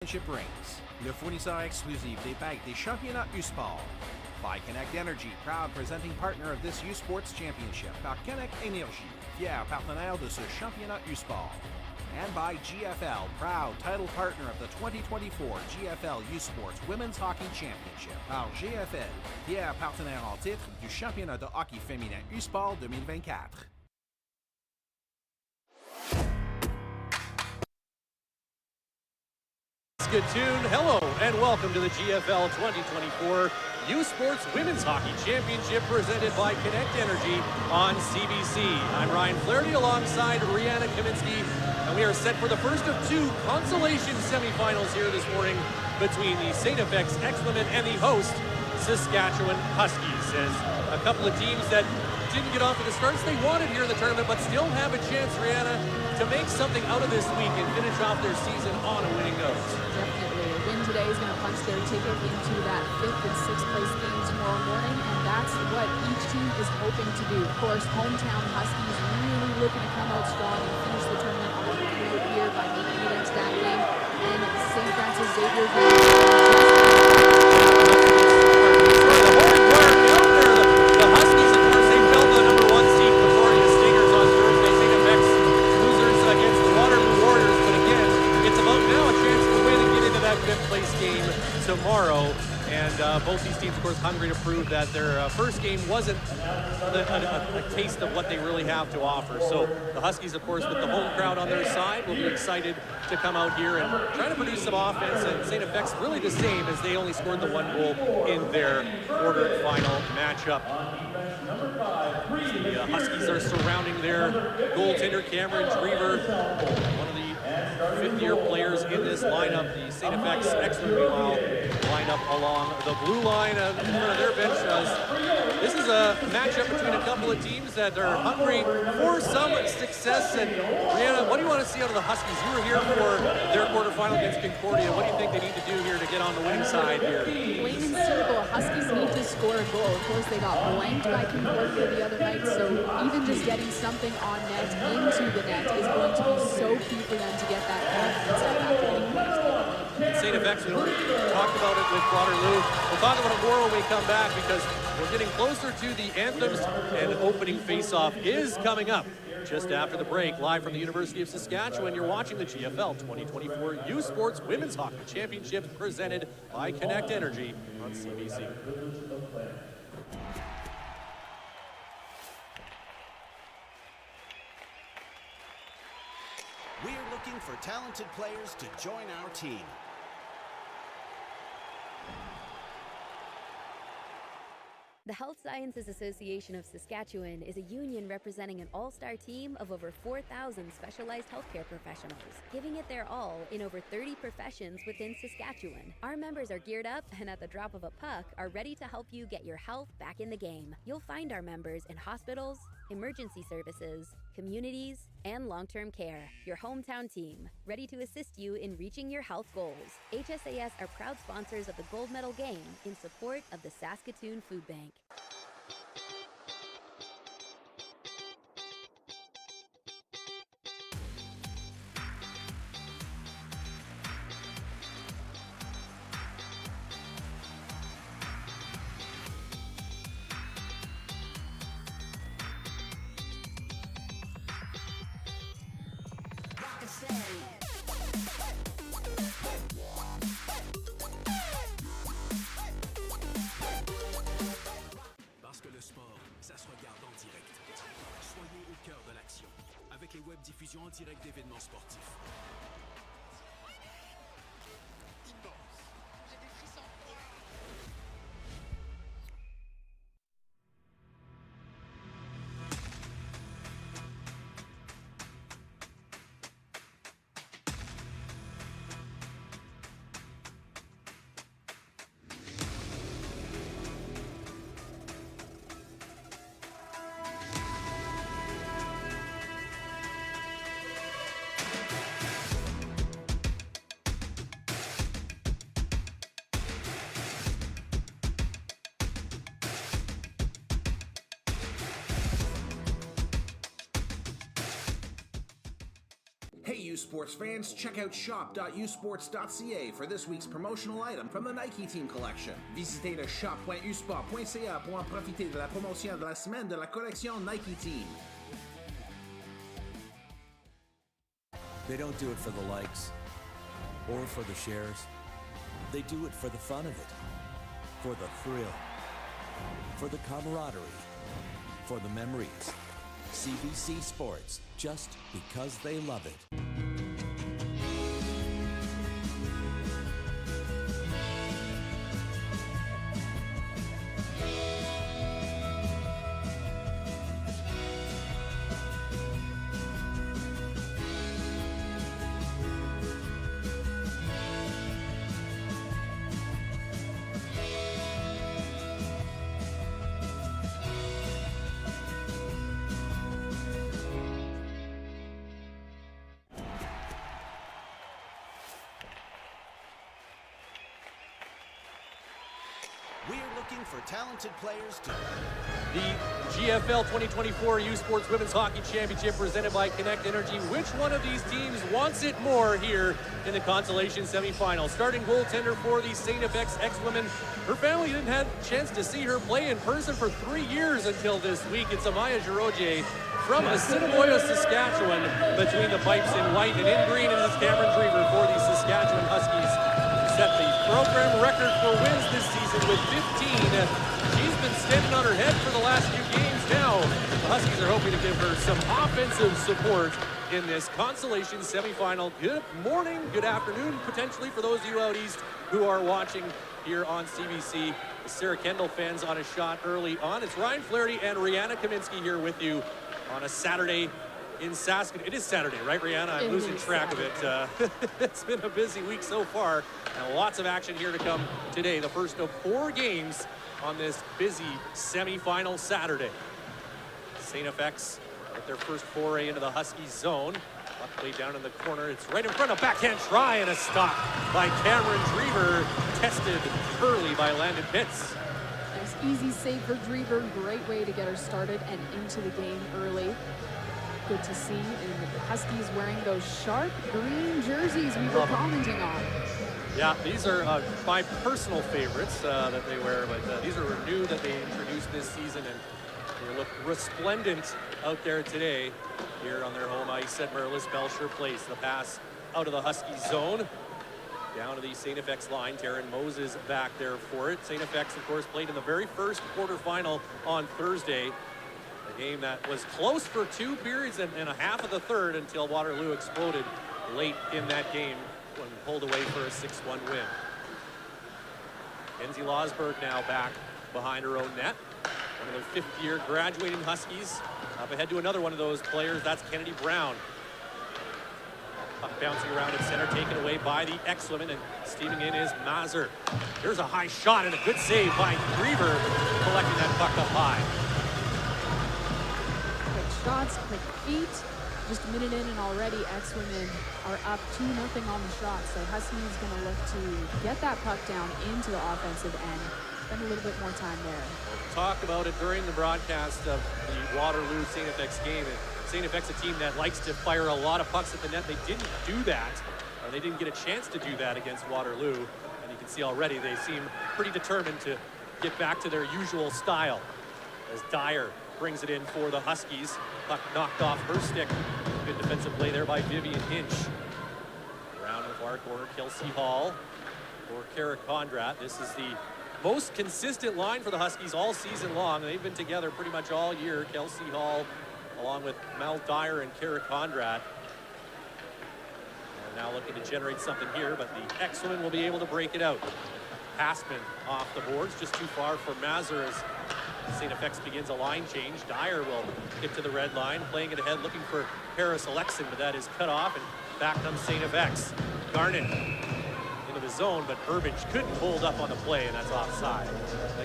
Championship rings, le fournisseur exclusif des bagues des championnats U-Sport. By Connect Energy, proud presenting partner of this U-Sports Championship. Par Connect Énergie, fier partenaire de ce championnat U-Sport. And by GFL, proud title partner of the 2024 GFL U-Sports Women's Hockey Championship. Par GFL, fier partenaire en titre du championnat de hockey féminin U-Sport 2024. Saskatoon, hello and welcome to the GFL 2024 U-Sports Women's Hockey Championship presented by Connect Energy on CBC. I'm Ryan Flaherty alongside Rhianna Kaminsky, and we are set for the first of two Consolation semifinals here this morning between the STFX Exclement and the host, Saskatchewan Huskies. As a couple of teams that didn't get off to the starts they wanted here in the tournament, but still have a chance, Rhianna, to make something out of this week and finish off their season on a winning note. Definitely. A win today is going to punch their ticket into that 5th and 6th place game tomorrow morning, and that's what each team is hoping to do. Of course, hometown Huskies really looking to come out strong and finish the tournament on a good note here by making it into that game. And St. Francis Xavier tomorrow, and both these teams, of course, hungry to prove that their first game wasn't a taste of what they really have to offer. So the Huskies, of course, with the home crowd on their side, will be excited to come out here and try to produce some offense, and St. FX really the same, as they only scored the one goal in their quarterfinal matchup. The Huskies are surrounding their goaltender, Cameron Drever, one of the fifth-year players in this lineup. The St. FX Excellent, meanwhile, lined up along the blue line in front of their bench. This is a matchup between a couple of teams that are hungry for some success. And Rhianna, what do you want to see out of the Huskies? You were here for their quarterfinal against Concordia. What do you think they need to do here to get on the winning side here? Plain and simple, Huskies need to score a goal. Of course, they got blanked by Concordia the other night, so even just getting something on net into the net is going to be so key for them to get that confidence at that winning point. St. FX, we talked about it with Waterloo. We'll talk about it more when we come back, because we're getting closer to the anthems, and opening face-off is coming up just after the break. Live from the University of Saskatchewan, you're watching the GFL 2024 U-Sports Women's Hockey Championship presented by Connect Energy on CBC. We are looking for talented players to join our team. The Health Sciences Association of Saskatchewan is a union representing an all-star team of over 4,000 specialized healthcare professionals, giving it their all in over 30 professions within Saskatchewan. Our members are geared up and at the drop of a puck are ready to help you get your health back in the game. You'll find our members in hospitals, emergency services, communities, and long-term care. Your hometown team, ready to assist you in reaching your health goals. HSAS are proud sponsors of the gold medal game in support of the Saskatoon Food Bank. Parce que le sport, ça se regarde en direct. Soyez au cœur de l'action avec les web diffusions en direct d'événements sportifs. Immense. J'ai des frissons. Hey U Sports fans, check out shop.usports.ca for this week's promotional item from the Nike Team collection. Visitez le shop.usport.ca pour en profiter de la promotion de la semaine de la collection Nike Team. They don't do it for the likes or for the shares. They do it for the fun of it, for the thrill, for the camaraderie, for the memories. CBC Sports, just because they love it. We're looking for talented players to... The GFL 2024 U Sports Women's Hockey Championship presented by Connect Energy. Which one of these teams wants it more here in the Consolation Semifinal? Starting goaltender for the STFX ex-women. Her family didn't have a chance to see her play in person for 3 years until this week. It's Amaya Giroje from Assiniboia, Saskatchewan, between the pipes in white and in green, and it's Cameron Drever for the Saskatchewan Huskies. Set the program record for wins this season with 15. She's been standing on her head for the last few games now. The Huskies are hoping to give her some offensive support in this Consolation semifinal. Good morning, good afternoon, potentially, for those of you out east who are watching here on CBC. The Sarah Kendall fans on a shot early on. It's Ryan Flaherty and Rihanna Kaminsky here with you on a Saturday in Saskatoon. It is Saturday, right, Rihanna? I'm losing track of it. It's been a busy week so far, and lots of action here to come today. The first of 4 games on this busy semifinal Saturday. STFX with their first foray into the Huskies zone. Puck way down in the corner. It's right in front of backhand try and a stop by Cameron Drever. Tested early by Landon Pitts. Nice easy save for Drever. Great way to get her started and into the game early. Good to see, and the Huskies wearing those sharp green jerseys we were commenting on. Yeah, these are my personal favorites that they wear, but these are new that they introduced this season, and they look resplendent out there today here on their home ice at Merlis Belsher Place. The pass out of the Huskies zone down to the STFX line. Taryn Moses back there for it. STFX, of course, played in the very first quarterfinal on Thursday. A game that was close for 2 periods and a half of the third until Waterloo exploded late in that game when pulled away for a 6-1 win. Kenzie Losberg now back behind her own net. One of their fifth-year graduating Huskies. Up ahead to another one of those players, that's Kennedy Brown. Puck bouncing around at center, taken away by the ex-women, and steaming in is Mazur. Here's a high shot and a good save by Drever, collecting that puck up high. Shots, quick feet. Just a minute in, and already ex-women are up 2-0 on the shot. So Huskies going to look to get that puck down into the offensive end. Spend a little bit more time there. We'll talk about it during the broadcast of the Waterloo STFX game. STFX, a team that likes to fire a lot of pucks at the net. They didn't do that, or they didn't get a chance to do that against Waterloo. And you can see already they seem pretty determined to get back to their usual style. As Dyer brings it in for the Huskies. Puck knocked off her stick. Good defensive play there by Vivian Hinch. Around in the far corner, Kelsey Hall for Kara Condrat. This is the most consistent line for the Huskies all season long. They've been together pretty much all year. Kelsey Hall along with Mel Dyer and Kara Condrat. And now looking to generate something here, but the ex-women will be able to break it out. Passman off the boards, just too far for Mazur as STFX begins a line change. Dyer will get to the red line, playing it ahead, looking for Paris Alexin, but that is cut off, and back comes STFX. Garnet into the zone, but Burbage couldn't hold up on the play, and that's offside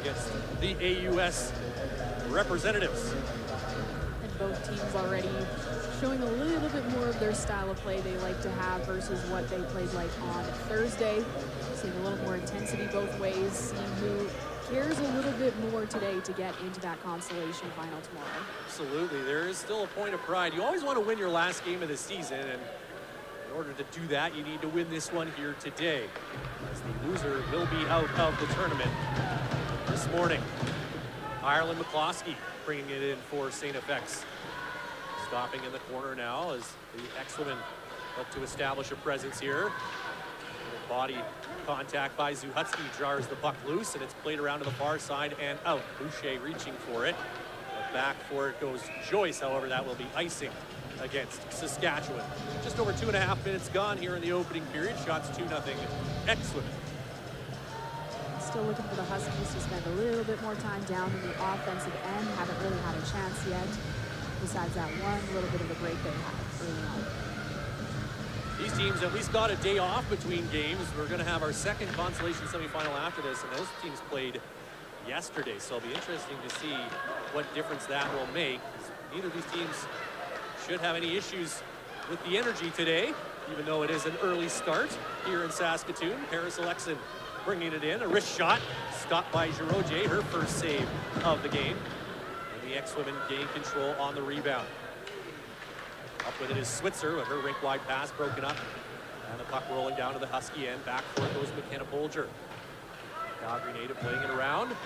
against the AUS representatives. And both teams already showing a little bit more of their style of play they like to have versus what they played like on Thursday. Seeing a little more intensity both ways, seeing who cares a little bit more today to get into that consolation final tomorrow. Absolutely, there is still a point of pride. You always want to win your last game of the season, and In order to do that, you need to win this one here today, as the loser will be out of the tournament this morning. Ireland McCloskey bringing it in for STFX. Stopping in the corner now as the ex-women look to establish a presence here. Body contact by Zuhutski jars the puck loose, and it's played around to the far side and out. Boucher reaching for it. But back for it goes Joyce. However, that will be icing against Saskatchewan. Just over 2.5 minutes gone here in the opening period. Shots 2-0 ex-women. Still looking for the Huskies to spend a little bit more time down in the offensive end. Haven't really had a chance yet, besides that one little bit of a break they had early on. These teams at least got a day off between games. We're going to have our second Consolation semifinal after this, and those teams played yesterday. So it'll be interesting to see what difference that will make. Neither of these teams should have any issues with the energy today, even though it is an early start here in Saskatoon. Paris Alexin bringing it in. A wrist shot stopped by Giroje, her first save of the game. And the ex-women gain control on the rebound. Up with it is Switzer, but her rink-wide pass broken up. And the puck rolling down to the Husky end. Back for it goes McKenna Bolger. Calgary native playing it around to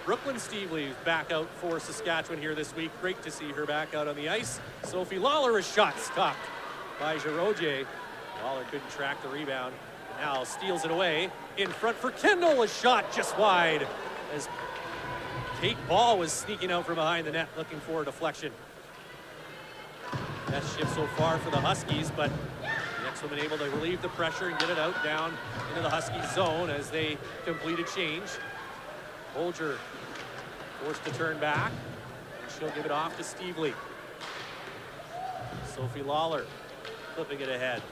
Brooklyn Stevely, who's back out for Saskatchewan here this week. Great to see her back out on the ice. Sophie Lawler, a shot stopped by Giroje. Lawler couldn't track the rebound. Now steals it away. In front for Kendall, a shot just wide as Kate Ball was sneaking out from behind the net looking for a deflection. Best shift so far for the Huskies, but the ex-women able to relieve the pressure and get it out down into the Huskies zone as they complete a change. Bolger forced to turn back, and she'll give it off to Stevely. Sophie Lawler flipping it ahead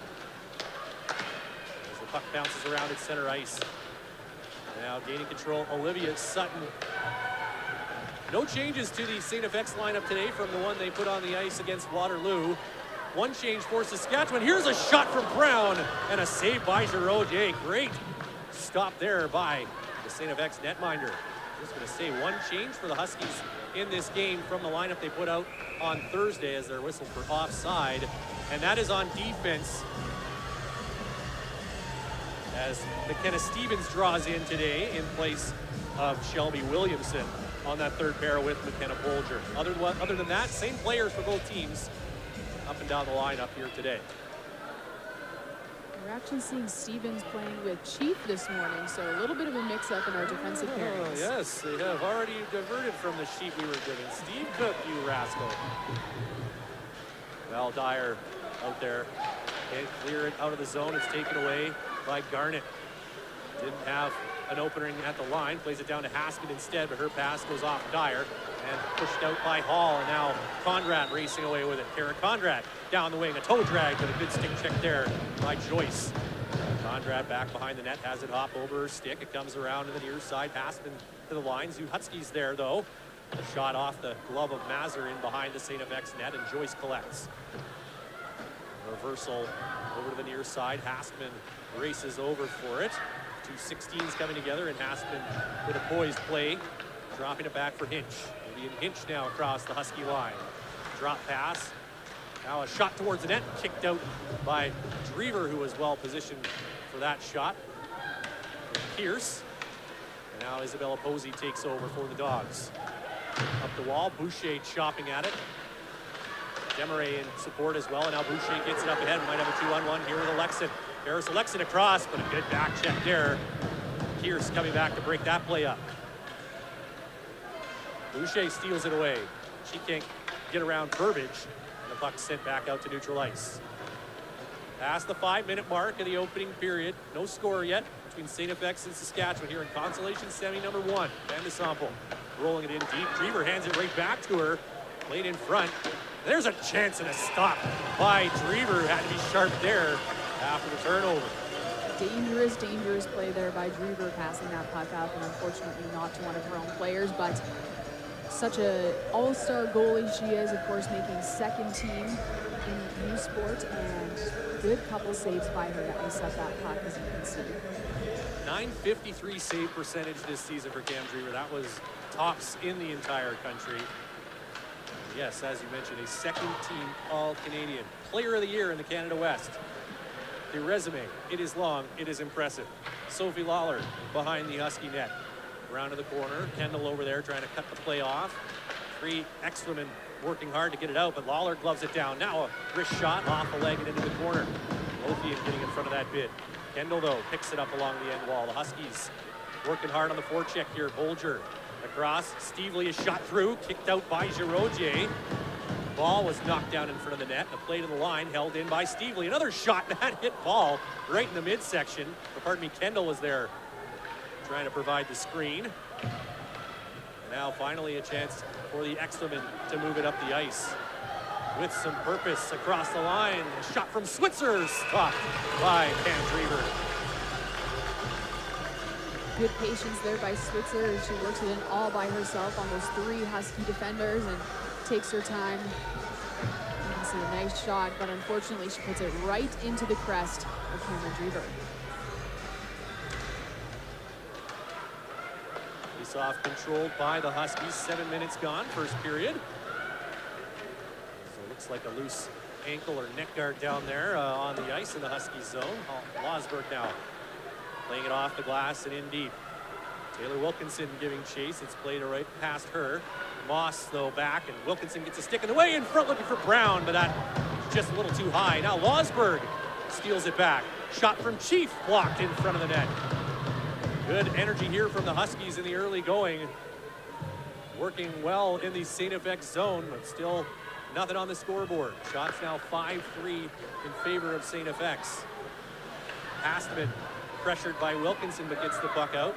as the puck bounces around at center ice. Now gaining control, Olivia Sutton. No changes to the STFX lineup today from the one they put on the ice against Waterloo. One change for Saskatchewan. Here's a shot from Brown and a save by Giroje. Great stop there by the STFX netminder. Just going to say one change for the Huskies in this game from the lineup they put out on Thursday as they're whistled for offside. And that is on defense as McKenna Stevens draws in today in place of Shelby Williamson on that third pair with McKenna Bolger. Other than that, same players for both teams up and down the lineup here today. We're actually seeing Stevens playing with Chief this morning, so a little bit of a mix-up in our defensive pairings. Yes, they have already diverted from the sheet we were given. Steve Cook, you rascal. Val Dyer out there. Can't clear it out of the zone. It's taken away by Garnett. Didn't have an opening at the line, plays it down to Haskett instead, but her pass goes off Dyer and pushed out by Hall, and now Conrad racing away with it. Kara Conrad down the wing, a toe drag, but a good stick check there by Joyce. Conrad back behind the net, has it hop over her stick. It comes around to the near side, pass to the line. Zuhutski's there though. A shot off the glove of Mazur in behind the STFX net, and Joyce collects. Reversal over to the near side. Haskman races over for it. Two 16s coming together, and Haskman with a poised play, dropping it back for Hinch. It'll be in Hinch now across the Husky line. Drop pass. Now a shot towards the net, kicked out by Drever, who was well positioned for that shot. Pierce. And now Isabella Posey takes over for the Dogs. Up the wall, Boucher chopping at it. Demaray in support as well, and now Boucher gets it up ahead. We might have a 2-on-1 here with Alexin. Paris Alexin across, but a good back check there. Pierce coming back to break that play up. Boucher steals it away. She can't get around Burbage, and the puck sent back out to neutral ice. Past the 5-minute mark of the opening period. No score yet between STFX and Saskatchewan here in Consolation semi number 1. Van de Sample rolling it in deep. Drever hands it right back to her. Played in front. There's a chance and a stop by Drever. Had to be sharp there after the turnover. Dangerous play there by Drever, passing that puck up, and unfortunately not to one of her own players, but such a all-star goalie she is, of course, making second team in U Sport, and good couple saves by her to ice up that puck, as you can see. .953 save percentage this season for Cam Drever. That was tops in the entire country. Yes, as you mentioned, a second-team All-Canadian Player of the Year in the Canada West. The resume, it is long, it is impressive. Sophie Lawler behind the Husky net. Around to the corner, Kendall over there trying to cut the play off. 3 ex-women working hard to get it out, but Lawler gloves it down. Now a wrist shot off the leg and into the corner. Lothian getting in front of that bid. Kendall, though, picks it up along the end wall. The Huskies working hard on the forecheck here. Bolger across. Stevely is shot through, kicked out by Girogier. Ball was knocked down in front of the net. A play to the line, held in by Stevely. Another shot, and that hit Ball right in the midsection. Or pardon me, Kendall was there trying to provide the screen. And now finally a chance for the X-women to move it up the ice with some purpose across the line. A shot from Switzer, stopped by Pam Drever. Good patience there by Switzer. She works it in all by herself on those 3 Husky defenders and takes her time. You can see a nice shot, but unfortunately she puts it right into the crest of Cameron Drever. Face-off controlled by the Huskies. 7 minutes gone, first period. So it looks like a loose ankle or neck guard down there on the ice in the Huskies zone. Losberg now playing it off the glass and in deep. Taylor Wilkinson giving chase. It's played right past her. Moss, though, back, and Wilkinson gets a stick in the way in front looking for Brown, but that's just a little too high. Now Losberg steals it back. Shot from Chief, blocked in front of the net. Good energy here from the Huskies in the early going. Working well in the St. FX zone, but still nothing on the scoreboard. Shots now 5-3 in favor of St. FX. Hastman pressured by Wilkinson, but gets the puck out.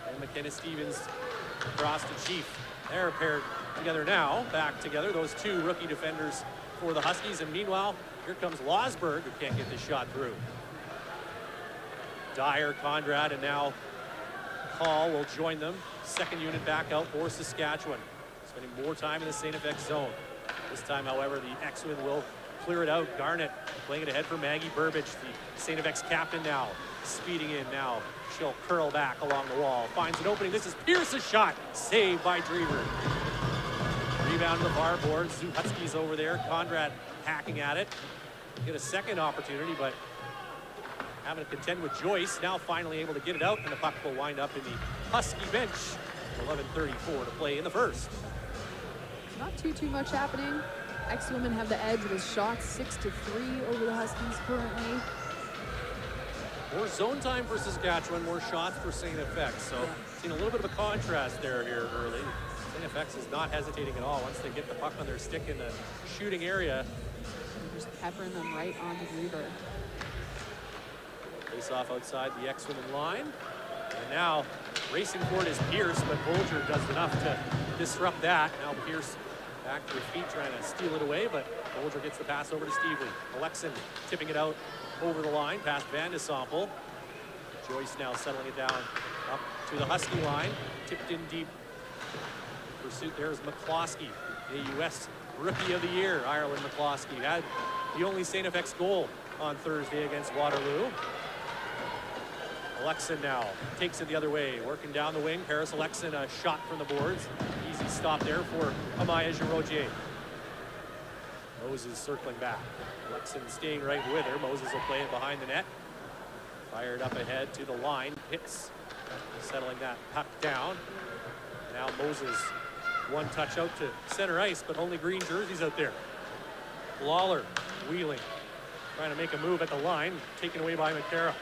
And McKenna Stevens across to Chief. They're paired together now, back together. Those 2 rookie defenders for the Huskies. And meanwhile, here comes Losberg, who can't get the shot through. Dyer, Conrad, and now Hall will join them. Second unit back out for Saskatchewan. Spending more time in the St. FX zone. This time, however, the X-Men will clear it out. Garnett playing it ahead for Maggie Burbage, the St. FX captain now. Speeding in now. She'll curl back along the wall. Finds an opening. This is Pierce's shot. Saved by Drever. Rebound to the far board. Zuhutski's over there. Conrad hacking at it. Get a second opportunity, but having to contend with Joyce. Now finally able to get it out, and the puck will wind up in the Husky bench. 11:34 to play in the first. Not too much happening. X-women have the edge with shots 6-3 over the Huskies currently. More zone time for Saskatchewan, more shots for St. FX. So seen a little bit of a contrast there here early. St. FX is not hesitating at all. Once they get the puck on their stick in the shooting area. Just peppering them right on the Drever. Face off outside the X-women line. And now racing for it is Pierce, but Bolger does enough to disrupt that. Now Pierce back to her feet trying to steal it away, but Bolger gets the pass over to Stevely. Alexin tipping it out over the line past Van de Sample. Joyce now settling it down up to the Husky line. Tipped in deep. Pursuit there's McCloskey, the U.S. Rookie of the Year. Ireland McCloskey had the only St. FX goal on Thursday against Waterloo. Alexin now takes it the other way, working down the wing. Paris Alexin, a shot from the boards. Easy stop there for Amaya Girogier. Moses circling back. Alexin staying right with her. Moses will play it behind the net. Fired up ahead to the line. Hits, settling that puck down. Now Moses, one touch out to center ice, but only green jerseys out there. Lawler wheeling, trying to make a move at the line, taken away by McCara.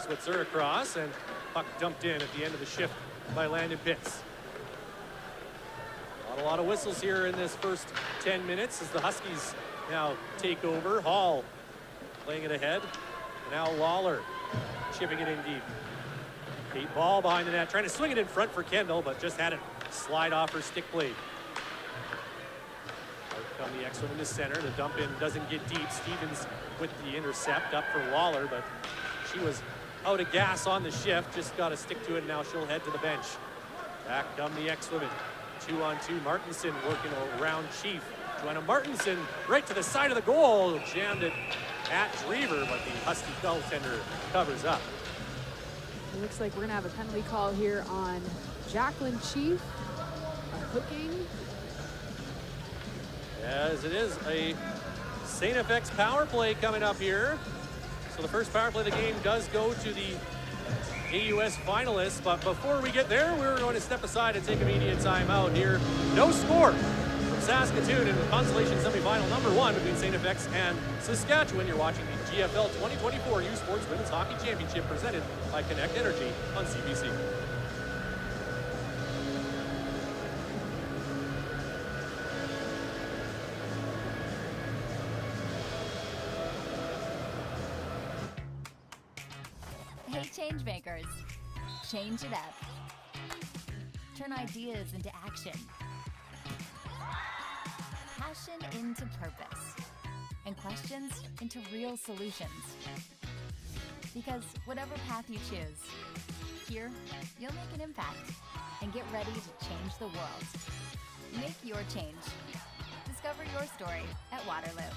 Switzer across, and puck dumped in at the end of the shift by Landon Pitts. Not a lot of whistles here in this first 10 minutes as the Huskies now take over. Hall playing it ahead. Now Lawler chipping it in deep. Kate Ball behind the net, trying to swing it in front for Kendall, but just had it slide off her stick blade. Out come the X-Men in the center. The dump in doesn't get deep. Stevens with the intercept up for Lawler, but she was out of gas on the shift. Just got to stick to it. Now she'll head to the bench. Back come the X-Women. 2-on-2. Martinson working around Chief. Joanna Martinson right to the side of the goal. Jammed it at Drever, but the Husky goaltender covers up. It looks like we're going to have a penalty call here on Jacqueline Chief. A hooking. As it is a St. FX power play coming up here. So the first power play of the game does go to the AUS finalists, but before we get there, we're going to step aside and take immediate timeout here. No score from Saskatoon in the Consolation Semifinal number 1 between STFX and Saskatchewan. You're watching the GFL 2024 U Sports Women's Hockey Championship presented by Connect Energy on CBC. Hey, change makers, change it up. Turn ideas into action. Passion into purpose. And questions into real solutions. Because whatever path you choose, here you'll make an impact and get ready to change the world. Make your change. Discover your story at Waterloo.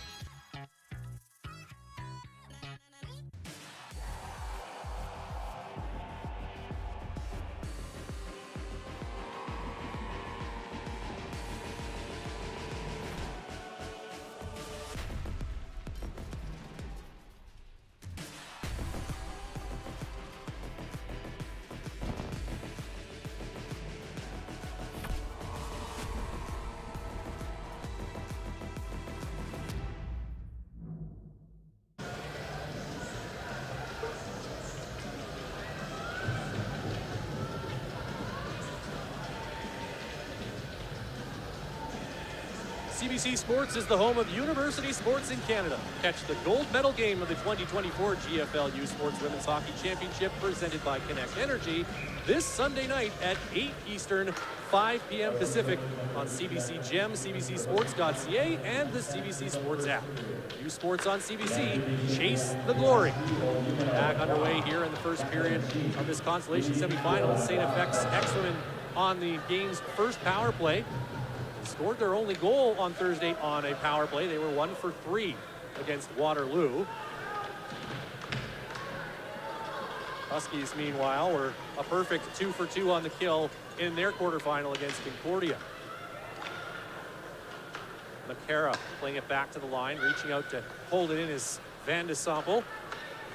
CBC Sports is the home of university sports in Canada. Catch the gold medal game of the 2024 GFL U Sports Women's Hockey Championship presented by Connect Energy this Sunday night at 8 Eastern, 5 p.m. Pacific on CBC Gem, CBCSports.ca, and the CBC Sports app. U Sports on CBC, chase the glory. Back underway here in the first period of this Consolation semifinal. STFX X-Women on the game's first power play. Scored their only goal on Thursday on a power play. They were 1 for 3 against Waterloo. Huskies, meanwhile, were a perfect 2 for 2 on the kill in their quarterfinal against Concordia. McCara playing it back to the line, reaching out to hold it in is Van de Sample.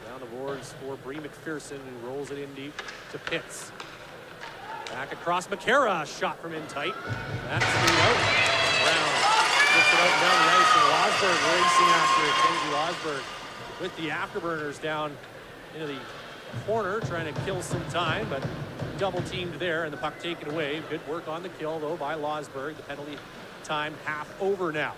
Down the boards for Bree McPherson, who rolls it in deep to Pitts. Back across McCara, shot from in tight. That's screwed out. Brown gets it out down the ice, and Losberg racing after it. Kenzie Losberg with the afterburners down into the corner, trying to kill some time, but double teamed there, and the puck taken away. Good work on the kill, though, by Losberg. The penalty time half over now.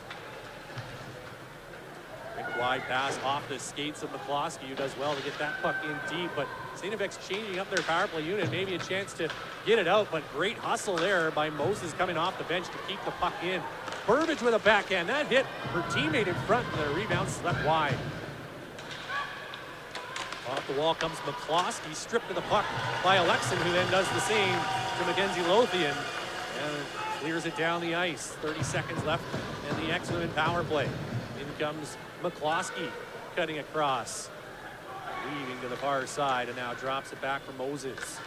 Big wide pass off the skates of McCloskey, who does well to get that puck in deep, but STFX changing up their power play unit, maybe a chance to get it out, but great hustle there by Moses coming off the bench to keep the puck in. Burbage with a backhand. That hit her teammate in front, and the rebound slept wide. Off the wall comes McCloskey, stripped of the puck by Alexin, who then does the same to Mackenzie Lothian, and clears it down the ice. 30 seconds left in the X-Women power play. In comes McCloskey, cutting across. Weaving to the far side, and now drops it back for Moses.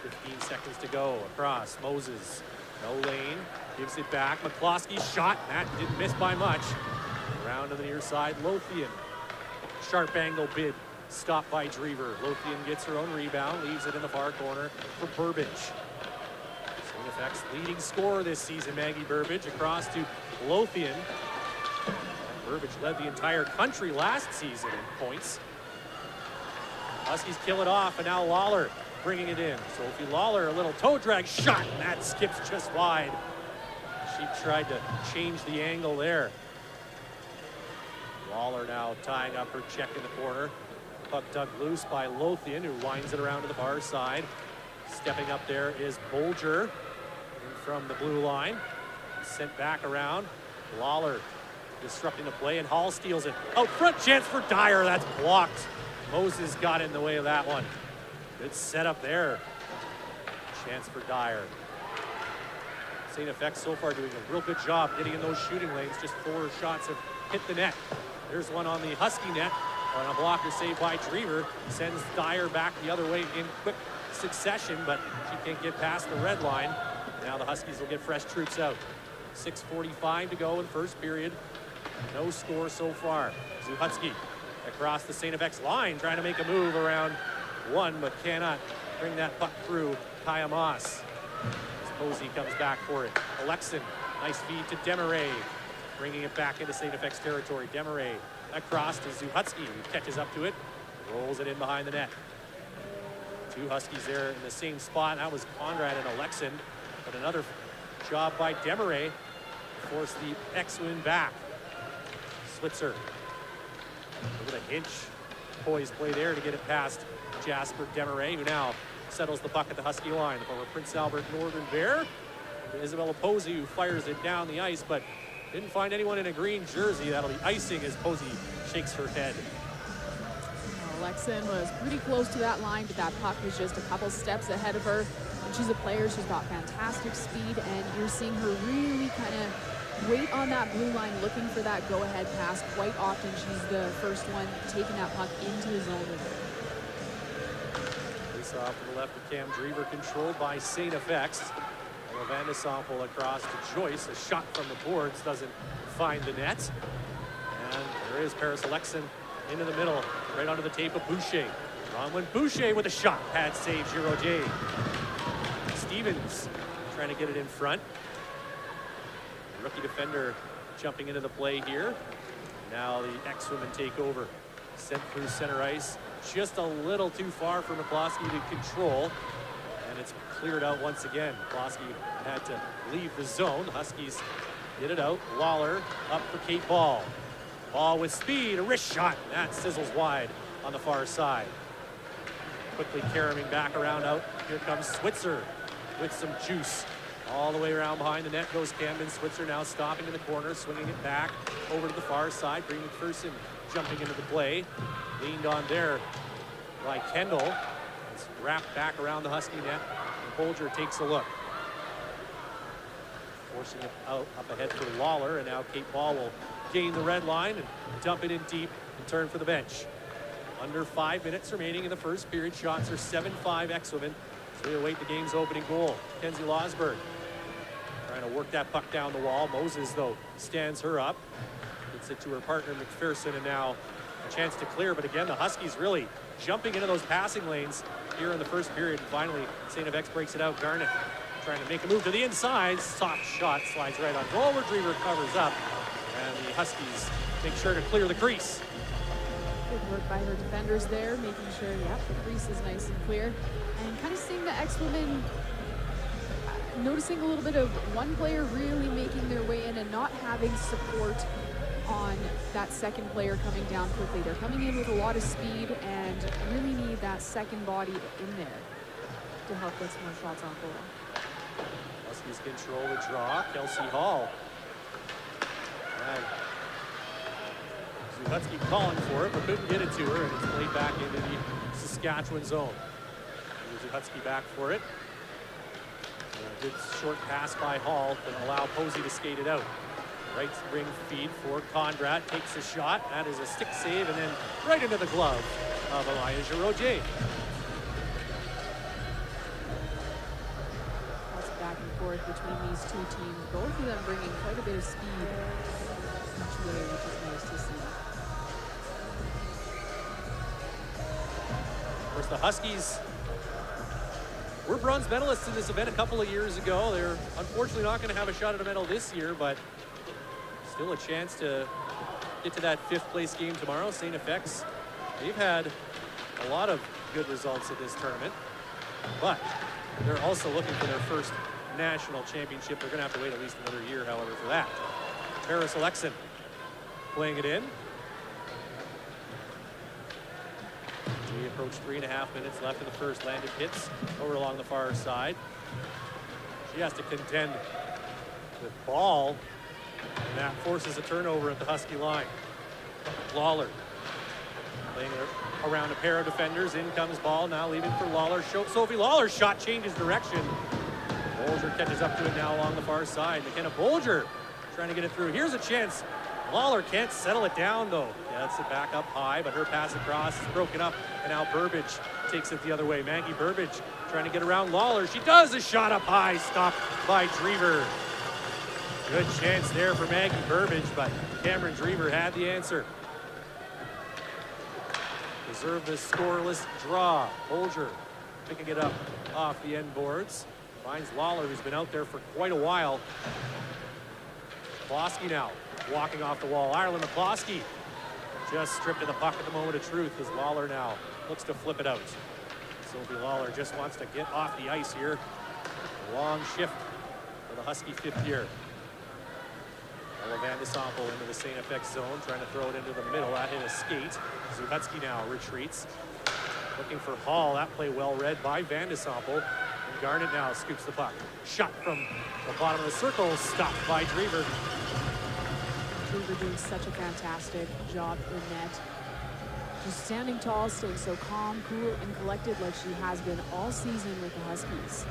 15 seconds to go. Across, Moses. No lane. Gives it back. McCloskey shot. That didn't miss by much. Around to the near side, Lothian. Sharp angle bid. Stopped by Drever. Lothian gets her own rebound. Leaves it in the far corner for Burbage. STFX leading scorer this season, Maggie Burbage. Across to Lothian. Burbage led the entire country last season in points. Huskies kill it off, and now Lawler bringing it in. Sophie Lawler, a little toe drag shot, and that skips just wide. She tried to change the angle there. Lawler now tying up her check in the corner. Puck dug loose by Lothian, who winds it around to the far side. Stepping up there is Bolger in from the blue line. Sent back around. Lawler disrupting the play, and Hall steals it. Out front, chance for Dyer. That's blocked. Moses got in the way of that one. Good setup there. Chance for Dyer. STFX so far doing a real good job getting in those shooting lanes. Just 4 shots have hit the net. There's one on the Husky net. On a blocker saved by Drever. Sends Dyer back the other way in quick succession, but she can't get past the red line. Now the Huskies will get fresh troops out. 6:45 to go in first period. No score so far. Zuhutski across the STFX line, trying to make a move around one, but cannot bring that puck through. Kaya Moss. Posey comes back for it. Alexin, nice feed to Desmarais, bringing it back into STFX territory. Desmarais across to Zuhatsky, who catches up to it, rolls it in behind the net. Two Huskies there in the same spot. That was Conrad and Alexin, but another job by Desmarais to force the X-Win back. Switzer with a hinge, poised play there to get it past Jasper Desmarais, who now settles the puck at the Husky line. The former Prince Albert Northern Bear. Isabella Posey, who fires it down the ice, but didn't find anyone in a green jersey. That'll be icing as Posey shakes her head. Alexin was pretty close to that line, but that puck was just a couple steps ahead of her. And she's a player, she's got fantastic speed, and you're seeing her really kind of wait on that blue line, looking for that go-ahead pass. Quite often, she's the first one taking that puck into the zone with her. Off to the left of Cam Drever, controlled by STFX. Van de Sample across to Joyce. A shot from the boards doesn't find the net. And there is Paris Alexin into the middle, right onto the tape of Boucher. Bronwyn Boucher with a shot. Pad save, Giroux. Stevens trying to get it in front. Rookie defender jumping into the play here. Now the X-Women take over. Sent through center ice. Just a little too far for McCloskey to control, and it's cleared out once again. McCloskey had to leave the zone. The Huskies get it out. Waller up for Kate Ball. Ball with speed, a wrist shot. That sizzles wide on the far side. Quickly carrying back around out. Here comes Switzer with some juice. All the way around behind the net goes Camden Switzer, now stopping in the corner, swinging it back over to the far side. Bree McPherson jumping into the play. Leaned on there by Kendall. It's wrapped back around the Husky net. And Bolger takes a look. Forcing it out up ahead for Lawler, and now Kate Ball will gain the red line and dump it in deep and turn for the bench. Under 5 minutes remaining in the first period. Shots are 7-5 X-Women. So we await the game's opening goal. Kenzie Losberg trying to work that puck down the wall. Moses, though, stands her up. Gets it to her partner, McPherson, and now a chance to clear. But again, the Huskies really jumping into those passing lanes here in the first period. And finally, STFX breaks it out. Garnett trying to make a move to the inside. Soft shot slides right on goal. Retriever covers up. And the Huskies make sure to clear the crease. Good work by her defenders there, making sure, the crease is nice and clear. And kind of seeing the X-Women noticing a little bit of one player really making their way in and not having support on that second player coming down quickly. They're coming in with a lot of speed and really need that second body in there to help get some more shots on goal. Huskies control the draw. Kelsey Hall. Zuhatsky calling for it, but couldn't get it to her, and it's played back into the Saskatchewan zone. Zuhatsky back for it. A good short pass by Hall to allow Posey to skate it out. Right ring feed for Conrad, takes a shot. That is a stick save, and then right into the glove of Elijah Roger. That's back and forth between these two teams. Both of them bringing quite a bit of speed each way, which is nice to see. Of course, the Huskies were bronze medalists in this event a couple of years ago. They're unfortunately not going to have a shot at a medal this year, but still a chance to get to that fifth place game tomorrow. STFX, they've had a lot of good results in this tournament, but they're also looking for their first national championship. They're going to have to wait at least another year, however, for that. Paris Alexin playing it in. We approach 3.5 minutes left in the first. Landon hits over along the far side. She has to contend with Ball, and that forces a turnover at the Husky line. Lawler playing around a pair of defenders. In comes Ball, now leaving for Lawler. Sophie Lawler's shot changes direction. Bolger catches up to it now along the far side. McKenna Bolger trying to get it through. Here's a chance. Lawler can't settle it down, though. Gets it back up high, but her pass across is broken up, and now Burbage takes it the other way. Maggie Burbage trying to get around Lawler. She does a shot up high, stopped by Drever. Good chance there for Maggie Burbage, but Cameron Drever had the answer. preserve this scoreless draw. Bolger picking it up off the end boards. Finds Lawler, who's been out there for quite a while. McCloskey now walking off the wall. Ireland McCloskey just stripped of the puck at the moment of truth as Lawler now looks to flip it out. Sophie Lawler just wants to get off the ice here. A long shift for the Husky fifth year. Ella Van de Sample into the STFX zone, trying to throw it into the middle. That hit a skate. Zuhatsky now retreats. Looking for Hall. That play well read by Van de Sample. And Garnett now scoops the puck. Shot from the bottom of the circle, stopped by Drever. Drever doing such a fantastic job in net. Just standing tall, staying so calm, cool, and collected like she has been all season with the Huskies.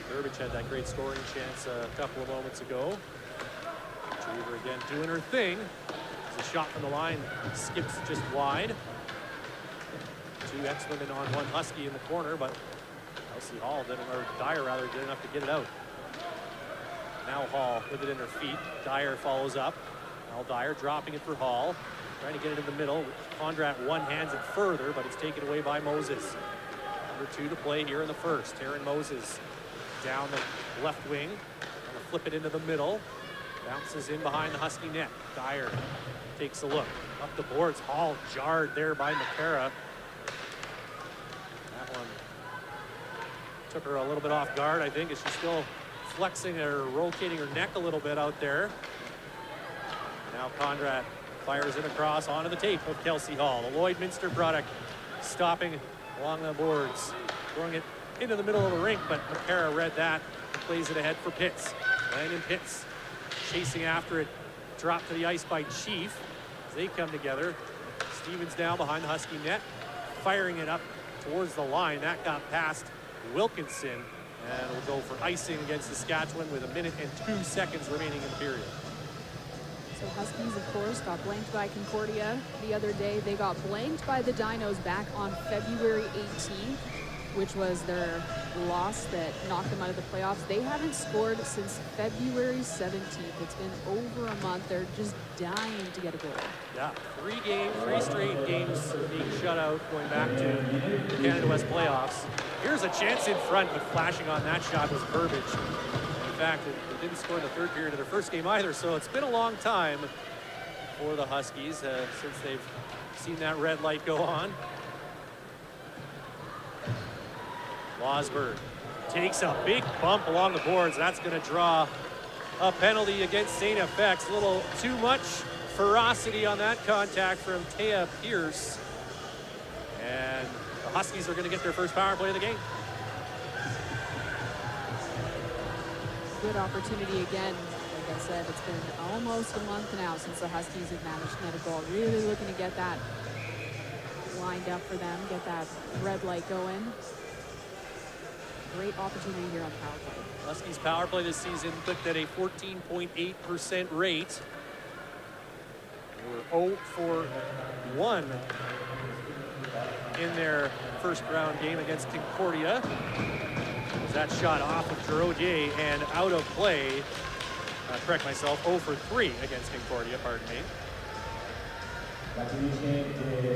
Burbage had that great scoring chance a couple of moments ago. Drever again doing her thing. The shot from the line skips just wide. Two ex-women on one Husky in the corner, but Elsie Hall didn't, or Dyer rather, did enough to get it out. Now Hall with it in her feet. Dyer follows up. Now Dyer dropping it for Hall. Trying to get it in the middle. Condrat one-hands it further, but it's taken away by Moses. Number 2 to play here in the first. Taryn Moses down the left wing. Gonna flip it into the middle. Bounces in behind the Husky net. Dyer takes a look. Up the boards. Hall jarred there by McCara. That one took her a little bit off guard, I think, as she's still flexing or rotating her neck a little bit out there. Now Conrad fires it across onto the tape of Kelsey Hall. The Lloydminster product stopping along the boards. Throwing it into the middle of the rink, but McCara read that and plays it ahead for Pitts. Landon Pitts chasing after it. Dropped to the ice by Chief as they come together. Stevens now behind the Husky net, firing it up towards the line. That got past Wilkinson, and will go for icing against Saskatchewan with 1 minute and 2 seconds remaining in the period. So Huskies, of course, got blanked by Concordia the other day. They got blanked by the Dinos back on February 18th, which was their loss that knocked them out of the playoffs. They haven't scored since February 17th. It's been over a month. They're just dying to get a goal. Yeah, 3 straight games being shut out going back to the Canada West playoffs. Here's a chance in front, but flashing on that shot was Burbage. In fact, they didn't score in the third period of their first game either, so it's been a long time for the Huskies since they've seen that red light go on. Losberg takes a big bump along the boards. That's going to draw a penalty against STFX. A little too much ferocity on that contact from Taya Pierce. And the Huskies are going to get their first power play of the game. Good opportunity again. Like I said, it's been almost a month now since the Huskies have managed to net a goal. Really looking to get that lined up for them, get that red light going. Great opportunity here on the power play. Huskies power play this season clicked at a 14.8% rate. They were 0 for 1 in their first round game against Concordia. That shot off of Giraudier and out of play. Correct myself, 0 for 3 against Concordia, pardon me.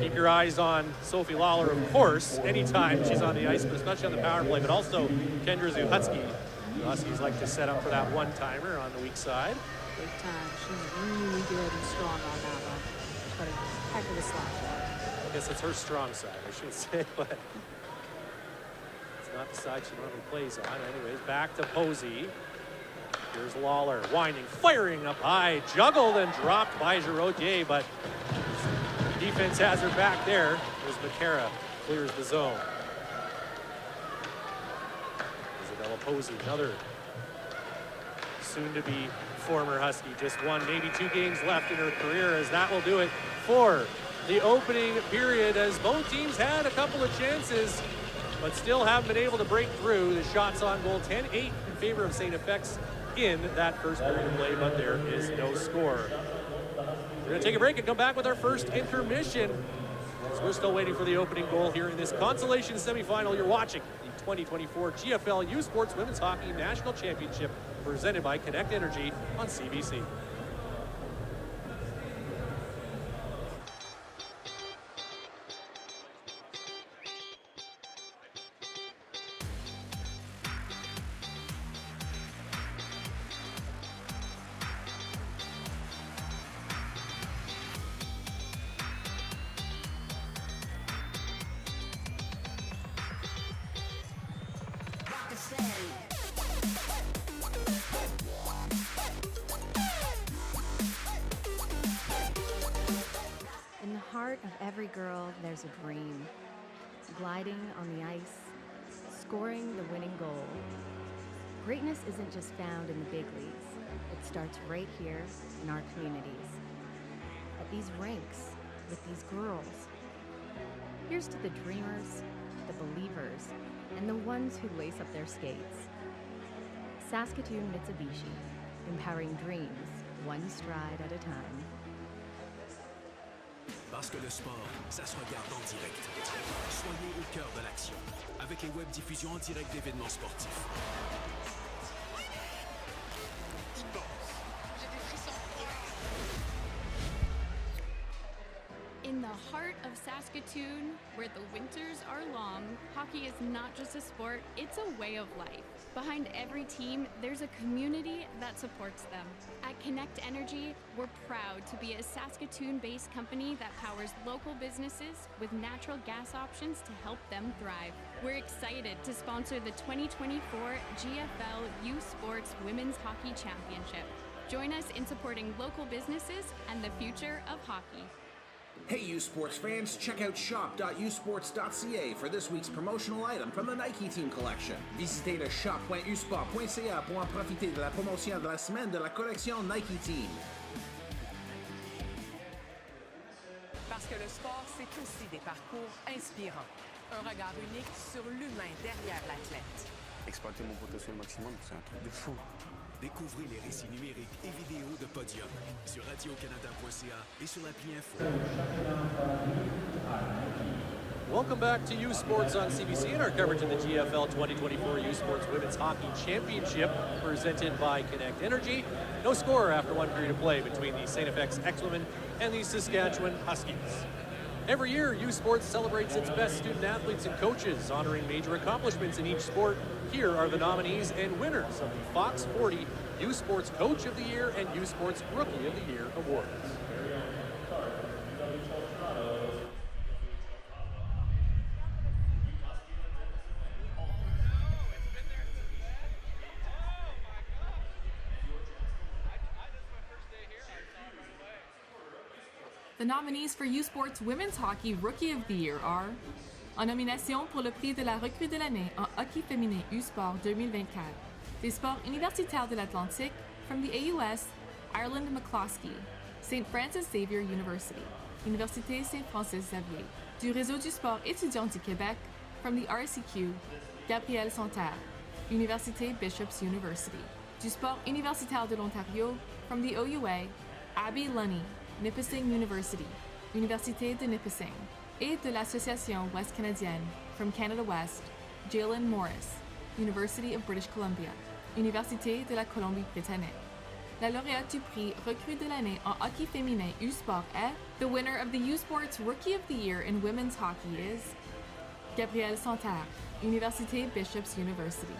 Keep your eyes on Sophie Lawler, of course, anytime she's on the ice, but especially on the power play, but also Kendra Zuhatsky. The Huskies like to set up for that one-timer on the weak side. Big time. She's really good and strong on that one. But a heck of a slap. I guess it's her strong side, I should say, but it's not the side she normally plays on. Anyways, back to Posey. Here's Lawler, winding, firing up high, juggled and dropped by Giraudier, but defense has her back there. There's McCara, clears the zone. Isabella Posey, another soon-to-be former Husky, just 1, maybe 2 games left in her career, as that will do it for the opening period, as both teams had a couple of chances, but still haven't been able to break through. The shots on goal, 10-8 in favor of STFX in that first period of play, but there is no score. We're going to take a break and come back with our first intermission. So we're still waiting for the opening goal here in this Consolation semifinal. You're watching the 2024 GFL U Sports Women's Hockey National Championship presented by Connect Energy on CBC. every girl, there's a dream. Gliding on the ice, scoring the winning goal. Greatness isn't just found in the big leagues. It starts right here in our communities. At these rinks, with these girls. Here's to the dreamers, the believers, and the ones who lace up their skates. Saskatoon Mitsubishi, empowering dreams, one stride at a time. Parce que le sport, ça se regarde en direct. Soyez au cœur de l'action avec les web diffusions en direct d'événements sportifs. In the heart of Saskatoon, where the winters are long, hockey is not just a sport, it's a way of life. Behind every team, there's a community that supports them. At Connect Energy, we're proud to be a Saskatoon-based company that powers local businesses with natural gas options to help them thrive. We're excited to sponsor the 2024 GFL U Sports Women's Hockey Championship. Join us in supporting local businesses and the future of hockey. Hey U Sports fans, check out shop.usports.ca for this week's promotional item from the Nike Team Collection. Visitez le shop.usport.ca pour en profiter de la promotion de la semaine de la collection Nike Team. Parce que le sport, c'est aussi des parcours inspirants. Un regard unique sur l'humain derrière l'athlète. Exploiter mon potentiel maximum, c'est un truc de fou. Découvrez les récits numériques et vidéos de Podium sur radiocanada.ca et sur l'appli Info. Welcome back to U Sports on CBC and our coverage of the GFL 2024 U Sports Women's Hockey Championship presented by Connect Energy. No score after one period of play between the STFX X-Women and the Saskatchewan Huskies. Every year, U Sports celebrates its best student athletes and coaches, honoring major accomplishments in each sport. Here are the nominees and winners of the Fox 40 U Sports Coach of the Year and U Sports Rookie of the Year awards. The nominees for U Sports Women's Hockey Rookie of the Year are en nomination pour le prix de la recrue de l'année en hockey féminin U-Sport 2024, des sports universitaires de l'Atlantique from the AUS, Ireland McCloskey, St. Francis Xavier University, Université Saint-Francis Xavier, du Réseau du Sport étudiant du Québec from the RCQ, Gabrielle Santerre, Université Bishops University, du Sport universitaire de l'Ontario from the OUA, Abby Lunny, Nipissing University, Université de Nipissing, et de l'Association Ouest Canadienne, from Canada West, Jalen Morris, University of British Columbia, Université de la Colombie-Britannique. La lauréate du prix recrue de l'année en hockey féminin U-Sport est, the winner of the U-Sports Rookie of the Year in women's hockey is, Gabrielle Santerre, Université Bishops University.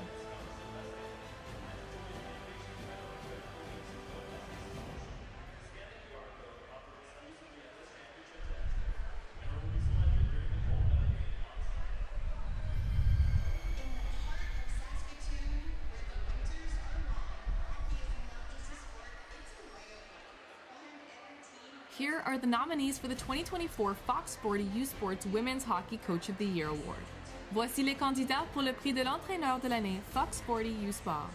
Here are the nominees for the 2024 Fox 40 U Sports Women's Hockey Coach of the Year Award. Voici les candidats pour le prix de l'entraîneur de l'année Fox 40 U Sport.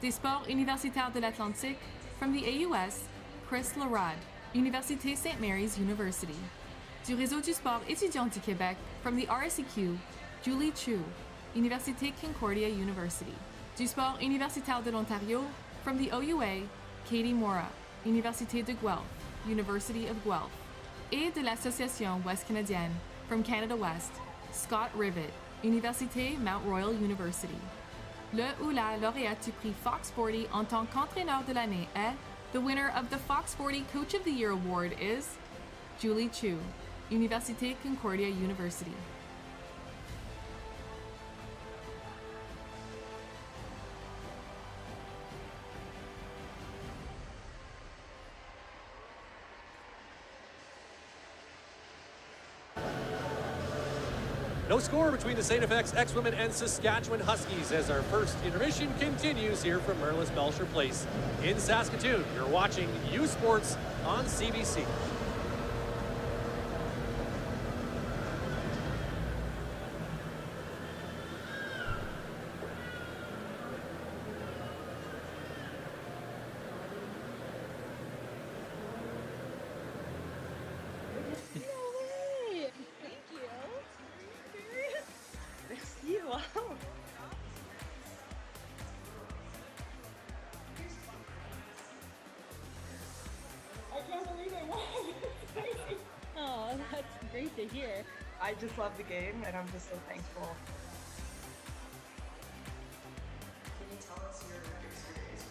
Des sports universitaires de l'Atlantique, from the AUS, Chris Larade, Université St. Mary's University. Du Réseau du Sport étudiant du Québec, from the RCQ, Julie Chu, Université Concordia University. Du sport universitaire de l'Ontario, from the OUA, Katie Mora, Université de Guelph, University of Guelph. Et de l'Association Ouest Canadienne, from Canada West, Scott Rivet, Université Mount Royal University. Le ou la lauréate du prix Fox 40 en tant qu'entraîneur de l'année est, the winner of the Fox 40 Coach of the Year Award is, Julie Chu, Université Concordia University. No score between the STFX X-Women and Saskatchewan Huskies as our first intermission continues here from Merlis Belsher Place in Saskatoon. You're watching U Sports on CBC. here. I just love the game, and I'm just so thankful. Can you tell us your experience?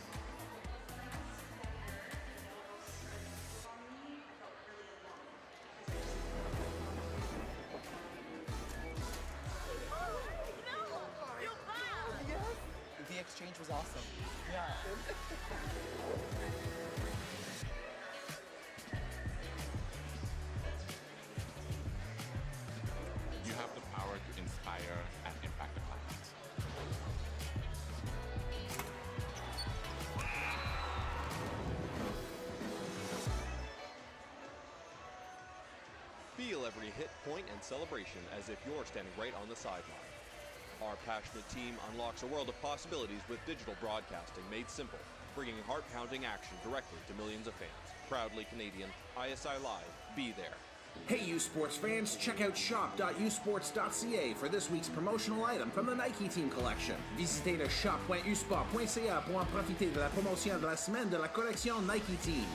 The exchange was awesome. Yeah. You have the power to inspire and impact the clients. Feel every hit, point, and celebration as if you're standing right on the sideline. Our passionate team unlocks a world of possibilities with digital broadcasting made simple, bringing heart-pounding action directly to millions of fans. Proudly Canadian, ISI Live, be there. Hey U Sports fans, check out shop.usports.ca for this week's promotional item from the Nike Team Collection. Visitez le shop.usport.ca pour en profiter de la promotion de la semaine de la collection Nike Team.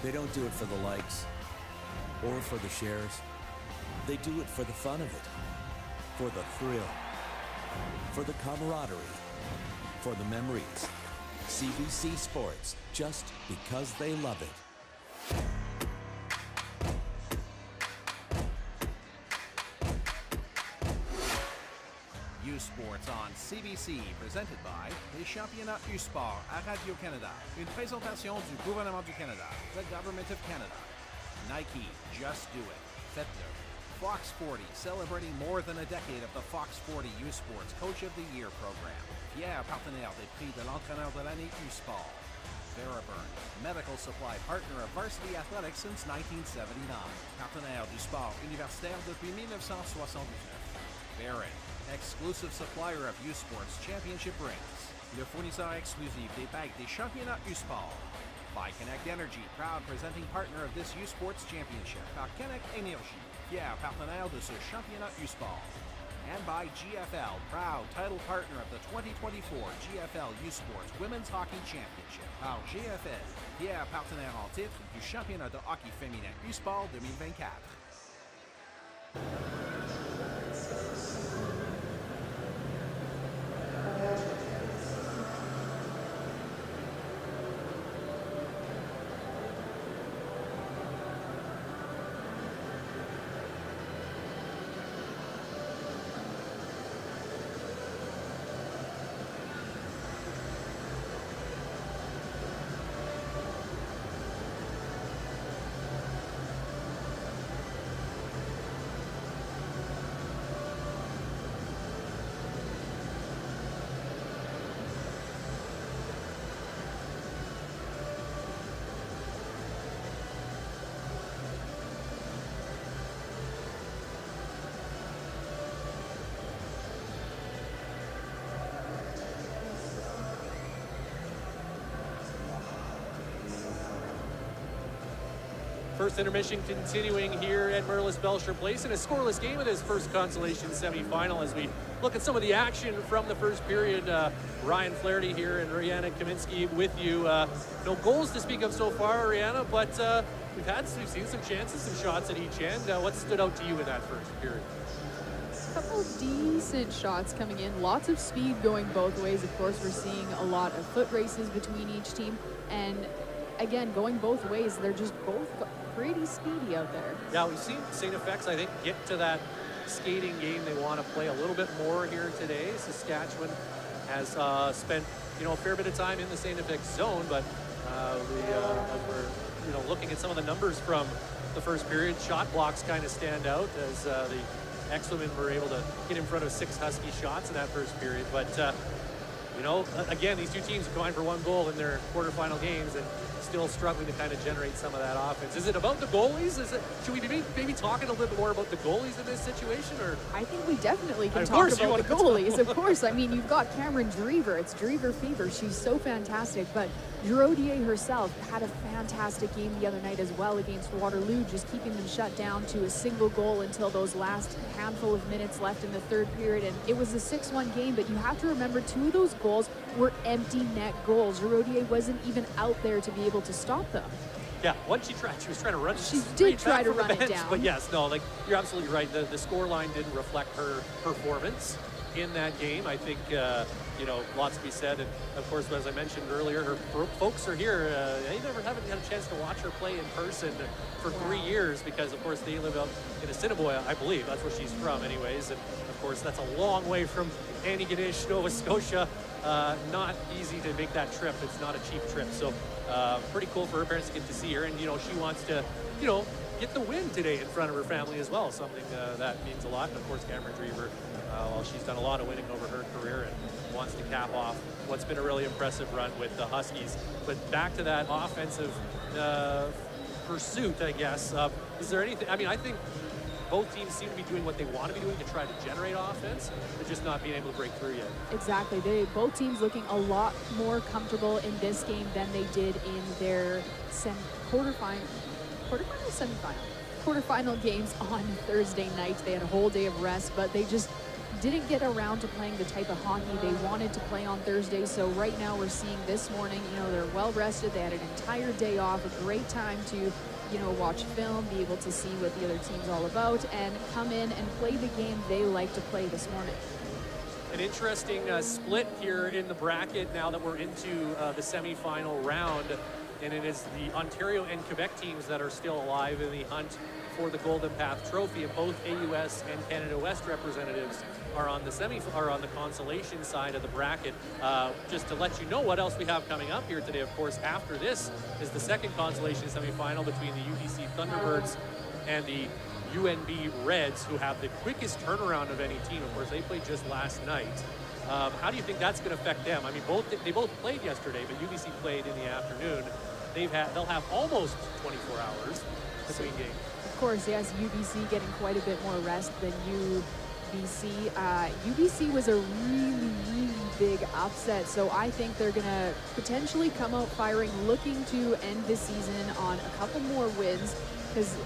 They don't do it for the likes or for the shares. They do it for the fun of it, for the thrill, for the camaraderie, for the memories. CBC Sports, just because they love it. U Sports on CBC, presented by les championnats U-Sport à Radio-Canada. Une présentation du gouvernement du Canada, the Government of Canada. Nike, just do it. Faites-le. Fox 40, celebrating more than a decade of the Fox 40 U Sports Coach of the Year program. Fier partenaire des prix de l'entraîneur de l'année U-Sport. Veriburn, medical supply partner of Varsity Athletics since 1979. Partenaire du sport universitaire depuis 1979. Barron, exclusive supplier of U-Sports Championship rings. Le fournisseur exclusif des bagues des championnats U-Sport. By Connect Energy, proud presenting partner of this U-Sports Championship. Par Connect Énergie, fier partenaire de ce championnat U-Sport. And by GFL, proud title partner of the 2024 GFL U-Sports Women's Hockey Championship. Par GFL, fier partenaire en titre du championnat de hockey féminin U-Sport 2024. First intermission continuing here at Merlis Belsher Place in a scoreless game of this first Consolation semifinal as we look at some of the action from the first period. Ryan Flaherty here and Rihanna Kaminsky with you. No goals to speak of so far, Rihanna, but we've seen some chances, some shots at each end. What stood out to you in that first period? A couple of decent shots coming in, lots of speed going both ways. Of course, we're seeing a lot of foot races between each team, and again, going both ways, they're just both pretty speedy out there. Yeah, we've seen STFX, I think, get to that skating game they want to play a little bit more here today. Saskatchewan has spent, a fair bit of time in the STFX zone, but as we're, looking at some of the numbers from the first period, shot blocks kind of stand out as the X-Women were able to get in front of 6 Husky shots in that first period. But you know, again, these two teams combined for 1 goal in their quarterfinal games and still struggling to kind of generate some of that offense. Is it about the goalies? Should we be maybe talking a little bit more about the goalies in this situation? Or I think we definitely can talk about the goalies. Of course. I mean, you've got Cameron Drever. It's Drever fever. She's so fantastic. But Giraudier herself had a fantastic game the other night as well against Waterloo, just keeping them shut down to a single goal until those last handful of minutes left in the third period. And it was a 6-1 game, but you have to remember 2 of those goals were empty net goals. Giraudier wasn't even out there to be able to stop them. Yeah, once she was trying to run. She did try to run it down. But yes, no, like you're absolutely right. The score line didn't reflect her performance in that game. I think, you know, lots to be said. And of course, as I mentioned earlier, her folks are here. They haven't had a chance to watch her play in person for 3 years because, of course, they live out in Assiniboia, I believe. That's where she's from anyways. And of course, that's a long way from Antigonish, Nova Scotia. Not easy to make that trip. It's not a cheap trip. So pretty cool for her parents to get to see her. And, you know, she wants to, you know, get the win today in front of her family as well. Something that means a lot. And, of course, Cameron Drever, well, she's done a lot of winning over her career and wants to cap off what's been a really impressive run with the Huskies. But back to that offensive pursuit, I guess. Is there anything? I mean, I think both teams seem to be doing what they want to be doing to try to generate offense, but just not being able to break through yet. Exactly. Both teams looking a lot more comfortable in this game than they did in their quarterfinal games on Thursday night. They had a whole day of rest, but they just didn't get around to playing the type of hockey they wanted to play on Thursday. So right now we're seeing this morning, you know, they're well rested. They had an entire day off, a great time to, you know, watch film, be able to see what the other team's all about, and come in and play the game they like to play this morning. An interesting split here in the bracket now that we're into the semifinal round, and it is the Ontario and Quebec teams that are still alive in the hunt for the Golden Path Trophy, and both AUS and Canada West representatives are on the Consolation side of the bracket. Just to let you know what else we have coming up here today, of course, after this is the second Consolation semifinal between the UBC Thunderbirds and the UNB Reds, who have the quickest turnaround of any team. Of course, they played just last night. How do you think that's going to affect them? I mean, they both played yesterday, but UBC played in the afternoon. They'll have almost 24 hours between games. Of course, yes, UBC getting quite a bit more rest than UBC. UBC was a really, really big upset, so I think they're going to potentially come out firing, looking to end this season on a couple more wins, because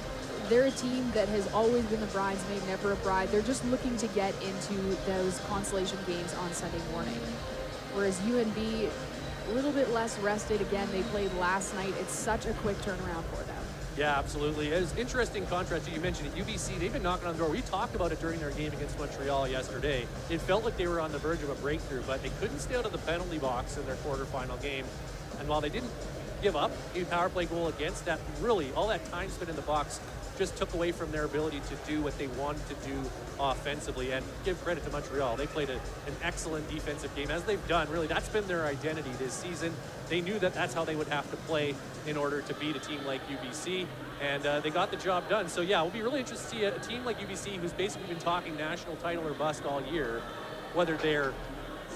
they're a team that has always been the bridesmaid, never a bride. They're just looking to get into those consolation games on Sunday morning. Whereas UNB, a little bit less rested. Again, they played last night. It's such a quick turnaround for them. Yeah, absolutely. It was interesting contrast. You mentioned it. UBC, they've been knocking on the door. We talked about it during their game against Montreal yesterday. It felt like they were on the verge of a breakthrough, but they couldn't stay out of the penalty box in their quarterfinal game. And while they didn't give up a power play goal against, that really, all that time spent in the box just took away from their ability to do what they wanted to do offensively. And give credit to Montreal. They played an excellent defensive game, as they've done. Really, that's been their identity this season. They knew that that's how they would have to play in order to beat a team like UBC, and they got the job done. So yeah, we'll be really interested to see a team like UBC, who's basically been talking national title or bust all year, whether they're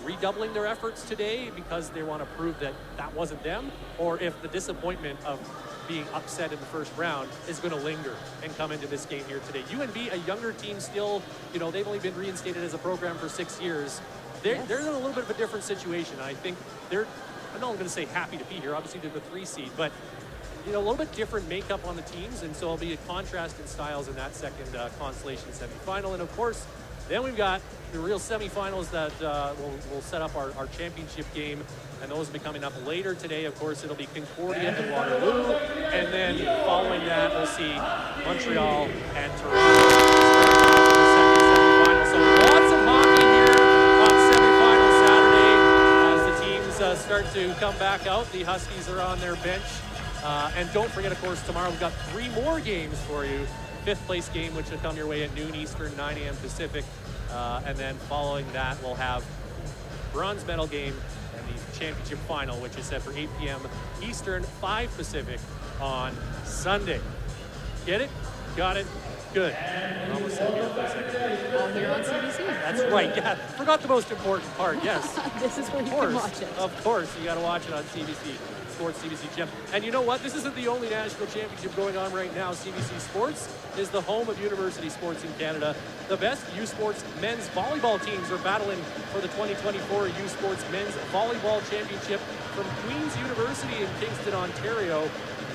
redoubling their efforts today because they want to prove that that wasn't them, or if the disappointment of being upset in the first round is going to linger and come into this game here today. UNB, a younger team still, you know, they've only been reinstated as a program for 6 years. They're in a little bit of a different situation. I think they're, I'm not going to say happy to be here. Obviously, they're the 3 seed, but you know, a little bit different makeup on the teams, and so it'll be a contrast in styles in that second Consolation semifinal. And of course, then we've got the real semifinals that will set up our championship game, and those will be coming up later today. Of course, it'll be Concordia and Waterloo, and then following that, we'll see Montreal and Toronto. So lots of hockey here on semifinal Saturday as the teams start to come back out. The Huskies are on their bench. And don't forget, of course, tomorrow we've got 3 more games for you. 5th place game, which will come your way at noon Eastern, 9 a.m. Pacific. And then following that, we'll have bronze medal game and the championship final, which is set for 8 p.m. Eastern, 5 Pacific on Sunday. Get it? Got it? good. I almost said here for a second. All here on CBC. That's right. Yeah, forgot the most important part. Yes. This is where you can watch it. Of course, you got to watch it on CBC Sports, CBC Gem. And you know what? This isn't the only national championship going on right now. CBC Sports is the home of university sports in Canada. The best U Sports men's volleyball teams are battling for the 2024 U Sports Men's Volleyball Championship from Queen's University in Kingston, Ontario. You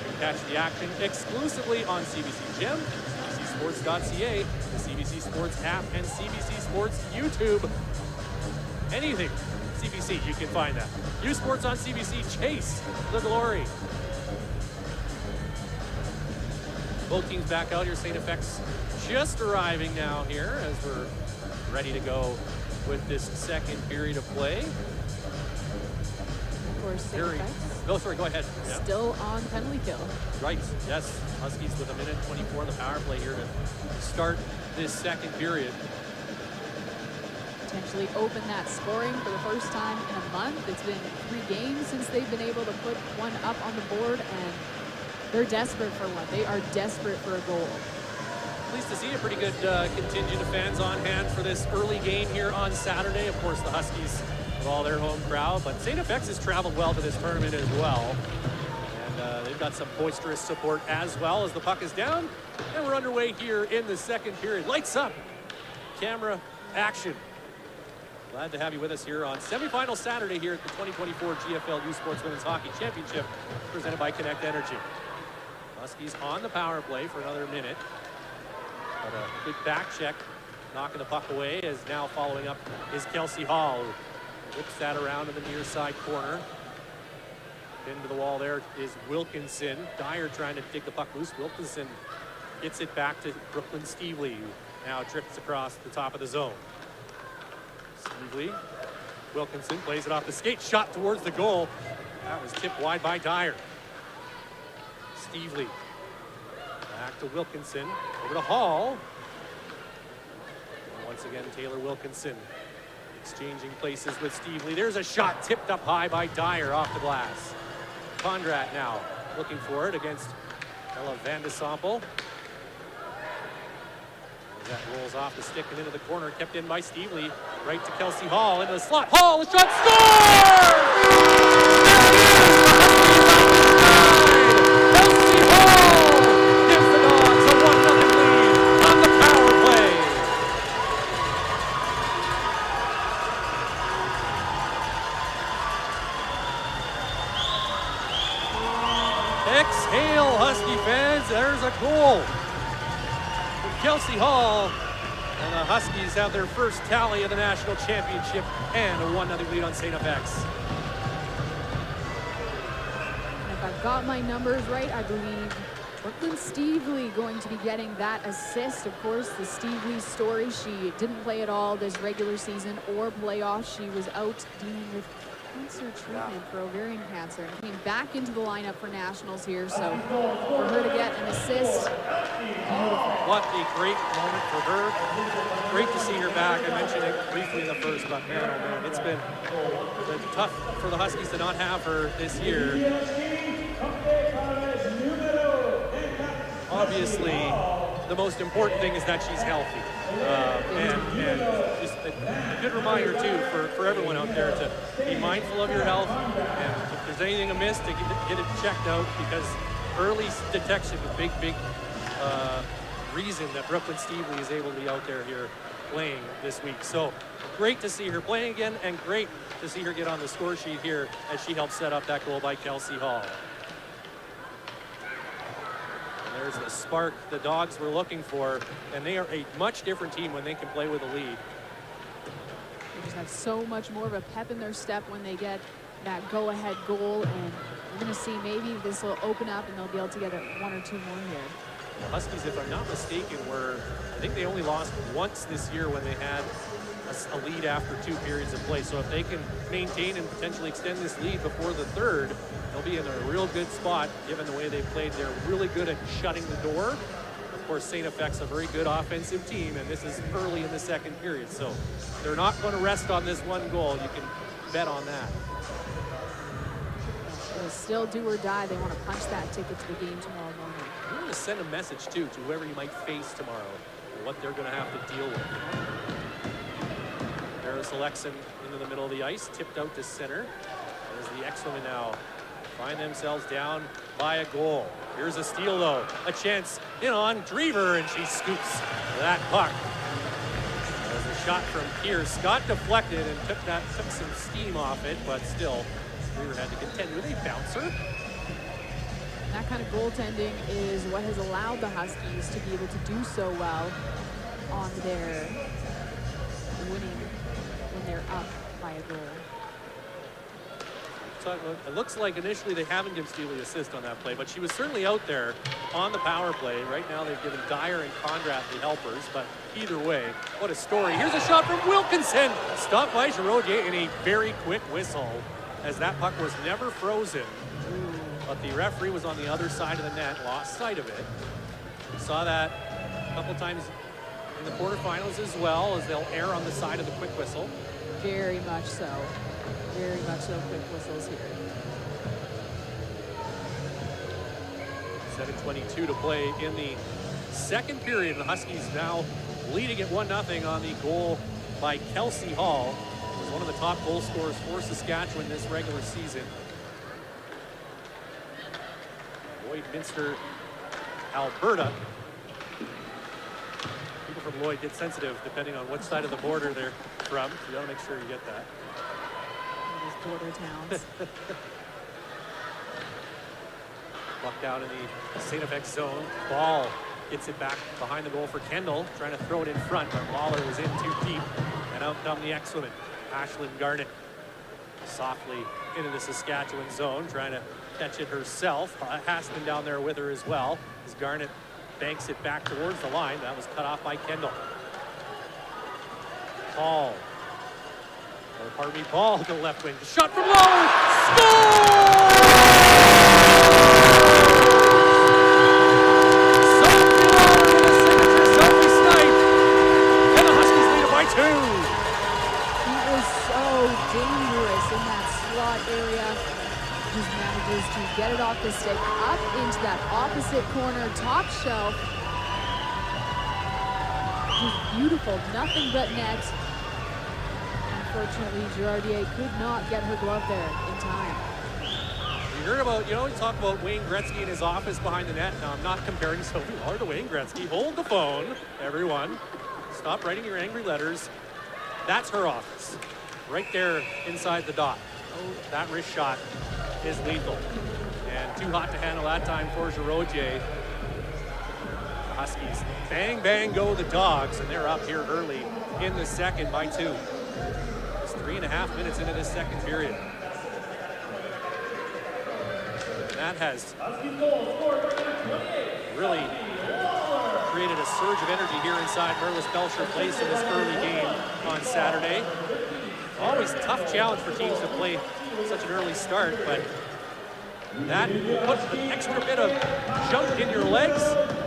can catch the action exclusively on CBC Gem, CBCSports.ca, the CBC Sports app, and CBC Sports YouTube. Anything CBC, you can find that. U Sports on CBC, chase the glory. Both teams back out here. STFX just arriving now here as we're ready to go with this second period of play. Of course, STFX. Oh, sorry, go ahead. Yeah. Still on penalty kill. Right, yes. Huskies with 1:24 on the power play here to start this second period. Potentially open that scoring for the first time in a month. It's been 3 games since they've been able to put one up on the board, and they're desperate for one. They are desperate for a goal. Pleased to see a pretty good contingent of fans on hand for this early game here on Saturday. Of course, the Huskies with all their home crowd, but STFX has traveled well to this tournament as well. And they've got some boisterous support as well as the puck is down. And we're underway here in the second period. Lights up, camera action. Glad to have you with us here on semifinal Saturday here at the 2024 GFL U Sports Women's Hockey Championship presented by Connect Energy. Huskies on the power play for another minute. But a good back check, knocking the puck away, as now following up is Kelsey Hall, who whips that around in the near side corner. Into the wall there is Wilkinson. Dyer trying to dig the puck loose. Wilkinson gets it back to Brooklyn Stevely, who now drifts across the top of the zone. Stevely, Wilkinson plays it off the skate, shot towards the goal. That was tipped wide by Dyer. Stevely, back to Wilkinson, over to Hall. And once again, Taylor Wilkinson exchanging places with Stevely. There's a shot tipped up high by Dyer off the glass. Condrat now looking for it against Ella Van de Sample. That rolls off the stick and into the corner, kept in by Stevely. Right to Kelsey Hall, into the slot. Hall, the shot, score! Kelsey Hall gives the Dogs a 1-0 lead on the power play. Exhale, Husky fans, there's a goal. Kelsey Hall, and the Huskies have their first tally of the national championship and a 1-0 lead on STFX. If I've got my numbers right, I believe Brooklyn Stevely going to be getting that assist. Of course, the Stevely story, she didn't play at all this regular season or playoffs. She was out dealing with cancer treatment for ovarian cancer and came back into the lineup for nationals here. So for her to get an assist, beautiful. What a great moment for her. Great to see her back. I mentioned it briefly in the first, but man, oh man, it's been tough for the Huskies to not have her this year. Obviously, the most important thing is that she's healthy. And just a good reminder, too, for everyone out there to be mindful of your health. And if there's anything amiss, to get it checked out, because early detection is a big reason that Brooklyn Stevely is able to be out there here playing this week. So great to see her playing again, and great to see her get on the score sheet here as she helps set up that goal by Kelsey Hall. There's the spark the Dogs were looking for, and they are a much different team when they can play with a lead. They just have so much more of a pep in their step when they get that go-ahead goal, and we're going to see maybe this will open up and they'll be able to get 1 or 2 more here. The Huskies, if I'm not mistaken, I think they only lost once this year when they had a lead after 2 periods of play. So if they can maintain and potentially extend this lead before the third, they'll be in a real good spot given the way they played. They're really good at shutting the door. Of course, STFX a very good offensive team, and this is early in the second period. So they're not going to rest on this one goal. You can bet on that. They'll still do or die. They want to punch that ticket to the game tomorrow morning. to send a message, too, to whoever you might face tomorrow and what they're going to have to deal with. Merlis selects him into the middle of the ice, tipped out to center. As the X-Women now find themselves down by a goal. Here's a steal, though. A chance in on Drever, and she scoops that puck. There's a shot from Pierce. Got deflected and took some steam off it, but still, Drever had to contend with a bouncer. That kind of goaltending is what has allowed the Huskies to be able to do so well on their winning when they're up by a goal. So it looks like initially they haven't given Steely assist on that play, but she was certainly out there on the power play. Right now they've given Dyer and Conrad the helpers, but either way, what a story. Here's a shot from Wilkinson, stopped by Giraudier in a very quick whistle, as that puck was never frozen. But the referee was on the other side of the net, lost sight of it. We saw that a couple times in the quarterfinals as well, as they'll err on the side of the quick whistle. Very much so. Very much so, quick whistles here. 7:22 to play in the second period. The Huskies now leading at 1-0 on the goal by Kelsey Hall. He was one of the top goal scorers for Saskatchewan this regular season. Lloydminster, Alberta. People from Lloyd get sensitive depending on what side of the border they're from. So you gotta make sure you get that. Border towns. Puck down in the STFX zone. Ball gets it back behind the goal for Kendall, trying to throw it in front, but Lawler was in too deep, and out come the X-Women. Ashlyn Garnett softly into the Saskatchewan zone, trying to catch it herself. Haston down there with her as well, as Garnett banks it back towards the line. That was cut off by Kendall. Paul. Ball to the left wing. Shot from Lawler. Score! Sophie Lawler with a signature selfie snipe. And the Huskies lead it by 2. He is so dangerous in that slot area. Just manages to get it off the stick, up into that opposite corner, top shelf. Just beautiful. Nothing but net. Unfortunately, Giraudier could not get her glove there in time. You heard about, we talk about Wayne Gretzky in his office behind the net. Now, I'm not comparing Sophie Lawler to Wayne Gretzky. Hold the phone, everyone. Stop writing your angry letters. That's her office, right there inside the dot. Oh, that wrist shot is lethal. And too hot to handle that time for Giraudier. The Huskies, bang, bang, go the Dogs, and they're up here early in the second by 2. 3.5 minutes into this second period. And that has really created a surge of energy here inside Merlis Belsher Place in this early game on Saturday. Always a tough challenge for teams to play such an early start, but that puts an extra bit of jump in your legs,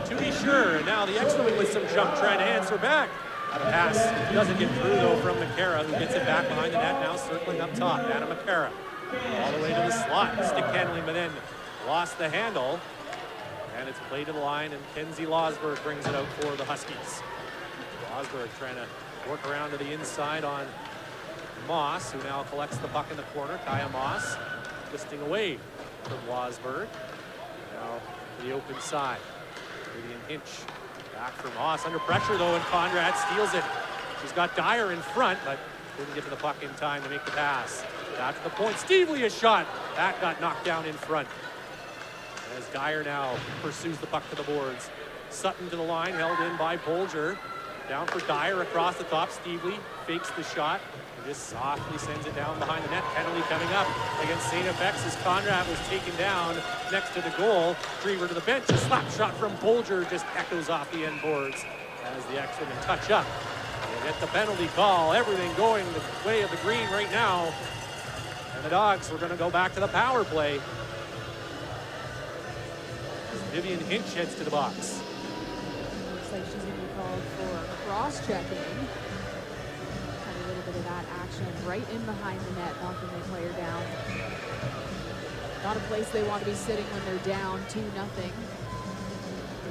to be sure. And now the X-Women with some jump trying to answer back. Pass doesn't get through, though, from McCara, who gets it back behind the net, now circling up top. Anna McCara all the way to the slot. Stick handling, but then lost the handle. And it's played to the line, and Kenzie Losberg brings it out for the Huskies. Losberg trying to work around to the inside on Moss, who now collects the puck in the corner. Kaya Moss twisting away from Losberg. Now to the open side. Vivian Hinch. Back from Moss, under pressure though, and Conrad steals it. She's got Dyer in front, but couldn't get to the puck in time to make the pass. Back to the point, Stevely a shot. That got knocked down in front. As Dyer now pursues the puck to the boards. Sutton to the line, held in by Bolger. Down for Dyer across the top. Stevely fakes the shot and just softly sends it down behind the net. Penalty coming up against STFX as Conrad was taken down next to the goal. Drever to the bench. A slap shot from Bolger just echoes off the end boards as the X-Women touch up. They get the penalty call. Everything going the way of the green right now. And the Dogs were going to go back to the power play. As Vivian Hinch heads to the box. Looks like she's going to be called for cross-checking. Had a little bit of that action right in behind the net, knocking the player down. Not a place they want to be sitting when they're down 2-0.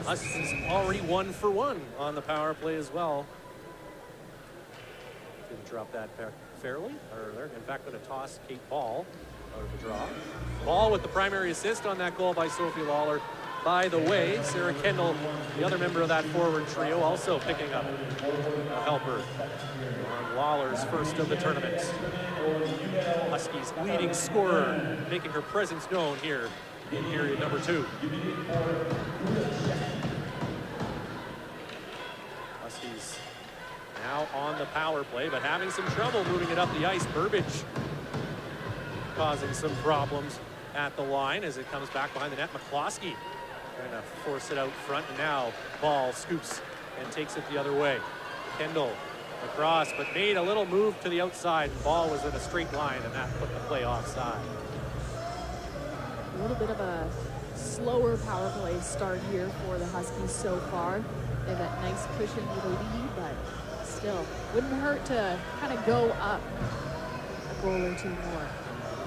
Huskies already 1 for 1 on the power play as well. Didn't drop that back fairly. Or they're in fact going to toss Kate Ball out of the draw. Ball with the primary assist on that goal by Sophie Lawler. By the way, Sarah Kendall, the other member of that forward trio, also picking up a helper on Lawler's first of the tournament. Huskies leading scorer, making her presence known here in period number 2. Huskies now on the power play, but having some trouble moving it up the ice. Burbage causing some problems at the line as it comes back behind the net. McCloskey trying to force it out front, and now Ball scoops and takes it the other way. Kendall across, but made a little move to the outside. Ball was in a straight line, and that put the play offside. A little bit of a slower power play start here for the Huskies so far. They have that nice cushion with a lead, but still, wouldn't hurt to kind of go up a goal or two more.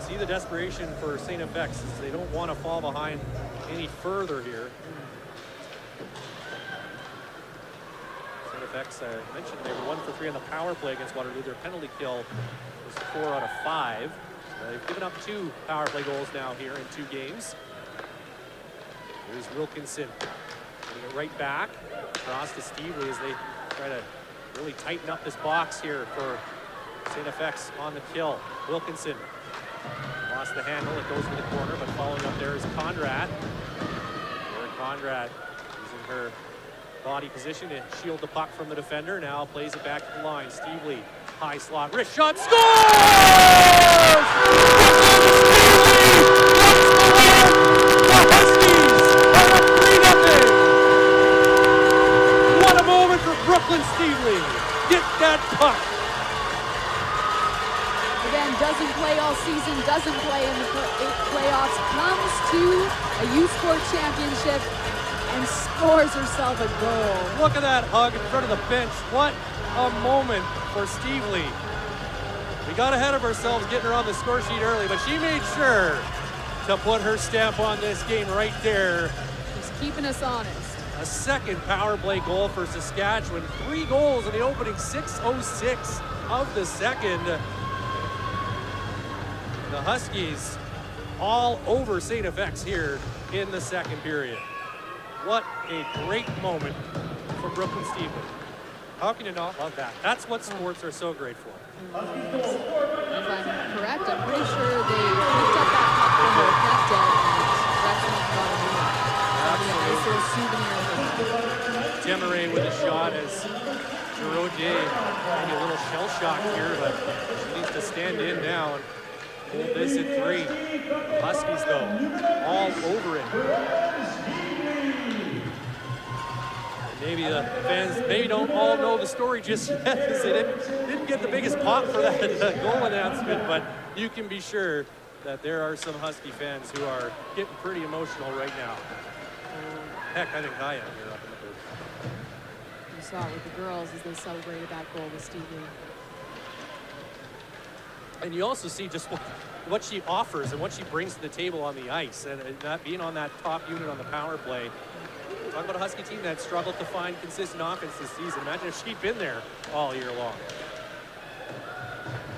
See the desperation for STFX as they don't want to fall behind any further here. STFX, I mentioned they were 1 for 3 on the power play against Waterloo. Their penalty kill was 4 out of 5. They've given up 2 power play goals now here in 2 games. Here's Wilkinson. Getting it right back. Across to Stevely as they try to really tighten up this box here for STFX on the kill. Wilkinson lost the handle. It goes to the corner, but following up there is Conrad. Conrad using her body position to shield the puck from the defender. Now plays it back to the line. Stevely, high slot, wrist shot, scores! What a moment for Brooklyn Stevely. Get that puck. Again, doesn't play all season, doesn't play in the playoffs, comes to a U Sport championship and scores herself a goal. Look at that hug in front of the bench. What a moment for Stevely. We got ahead of ourselves getting her on the score sheet early, but she made sure to put her stamp on this game right there. She's keeping us honest. A second power play goal for Saskatchewan. 3 goals in the opening 6:06 of the second. The Huskies all over STFX here in the second period. What a great moment for Brooklyn Stevely. How can you not love that? That's what sports are so great for. If I'm correct, I'm pretty sure they picked up that puck from her captain and Rexman got a new one. That'll be a nice little souvenir. Demaray with a shot as Giraudier maybe a little shell shock here, but she needs to stand in now and hold this at 3. The Huskies, though, all over it. Maybe the fans don't all know the story just yet because they didn't get the biggest pop for that goal announcement, but you can be sure that there are some Husky fans who are getting pretty emotional right now. Heck, I think I am here up in the booth. You saw it with the girls as they celebrated that goal with Stevely. And you also see just what she offers and what she brings to the table on the ice, and not being on that top unit on the power play. Talk about a Husky team that struggled to find consistent offense this season. Imagine if she'd been there all year long.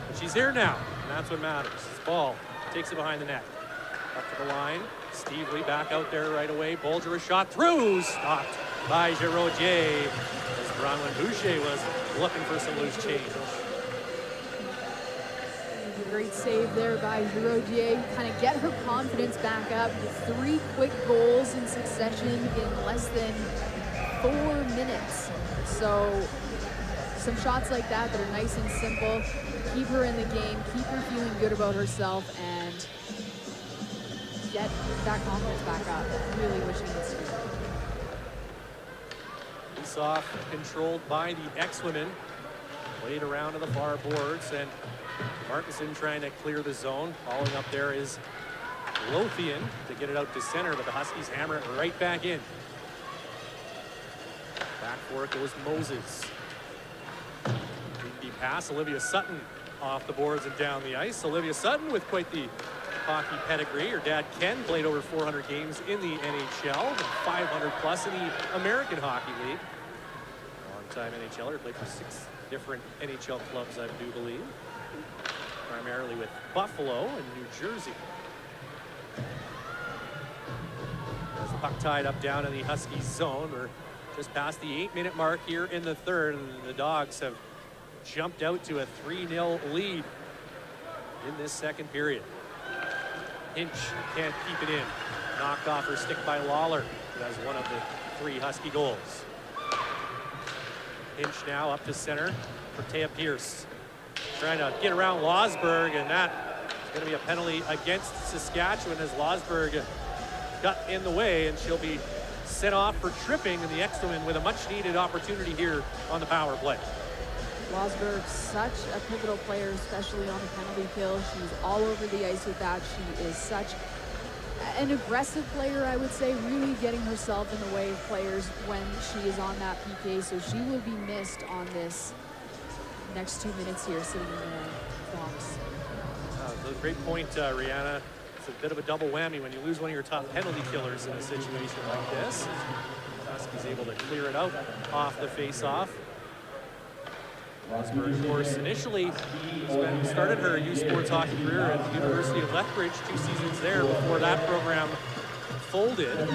But she's here now, and that's what matters. This Ball takes it behind the net. Up to the line. Stevely back out there right away. Bolger a shot through. Stopped by Giraudier as Bronwyn Boucher was looking for some loose change. Great save there by Giraudier. Kind of get her confidence back up. 3 quick goals in succession in less than 4 minutes. So some shots like that are nice and simple. Keep her in the game, keep her feeling good about herself, and get that confidence back up. Really wishing this to. Face off controlled by the X-Women. Played around to the far boards, and Martinson trying to clear the zone. Following up there is Lothian to get it out to center, but the Huskies hammer it right back in. Back for it goes Moses. Deep pass, Olivia Sutton off the boards and down the ice. Olivia Sutton with quite the hockey pedigree. Her dad, Ken, played over 400 games in the NHL, and 500 plus in the American Hockey League. Long-time NHLer, played for 6 different NHL clubs, I do believe. Primarily with Buffalo and New Jersey. As the puck tied up down in the Huskies zone, we're just past the 8-minute mark here in the third, and the Dogs have jumped out to a 3-0 lead in this second period. Hinch can't keep it in. Knocked off her stick by Lawler, who has one of the 3 Husky goals. Hinch now up to center for Taya Pierce. Trying to get around Losberg, and that is going to be a penalty against Saskatchewan as Losberg got in the way, and she'll be sent off for tripping, and the X-Men with a much-needed opportunity here on the power play. Losberg, such a pivotal player, especially on the penalty kill. She's all over the ice with that. She is such an aggressive player, I would say, really getting herself in the way of players when she is on that PK, so she will be missed on this next 2 minutes here sitting in the box. A great point, Rihanna. It's a bit of a double whammy when you lose one of your top penalty killers in a situation like this. Husky's able to clear it out off the face-off. Rosberg, of course, initially started her youth sports hockey career at the University of Lethbridge, 2 seasons there before that program folded. And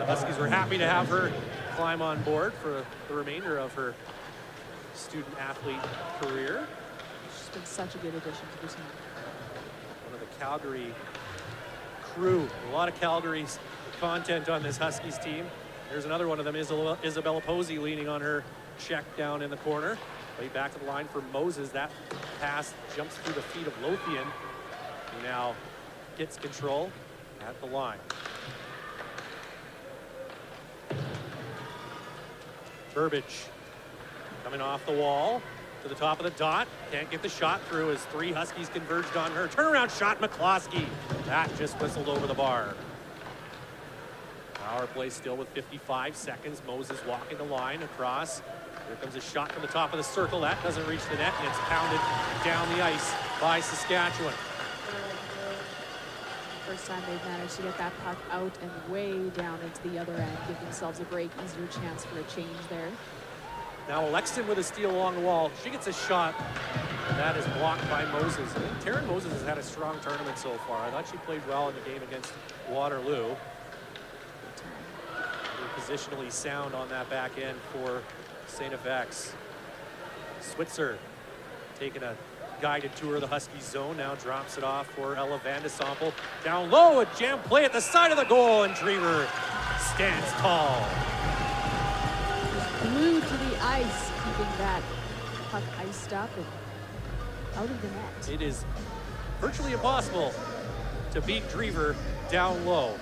the Huskies were happy to have her climb on board for the remainder of her student-athlete career. She's been such a good addition to the team. One of the Calgary crew. A lot of Calgary's content on this Huskies team. There's another one of them, Isabella Posey, leaning on her check down in the corner. Way back to the line for Moses. That pass jumps through the feet of Lothian, who now gets control at the line. Burbage coming off the wall to the top of the dot. Can't get the shot through as 3 Huskies converged on her. Turnaround shot, McCloskey. That just whistled over the bar. Power play still with 55 seconds. Moses walking the line across. Here comes a shot from the top of the circle. That doesn't reach the net, and it's pounded down the ice by Saskatchewan. First time they've managed to get that puck out and way down into the other end, give themselves a break, easier chance for a change there. Now Alexton with a steal along the wall. She gets a shot, and that is blocked by Moses. I think Taryn Moses has had a strong tournament so far. I thought she played well in the game against Waterloo. Positionally sound on that back end for STFX. Switzer taking a guided tour of the Huskies zone, now drops it off for Ella Van de Sompel. Down low, a jam play at the side of the goal, and Drever stands tall. Glued to the ice, keeping that puck iced up and out of the net. It is virtually impossible to beat Drever down low.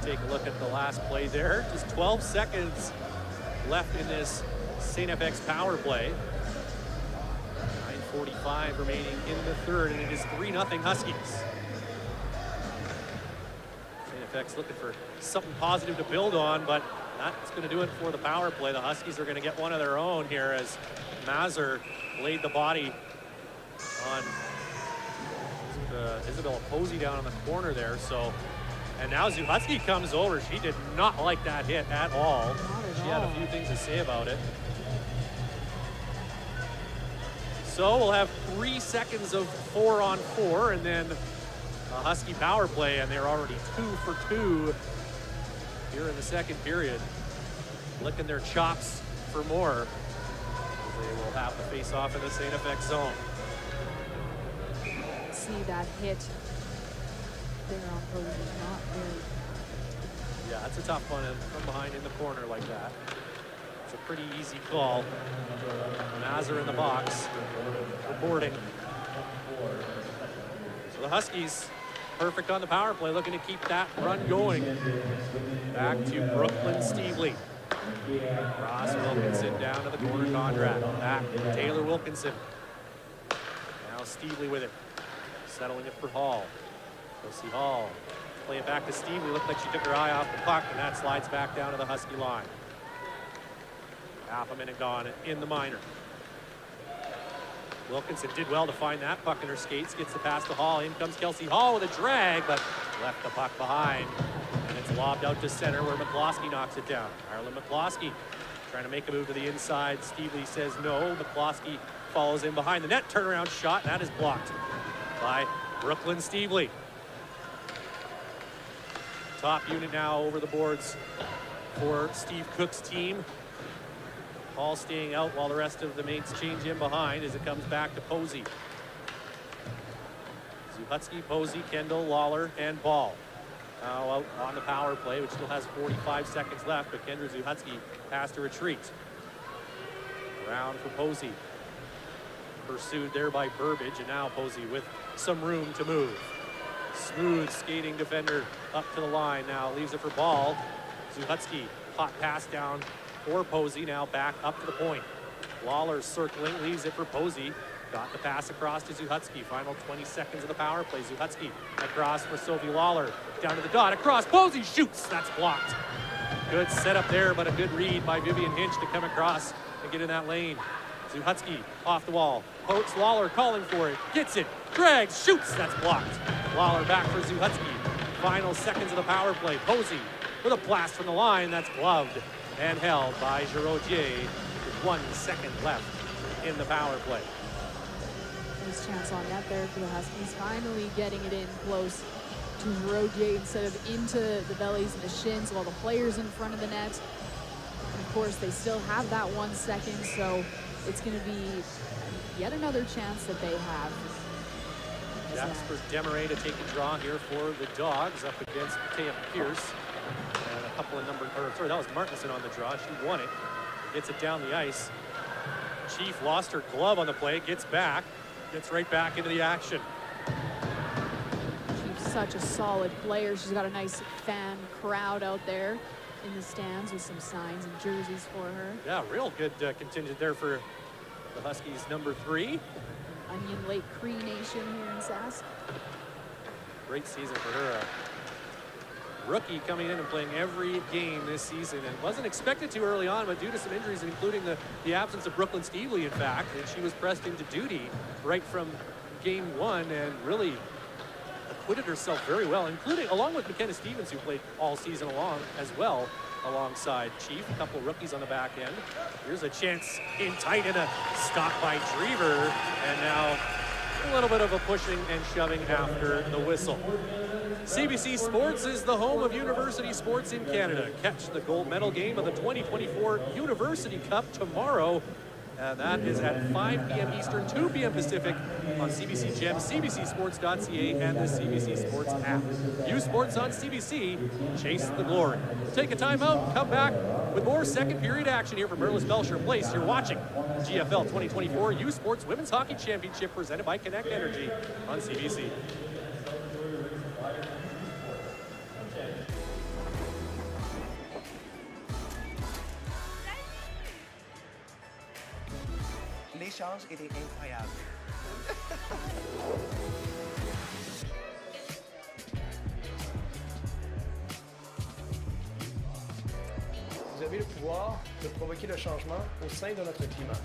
Take a look at the last play there. Just 12 seconds left in this STFX power play. 9:45 remaining in the third, and it is 3-0 Huskies. STFX looking for something positive to build on, but that's going to do it for the power play. The Huskies are going to get one of their own here as Mazur laid the body on Isabella Posey down in the corner there. So. And now Zuhusky comes over. She did not like that hit at all. She had a few things to say about it. So we'll have 3 seconds of 4-on-4, and then a Husky power play, and they're already 2 for 2 here in the second period. Licking their chops for more. They will have to face off in the STFX zone. See that hit there on Posey, not very. Yeah, that's a tough one from behind in the corner like that. It's a pretty easy call. Mazur in the box, boarding. So the Huskies, perfect on the power play, looking to keep that run going. Back to Brooklyn Stevely. Ross Wilkinson down to the corner, Conrad. Back to Taylor Wilkinson. Now Stevely with it. Settling it for Hall. Kelsey Hall. Play it back to Stevely. Looked like she took her eye off the puck, and that slides back down to the Husky line. Half a minute gone in the minor. Wilkinson did well to find that puck in her skates, gets the pass to Hall. In comes Kelsey Hall with a drag, but left the puck behind. And it's lobbed out to center where McCloskey knocks it down. Ireland McCloskey trying to make a move to the inside. Stevely says no. McCloskey follows in behind the net. Turnaround shot, and that is blocked by Brooklyn Stevely. Top unit now over the boards for Steve Cook's team. Hall staying out while the rest of the mates change in behind as it comes back to Posey. Zuhatsky, Posey, Kendall, Lawler, and Ball. Now out on the power play, which still has 45 seconds left, but Kendra Zuhatsky has to retreat. Around for Posey. Pursued there by Burbage, and now Posey with some room to move. Smooth skating defender up to the line now, leaves it for Ball. Zuhatsky, hot pass down for Posey, now back up to the point. Lawler circling, leaves it for Posey. Got the pass across to Zuhatsky. Final 20 seconds of the power play. Zuhatsky across for Sophie Lawler. Down to the dot, across, Posey shoots, that's blocked. Good setup there, but a good read by Vivian Hinch to come across and get in that lane. Zuhatsky off the wall. Pokes Lawler calling for it. Gets it. Drags. Shoots. That's blocked. Lawler back for Zuhatsky. Final seconds of the power play. Posey with a blast from the line. That's gloved and held by Giraudier with 1 second left in the power play. Nice chance on net there for the Huskies. Finally getting it in close to Giraudier instead of into the bellies and the shins while the player's in front of the net. And of course, they still have that 1 second, so it's going to be yet another chance that they have. Jasper Desmarais to take a draw here for the Dogs up against Taya Pierce. And a couple of that was Martinson on the draw. She won it. Gets it down the ice. Chief lost her glove on the play, gets back, gets right back into the action. Chief's such a solid player. She's got a nice fan crowd out there in the stands with some signs and jerseys for her. Yeah, real good contingent there for the Huskies number 3. Onion Lake Cree Nation here in Sask. Great season for her. Rookie coming in and playing every game this season and wasn't expected to early on, but due to some injuries, including the absence of Brooklyn Stevely, in fact, and she was pressed into duty right from game 1 and really acquitted herself very well, including along with McKenna Stevens, who played all season long as well alongside Chief. A couple rookies on the back end. Here's a chance in tight and a stop by Drever, and now a little bit of a pushing and shoving after the whistle. CBC Sports is the home of university sports in Canada. Catch the gold medal game of the 2024 University Cup tomorrow. That is at 5 p.m. Eastern, 2 p.m. Pacific on CBC Gem, CBCSports.ca, and the CBC Sports app. U Sports on CBC. Chase the glory. Take a timeout, come back with more second period action here from Merlis Belsher Place. You're watching GFL 2024 U Sports Women's Hockey Championship presented by Connect Energy on CBC. L'échange était incroyable. Vous avez le pouvoir de provoquer le changement au sein de notre climat.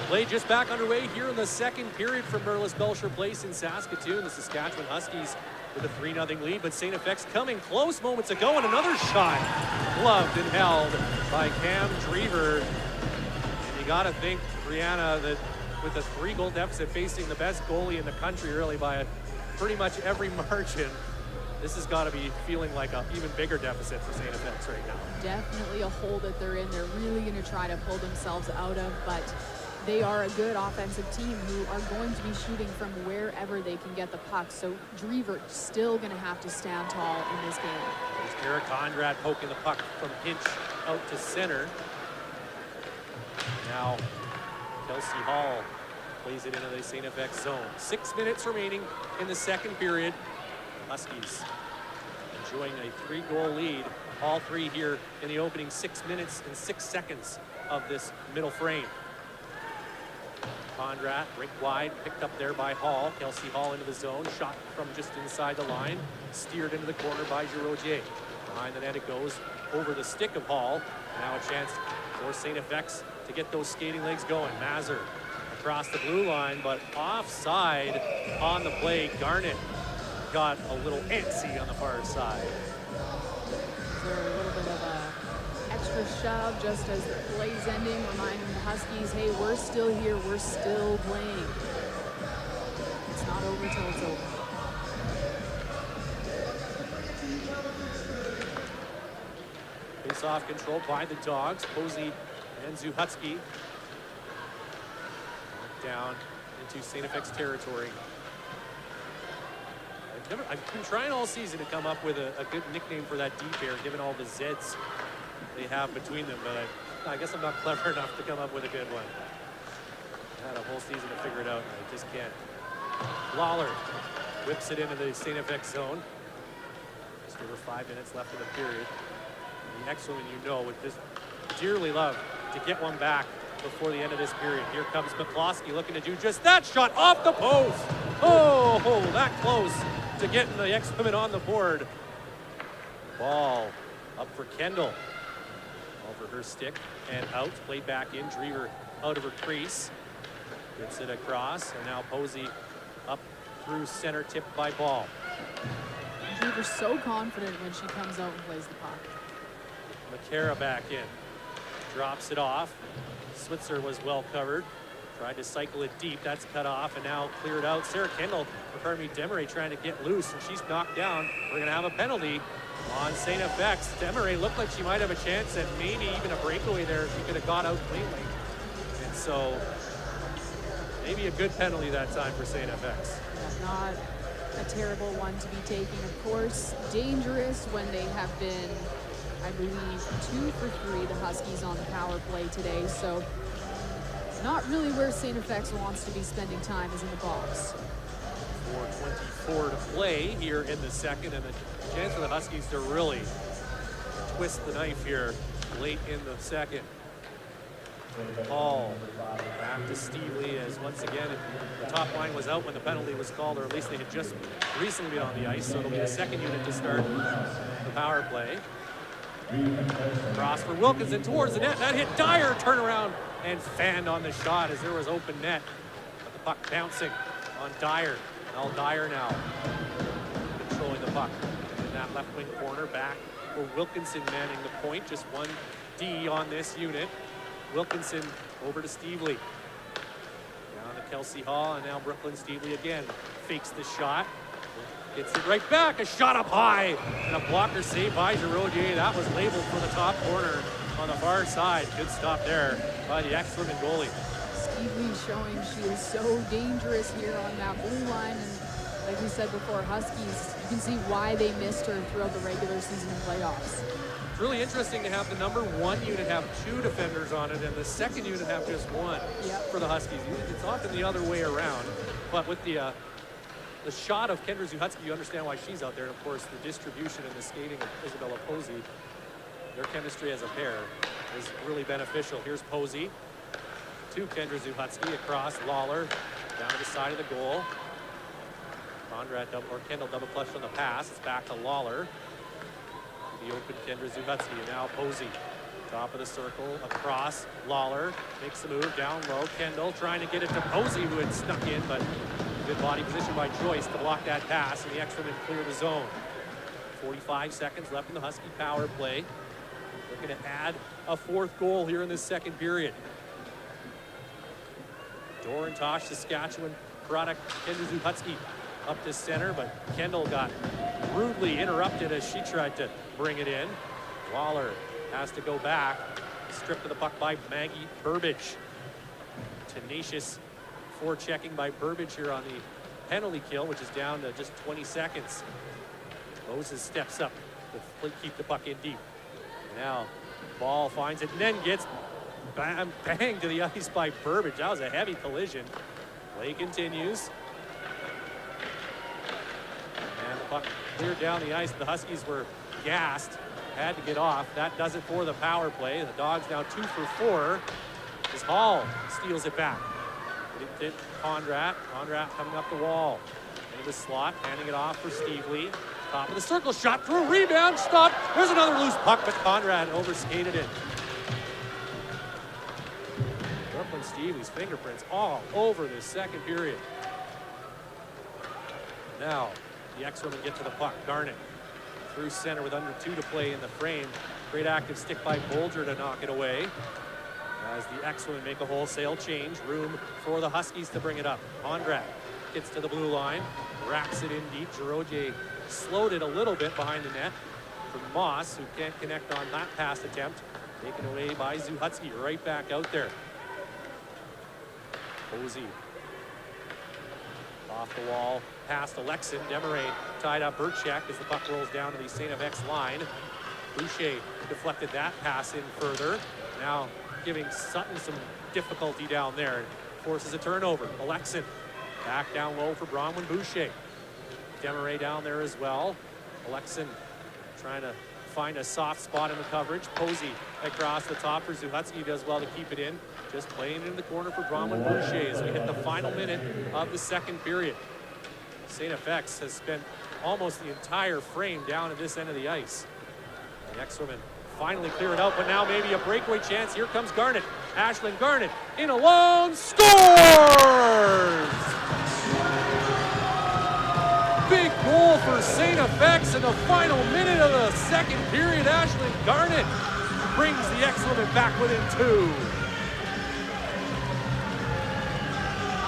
Play just back underway here in the second period from Merlis Belsher Place in Saskatoon. The Saskatchewan Huskies with a 3-0 lead, but STFX coming close moments ago, and another shot gloved and held by Cam Drever. And you got to think, Brianna, that with a 3-goal deficit facing the best goalie in the country really by pretty much every margin, this has got to be feeling like an even bigger deficit for STFX right now. Definitely a hole that they're in. They're really going to try to pull themselves out of, but they are a good offensive team who are going to be shooting from wherever they can get the puck. So Drever still going to have to stand tall in this game. There's Eric Conrad poking the puck from pinch out to center. Now Kelsey Hall plays it into the STFX zone. 6 minutes remaining in the second period. Huskies enjoying a 3-goal lead. All three here in the opening 6 minutes and 6 seconds of this middle frame. Conrad, rink wide, picked up there by Hall. Kelsey Hall into the zone, shot from just inside the line, steered into the corner by Giraudier. Behind the net it goes, over the stick of Hall. Now a chance for STFX to get those skating legs going. Mazur across the blue line, but offside on the play. Garnett got a little antsy on the far side. Is there a little bit of a extra shove just as the play's ending, reminding the Huskies, hey, we're still here, we're still playing. It's not over till it's over. Face-off controlled by the Dogs. Posey and Zuhutski down into STFX territory. I've been trying all season to come up with a good nickname for that D pair, given all the Zeds they have between them, but I guess I'm not clever enough to come up with a good one. I had a whole season to figure it out, and I just can't. Lawler whips it into the STFX zone. Just over 5 minutes left in the period. And the excellent, you know, would just dearly love to get one back before the end of this period. Here comes McCloskey looking to do just that. Shot off the post. Oh, that close to getting the excellent on the board. Ball up for Kendall. Over her stick and out. Played back in. Drever out of her crease. Gets it across. And now Posey up through center, tipped by Ball. Drever's so confident when she comes out and plays the puck. McCara back in. Drops it off. Switzer was well covered. Tried to cycle it deep. That's cut off and now cleared out. Sarah Kendall, or Demeray trying to get loose, and she's knocked down. We're going to have a penalty on STFX. Demeray looked like she might have a chance at maybe even a breakaway there if she could have got out cleanly. And so maybe a good penalty that time for STFX. Not a terrible one to be taking, of course. Dangerous when they have been, I believe, 2 for 3, the Huskies on the power play today. So not really where STFX wants to be spending time, is in the box. 4:24 to play here in the second, and a chance for the Huskies to really twist the knife here late in the second. Paul back to Steve Lee, as once again the top line was out when the penalty was called, or at least they had just recently been on the ice, so it'll be the second unit to start the power play. Cross for Wilkinson towards the net. That hit Dyer, turnaround and fanned on the shot as there was open net. But the puck bouncing on Dyer. Al Dyer now controlling the puck in that left wing corner. Back for Wilkinson manning the point. Just one D on this unit. Wilkinson over to Stevely. Down to Kelsey Hall, and now Brooklyn Stevely again fakes the shot. Gets it right back, a shot up high, and a blocker save by Giraudier. That was labeled for the top corner on the far side. Good stop there by the excellent goalie. Stevely showing she is so dangerous here on that blue line, and like we said before, Huskies, you can see why they missed her throughout the regular season and playoffs. It's really interesting to have the number 1 unit have 2 defenders on it and the second unit have just 1 for the Huskies. It's often the other way around, but with the shot of Kendra Zuhutski, you understand why she's out there. And of course, the distribution and the skating of Isabella Posey, their chemistry as a pair is really beneficial. Here's Posey to Kendra Zuhutski across Lawler down to the side of the goal. Kendall double clutched on the pass. It's back to Lawler. The open Kendra Zuhutski, and now Posey. Top of the circle, across. Lawler makes the move down low. Kendall trying to get it to Posey, who had snuck in, but good body position by Joyce to block that pass, and the extraman clear the zone. 45 seconds left in the Husky power play. Looking to add a 4th goal here in this second period. Dorantosh, Saskatchewan product. Kendra Zuhutski up to center, but Kendall got rudely interrupted as she tried to bring it in. Lawler has to go back. Stripped of the puck by Maggie Burbage. tenacious forechecking by Burbage here on the penalty kill, which is down to just 20 seconds. Moses steps up to keep the puck in deep. Now, ball finds it and then gets banged to the ice by Burbage. That was a heavy collision. Play continues. And the puck cleared down the ice. The Huskies were gassed. Had to get off. That does it for the power play. The Dogs now 2 for 4. As Hall steals it back. Conrad coming up the wall. Into the slot, handing it off for Steve Lee. Top of the circle, shot through, rebound, stop. There's another loose puck, but Conrad overskated it. Brooklyn Stevie's fingerprints all over this second period. Now, the X-Women get to the puck. Garnett through center with under 2 to play in the frame. Great active stick by Bolger to knock it away. As the X-Women make a wholesale change, room for the Huskies to bring it up. Conrad gets to the blue line, racks it in deep. Giroje slowed it a little bit behind the net for Moss, who can't connect on that pass attempt. Taken away by Zuhutski, right back out there. Posey off the wall, past Alexin. Desmarais tied up Burchak as the puck rolls down to the STFX line. Boucher deflected that pass in further. Now giving Sutton some difficulty down there and forces a turnover. Alexin back down low for Bronwyn Boucher. Desmarais down there as well. Alexin trying to find a soft spot in the coverage. Posey across the top for Zuhutski, does well to keep it in. Just playing it in the corner for Bronwyn Boucher as we hit the final minute of the second period. St. FX has spent almost the entire frame down at this end of the ice. The X-Women finally clear it out, but now maybe a breakaway chance. Here comes Garnett. Ashlyn Garnett in alone, scores! Big goal for St. FX in the final minute of the second period. Ashlyn Garnett brings the X-Women back within 2.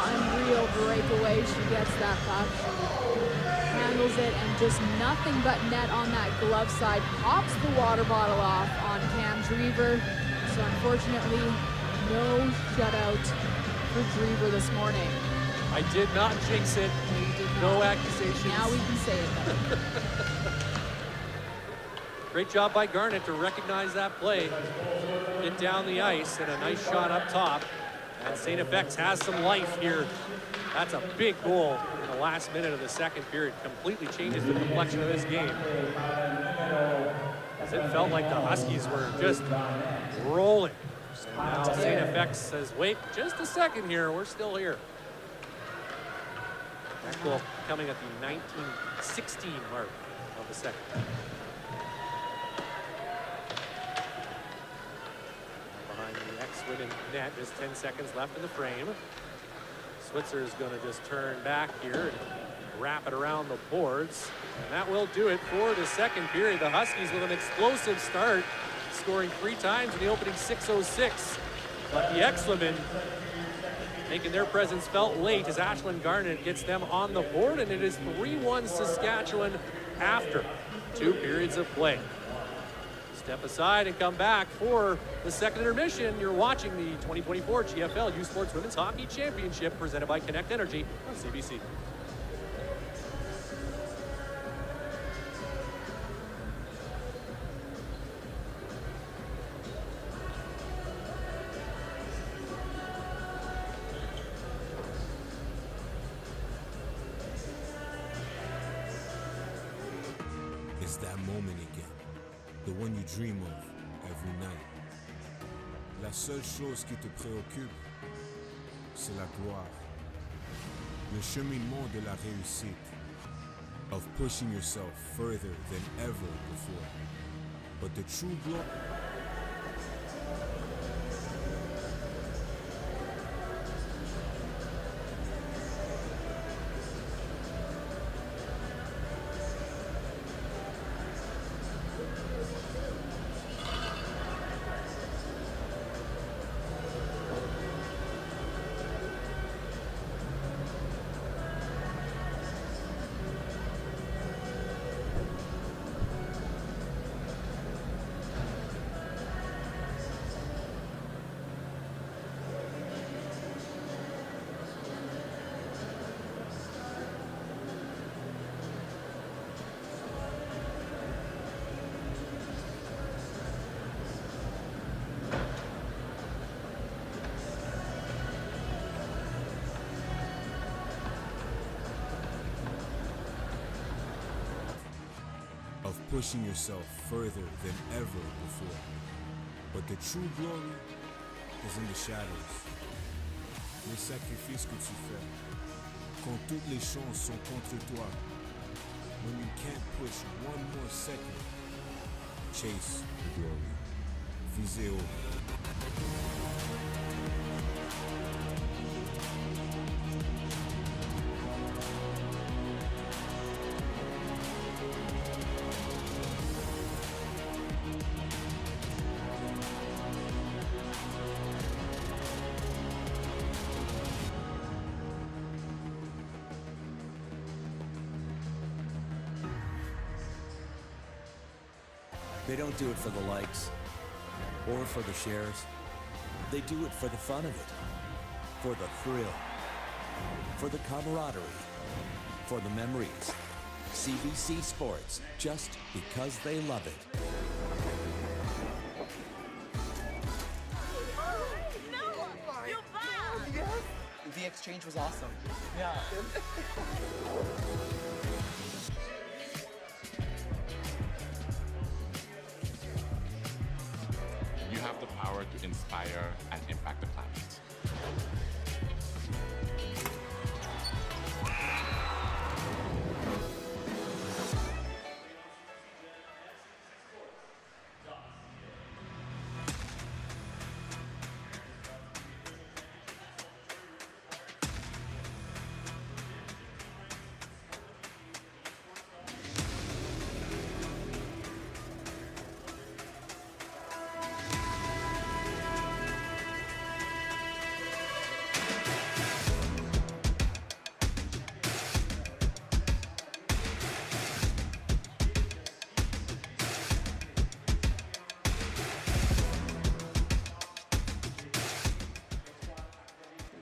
Unreal breakaway. She gets that puck. She handles it and just nothing but net on that glove side. Pops the water bottle off on Cam Drever. So unfortunately, no shutout for Drever this morning. I did not jinx it. No accusations. Now we can say it though. Great job by Garnett to recognize that play. Get down the ice and a nice shot up top. And St. FX has some life here. That's a big goal in the last minute of the second period. Completely changes the complexion of this game. As it felt like the Huskies were just rolling. And now St. FX says, wait just a second here, we're still here. That goal coming at the 19:16 mark of the second. Behind the X-Women net, just 10 seconds left in the frame. Switzer is going to just turn back here and wrap it around the boards. And that will do it for the second period. The Huskies with an explosive start, scoring 3 times in the opening 6:06. But the X-Women making their presence felt late as Ashlyn Garnett gets them on the board, and it is 3-1 Saskatchewan after 2 periods of play. Step aside and come back for the second intermission. You're watching the 2024 GFL U Sports Women's Hockey Championship presented by Connect Energy on CBC. It's that moment again, the one you dream of every night. La seule chose qui te préoccupe, c'est la gloire. Le cheminement de la réussite, of pushing yourself further than ever before. But the true glory... pushing yourself further than ever before. But the true glory is in the shadows. Les sacrifices que tu fais, quand toutes les chances sont contre toi, when you can't push one more second, chase the glory. Visez haut. They don't do it for the likes or for the shares. They do it for the fun of it, for the thrill, for the camaraderie, for the memories. CBC Sports, just because they love it. The exchange was awesome. Yeah. You have the power to inspire and impact the planet.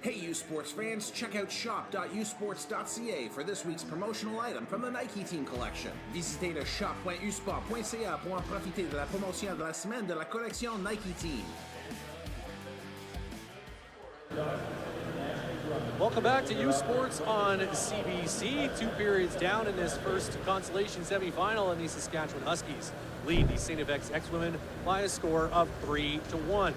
Hey U Sports fans, check out shop.usports.ca for this week's promotional item from the Nike Team Collection. Visitez le shop.usport.ca pour en profiter de la promotion de la semaine de la collection Nike Team. Welcome back to U Sports on CBC. 2 periods down in this first Consolation semifinal, and the Saskatchewan Huskies lead the STFX X-Women by a score of 3-1.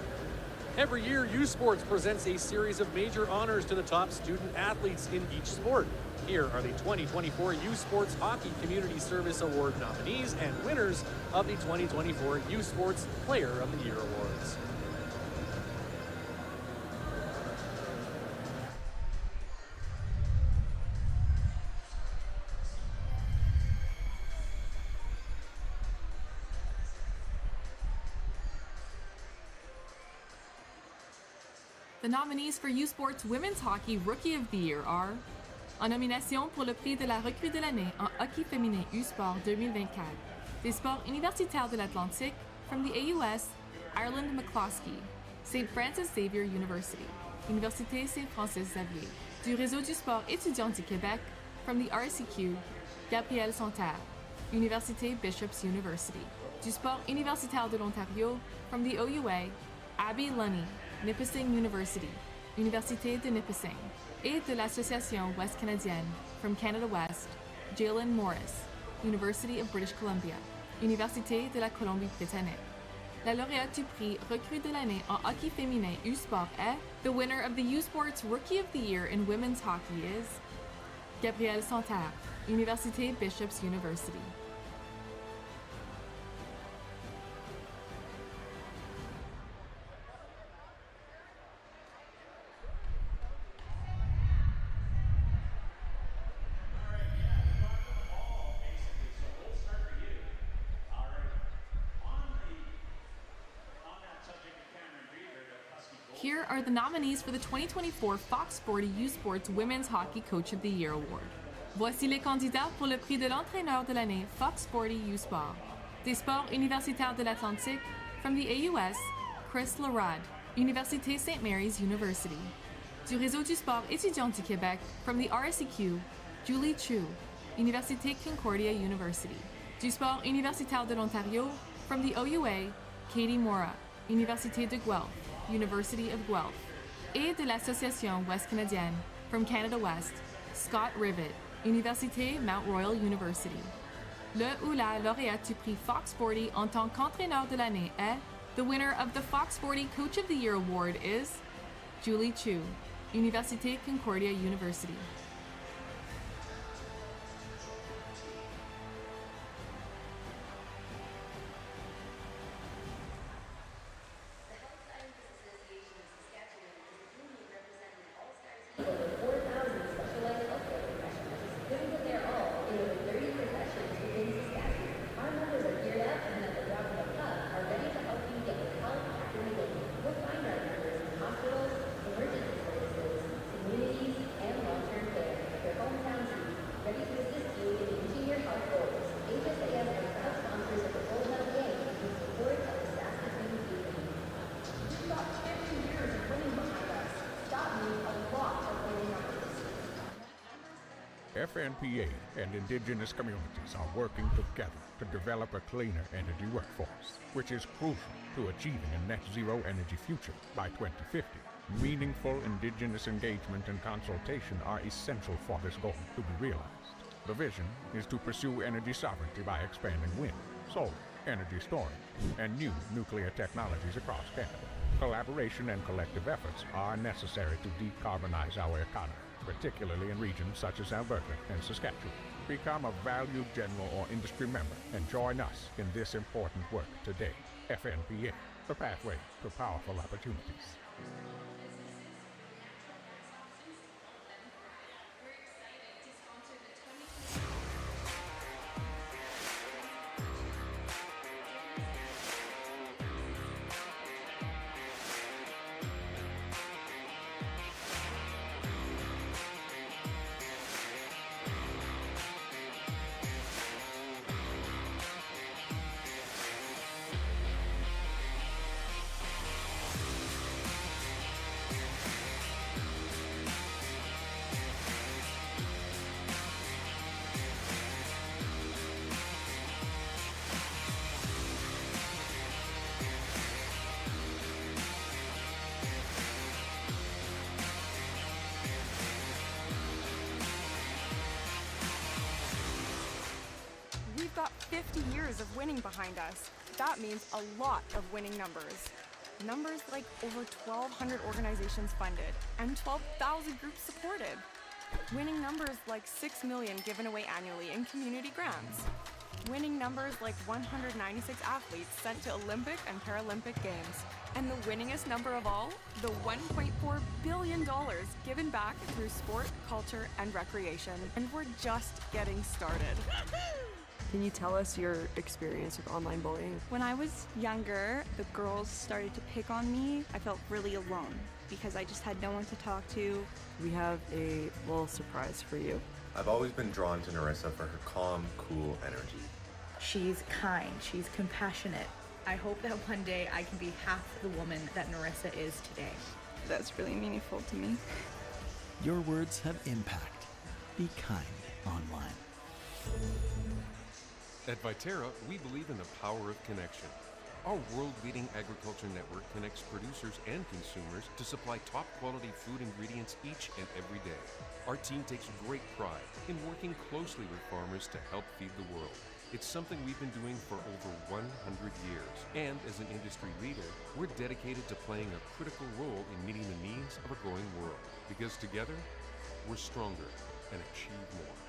Every year, U Sports presents a series of major honors to the top student athletes in each sport. Here are the 2024 U Sports Hockey Community Service Award nominees and winners of the 2024 U Sports Player of the Year Awards. The nominees for U Sports Women's Hockey Rookie of the Year are en nomination pour le prix de la recrue de l'année en hockey féminin U-Sport 2024 des sports universitaires de l'Atlantique from the AUS, Ireland McCloskey, St. Francis Xavier University, Université Saint-Francis Xavier, du Réseau du Sport étudiant du Québec from the RCQ, Gabrielle Santerre, Université Bishop's University, du Sport universitaire de l'Ontario from the OUA, Abby Lunny, Nipissing University, Université de Nipissing, et de l'Association Ouest Canadienne from Canada West, Jalen Morris, University of British Columbia, Université de la Colombie-Britannique. La lauréate du prix recrue de l'année en hockey féminin U-Sport est the winner of the U Sports Rookie of the Year in women's hockey is Gabrielle Santerre, Université Bishop's University. Here are the nominees for the 2024 Fox Sporty U Sports Women's Hockey Coach of the Year Award. Voici les candidats pour le prix de l'entraîneur de l'année Fox Sporty U Sport. Des sports universitaires de l'Atlantique from the AUS, Chris Larade, Université St. Mary's University. Du Réseau du Sport étudiant du Québec from the RCQ, Julie Chu, Université Concordia University. Du sport universitaire de l'Ontario from the OUA, Katie Mora, Université de Guelph, University of Guelph, et de l'Association Ouest Canadienne from Canada West, Scott Rivet, Université Mount Royal University. Le ou la lauréate du prix Fox Sporty en tant qu'entraîneur de l'année est the winner of the Fox Sporty Coach of the Year award is Julie Chu, Université Concordia University. FNPA and Indigenous communities are working together to develop a cleaner energy workforce, which is crucial to achieving a net zero energy future by 2050. Meaningful Indigenous engagement and consultation are essential for this goal to be realized. The vision is to pursue energy sovereignty by expanding wind, solar, energy storage, and new nuclear technologies across Canada. Collaboration and collective efforts are necessary to decarbonize our economy, particularly in regions such as Alberta and Saskatchewan. Become a valued general or industry member and join us in this important work today. FNPA, the pathway to powerful opportunities. We've got 50 years of winning behind us. That means a lot of winning numbers. Numbers like over 1,200 organizations funded and 12,000 groups supported. Winning numbers like $6 million given away annually in community grants. Winning numbers like 196 athletes sent to Olympic and Paralympic Games. And the winningest number of all, the $1.4 billion given back through sport, culture, and recreation. And we're just getting started. Can you tell us your experience with online bullying? When I was younger, the girls started to pick on me. I felt really alone because I just had no one to talk to. We have a little surprise for you. I've always been drawn to Narissa for her calm, cool energy. She's kind, she's compassionate. I hope that one day I can be half the woman that Narissa is today. That's really meaningful to me. Your words have impact. Be kind online. At Viterra, we believe in the power of connection. Our world-leading agriculture network connects producers and consumers to supply top-quality food ingredients each and every day. Our team takes great pride in working closely with farmers to help feed the world. It's something we've been doing for over 100 years. And as an industry leader, we're dedicated to playing a critical role in meeting the needs of a growing world. Because together, we're stronger and achieve more.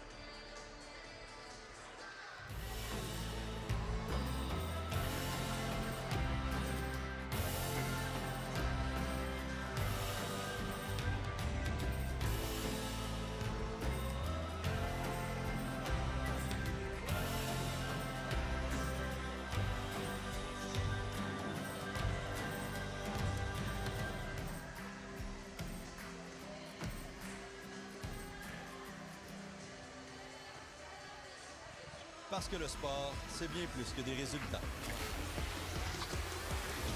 Parce que le sport, c'est bien plus que des résultats.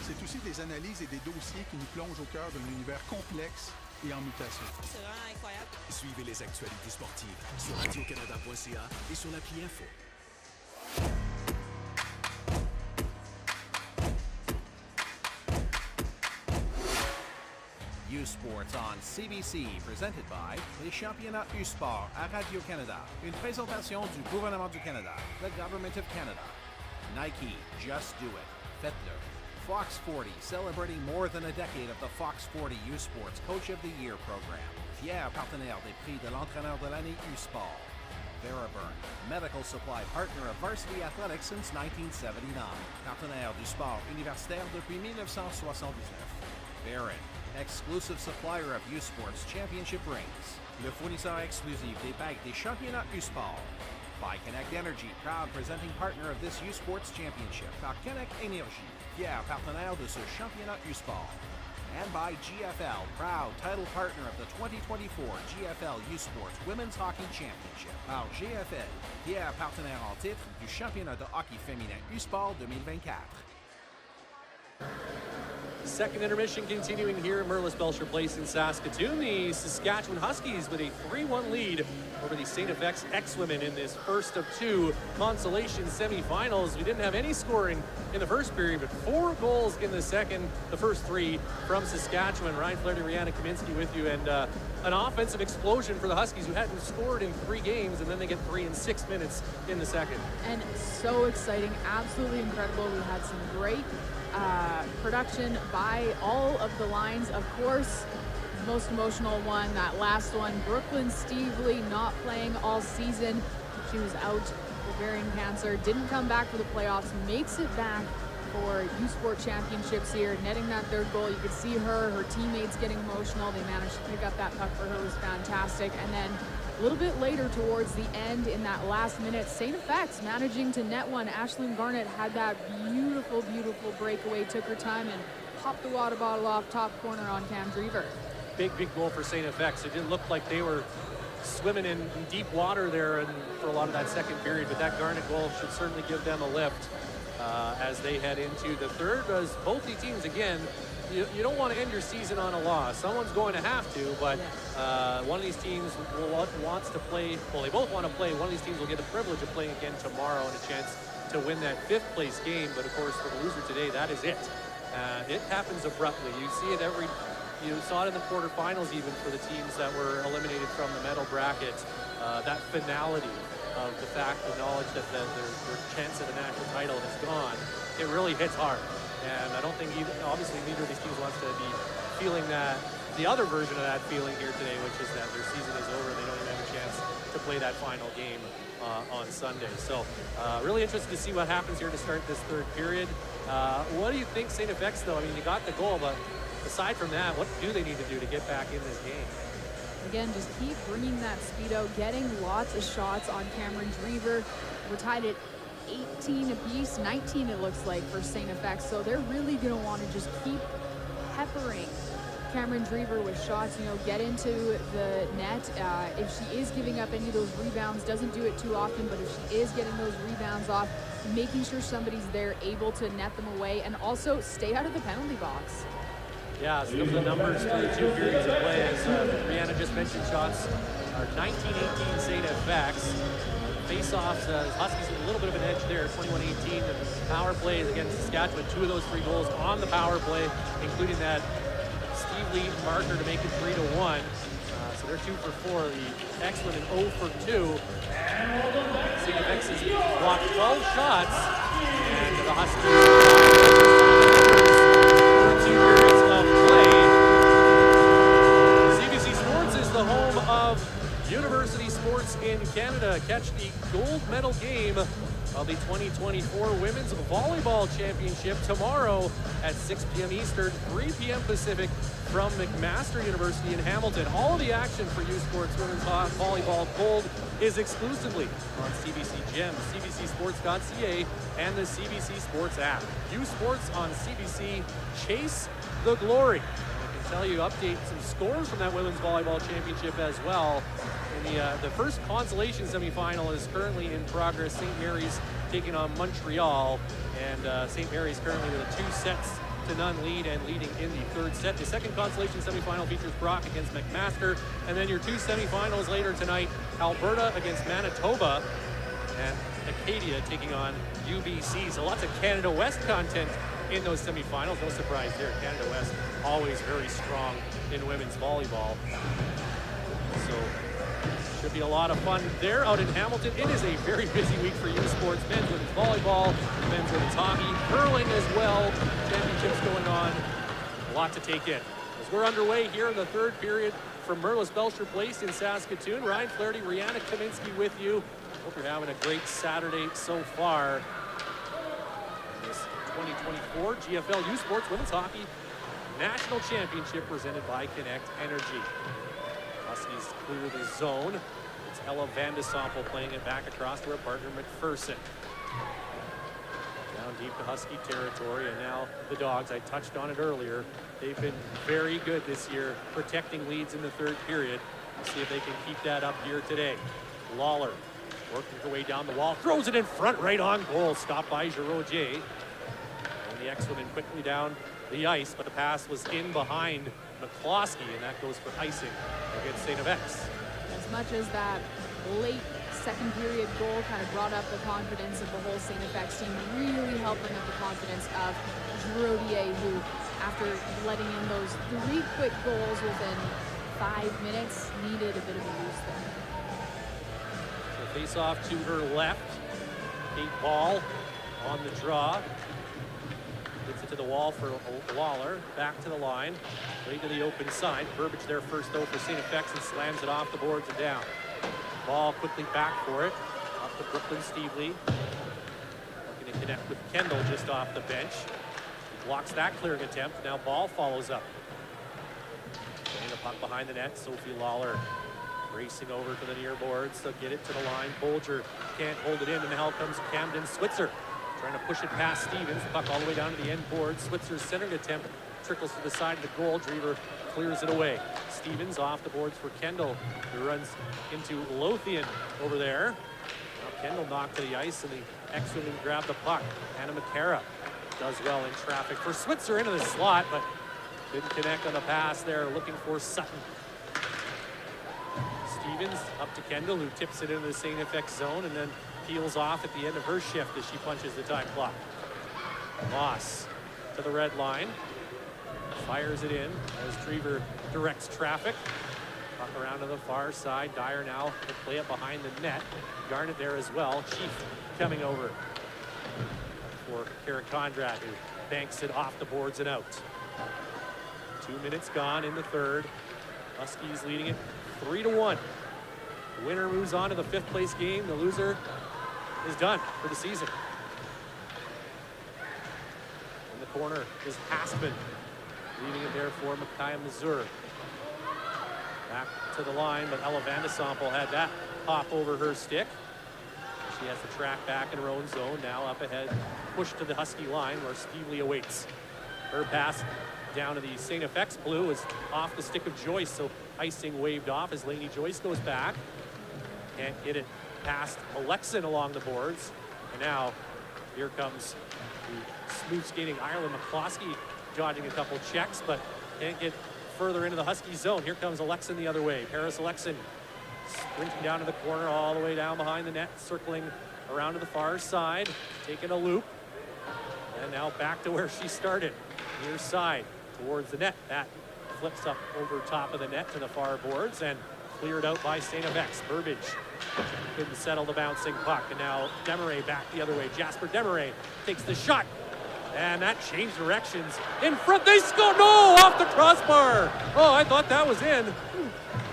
C'est aussi des analyses et des dossiers qui nous plongent au cœur d'un univers complexe et en mutation. C'est vraiment incroyable. Suivez les actualités sportives sur radiocanada.ca et sur l'appli Info. U-Sports on CBC, presented by les championnats U-Sport à Radio-Canada. Une présentation du gouvernement du Canada, the Government of Canada. Nike, just do it. Faites-le. Fox 40, celebrating more than a decade of the Fox 40 U-Sports Coach of the Year program. Fier partenaire des prix de l'entraîneur de l'année U-Sport. Veraburn, medical supply partner of varsity athletics since 1979. Partenaire du sport universitaire depuis 1979. Barron, exclusive supplier of U-Sports championship rings. Le fournisseur exclusif des bagues des championnats U-Sport. By Connect Energy, proud presenting partner of this U-Sports championship. Par Connect Energy, fier partenaire de ce championnat U-Sport. And by GFL, proud title partner of the 2024 GFL U-Sports Women's Hockey Championship. Par GFL, fier partenaire en titre du championnat de hockey féminin U-Sport 2024. Second intermission continuing here at Merlis Belsher Place in Saskatoon. The Saskatchewan Huskies with a 3-1 lead over the STFX X-Women in this first of two Consolation semifinals. We didn't have any scoring in the first period, but 4 goals in the second, the first 3 from Saskatchewan. Ryan Flaherty, Rihanna Kaminsky with you, and an offensive explosion for the Huskies, who hadn't scored in 3 games, and then they get 3 in 6 minutes in the second. And so exciting, absolutely incredible. We had some great production by all of the lines. Of course, the most emotional one, that last one, Brooklyn Stevely not playing all season. She was out with ovarian cancer, didn't come back for the playoffs, makes it back for U-Sport Championships here, netting that 3rd goal. You could see her teammates getting emotional. They managed to pick up that puck for her. It was fantastic. And then a little bit later, towards the end, in that last minute, STFX managing to net one. Ashlyn Garnett had that beautiful, beautiful breakaway, took her time and popped the water bottle off top corner on Cam Drever. Big goal for STFX. It didn't look like they were swimming in deep water there and for a lot of that second period, but that Garnett goal should certainly give them a lift as they head into the third. As both the teams, again, you don't want to end your season on a loss. Someone's going to have to, but one of these teams wants to play. Well, they both want to play. One of these teams will get the privilege of playing again tomorrow and a chance to win that 5th place game. But of course, for the loser today, that is it. It happens abruptly. You see it you saw it in the quarterfinals even for the teams that were eliminated from the medal bracket. That finality of the knowledge that their chance at a national title is gone, it really hits hard. And I don't think obviously neither of these teams wants to be feeling the other version of that feeling here today, which is that their season is over and they don't even have a chance to play that final game on Sunday. So really interested to see what happens here to start this 3rd period. What do you think, STFX, though? I mean, you got the goal, but aside from that, what do they need to do to get back in this game? Again, just keep bringing that speed out, getting lots of shots on Cameron Drever. We're tied at 18 apiece, 19 it looks like for STFX, so they're really going to want to just keep peppering Cameron Drever with shots, get into the net. If she is giving up any of those rebounds, doesn't do it too often, but if she is getting those rebounds off, making sure somebody's there able to net them away, and also stay out of the penalty box. Yeah, so the numbers for the 2 periods of play, as Rihanna just mentioned, shots are 19-18 STFX. Face-offs, Huskies with a little bit of an edge there, 21-18. The power plays against Saskatchewan, 2 of those 3 goals on the power play, including that Steve Lee marker to make it 3-1. So they're 2 for 4. The X-Women 0 for 2. STFX has blocked 12 shots, and the Huskies 2 periods of play. CBC Sports is the home of University Sports in Canada. Catch the gold medal game of the 2024 Women's Volleyball Championship tomorrow at 6 p.m. Eastern, 3 p.m. Pacific from McMaster University in Hamilton. All of the action for U-Sports Women's Volleyball Gold is exclusively on CBC Gem, CBCSports.ca, and the CBC Sports app. U-Sports on CBC, chase the glory. I can tell you, update some scores from that Women's Volleyball Championship as well. And the first Consolation semifinal is currently in progress. St. Mary's taking on Montreal, and St. Mary's currently with a 2-0 lead and leading in the 3rd set. The second Consolation semifinal features Brock against McMaster, and then your 2 semifinals later tonight, Alberta against Manitoba, and Acadia taking on UBC. So lots of Canada West content in those semifinals. No surprise there. Canada West always very strong in women's volleyball. So should be a lot of fun there out in Hamilton. It is a very busy week for U Sports. Men's women's volleyball, men's women's hockey, curling as well. Championships going on. A lot to take in. As we're underway here in the third period from Merlis Belsher Place in Saskatoon. Ryan Flaherty, Rihanna Kaminsky with you. Hope you're having a great Saturday so far. In this 2024 GFL U Sports Women's Hockey National Championship presented by Connect Energy. Huskies clear the zone. It's Ella Van de Sompel playing it back across to her partner McPherson. Down deep to Husky territory, and now the Dogs, I touched on it earlier, they've been very good this year protecting leads in the third period. We'll see if they can keep that up here today. Lawler working her way down the wall, throws it in front, right on goal, stopped by Giroux-J. And the X-Women quickly down the ice, but the pass was in behind McCloskey, and that goes for icing against St. FX. As much as that late second period goal kind of brought up the confidence of the whole St. FX team, really helped bring up the confidence of Giroux-J, who, after letting in those 3 quick goals within 5 minutes, needed a bit of a boost there. So face off to her left. Kate Ball on the draw. Gets it to the wall for Lawler. Back to the line. Right to the open side. Burbage there first though for St. FX and slams it off the boards and down. Ball quickly back for it. Up to Brooklyn Stevely. Looking to connect with Kendall just off the bench. He blocks that clearing attempt. Now Ball follows up. Getting the puck behind the net. Sophie Lawler racing over to the near boards to get it to the line. Bolger can't hold it in, and now comes Camden Switzer. Trying to push it past Stevens. The puck all the way down to the end board. Switzer's centering attempt trickles to the side of the goal. Drever clears it away. Stevens off the boards for Kendall, who runs into Lothian over there. Now Kendall knocked to the ice, and the X-Women grab the puck. Anna McCara does well in traffic for Switzer into the slot, but didn't connect on the pass there, looking for Sutton. Stevens up to Kendall, who tips it into the St. FX zone and then peels off at the end of her shift as she punches the time clock. Moss to the red line. Fires it in as Drever directs traffic. Puck around to the far side. Dyer now to play it behind the net. Garnett there as well. Chief coming over for Kara Conrad, who banks it off the boards and out. 2 minutes gone in the third. Huskies leading it 3-1. The winner moves on to the 5th place game. The loser is done for the season. In the corner is Haspin, leaving it there for Micaiah Mazur. Back to the line, but Ella Van de Sompel had that pop over her stick. She has the track back in her own zone. Now up ahead, pushed to the Husky line where Stevely awaits. Her pass down to the St. FX blue is off the stick of Joyce, so icing waved off as Lainey Joyce goes back. Can't get it past Alexin along the boards. And now here comes the smooth skating Ireland McCloskey, dodging a couple checks, but can't get further into the Husky zone. Here comes Alexin the other way. Paris Alexin sprinting down to the corner, all the way down behind the net, circling around to the far side, taking a loop, and now back to where she started, near side towards the net. That flips up over top of the net to the far boards and cleared out by St. FX. Burbage couldn't settle the bouncing puck, and now Desmarais back the other way. Jasper Desmarais takes the shot, and that changed directions. In front, they score! No, off the crossbar! Oh, I thought that was in.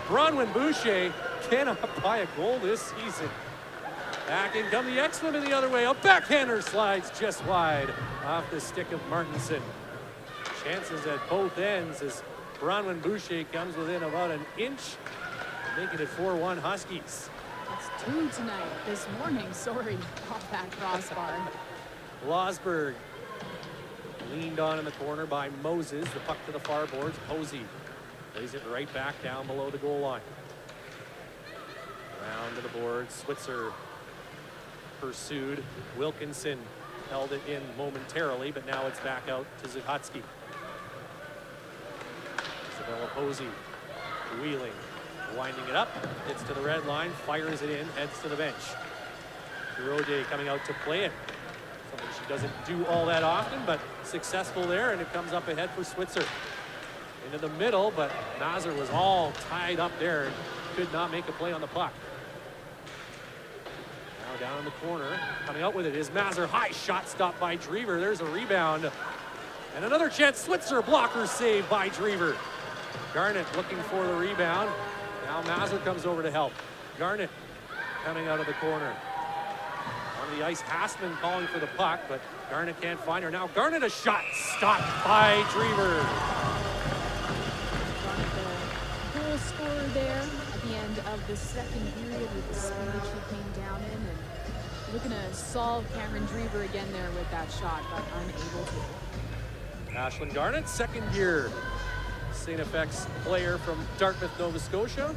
Bronwyn Boucher cannot buy a goal this season. Back in come the X-Women the other way. A backhander slides just wide off the stick of Martinson. Chances at both ends as Bronwyn Boucher comes within about an inch, making it 4-1 Huskies. It's 2 tonight, this morning, sorry, off that crossbar. Losberg leaned on in the corner by Moses. The puck to the far boards. Posey lays it right back down below the goal line. Round to the board. Switzer pursued. Wilkinson held it in momentarily, but now it's back out to Zuchotski. Isabella Posey wheeling, winding it up, gets to the red line, fires it in, heads to the bench. Giroux coming out to play it. something she doesn't do all that often, but successful there, and it comes up ahead for Switzer. Into the middle, but Mazur was all tied up there and could not make a play on the puck. Now down in the corner, coming out with it is Mazur. High shot stopped by Drever. There's a rebound. And another chance. Switzer, blocker save by Drever. Garnett looking for the rebound. Now Mazur comes over to help. Garnett coming out of the corner. On the ice, Hassman calling for the puck, but Garnett can't find her. Now Garnett, a shot stopped by Drever. Goal scorer there at the end of the second period with the speed she came down in, and looking to solve Cameron Drever again there with that shot, but unable to. Ashlyn Garnett, second year St. FX player from Dartmouth, Nova Scotia.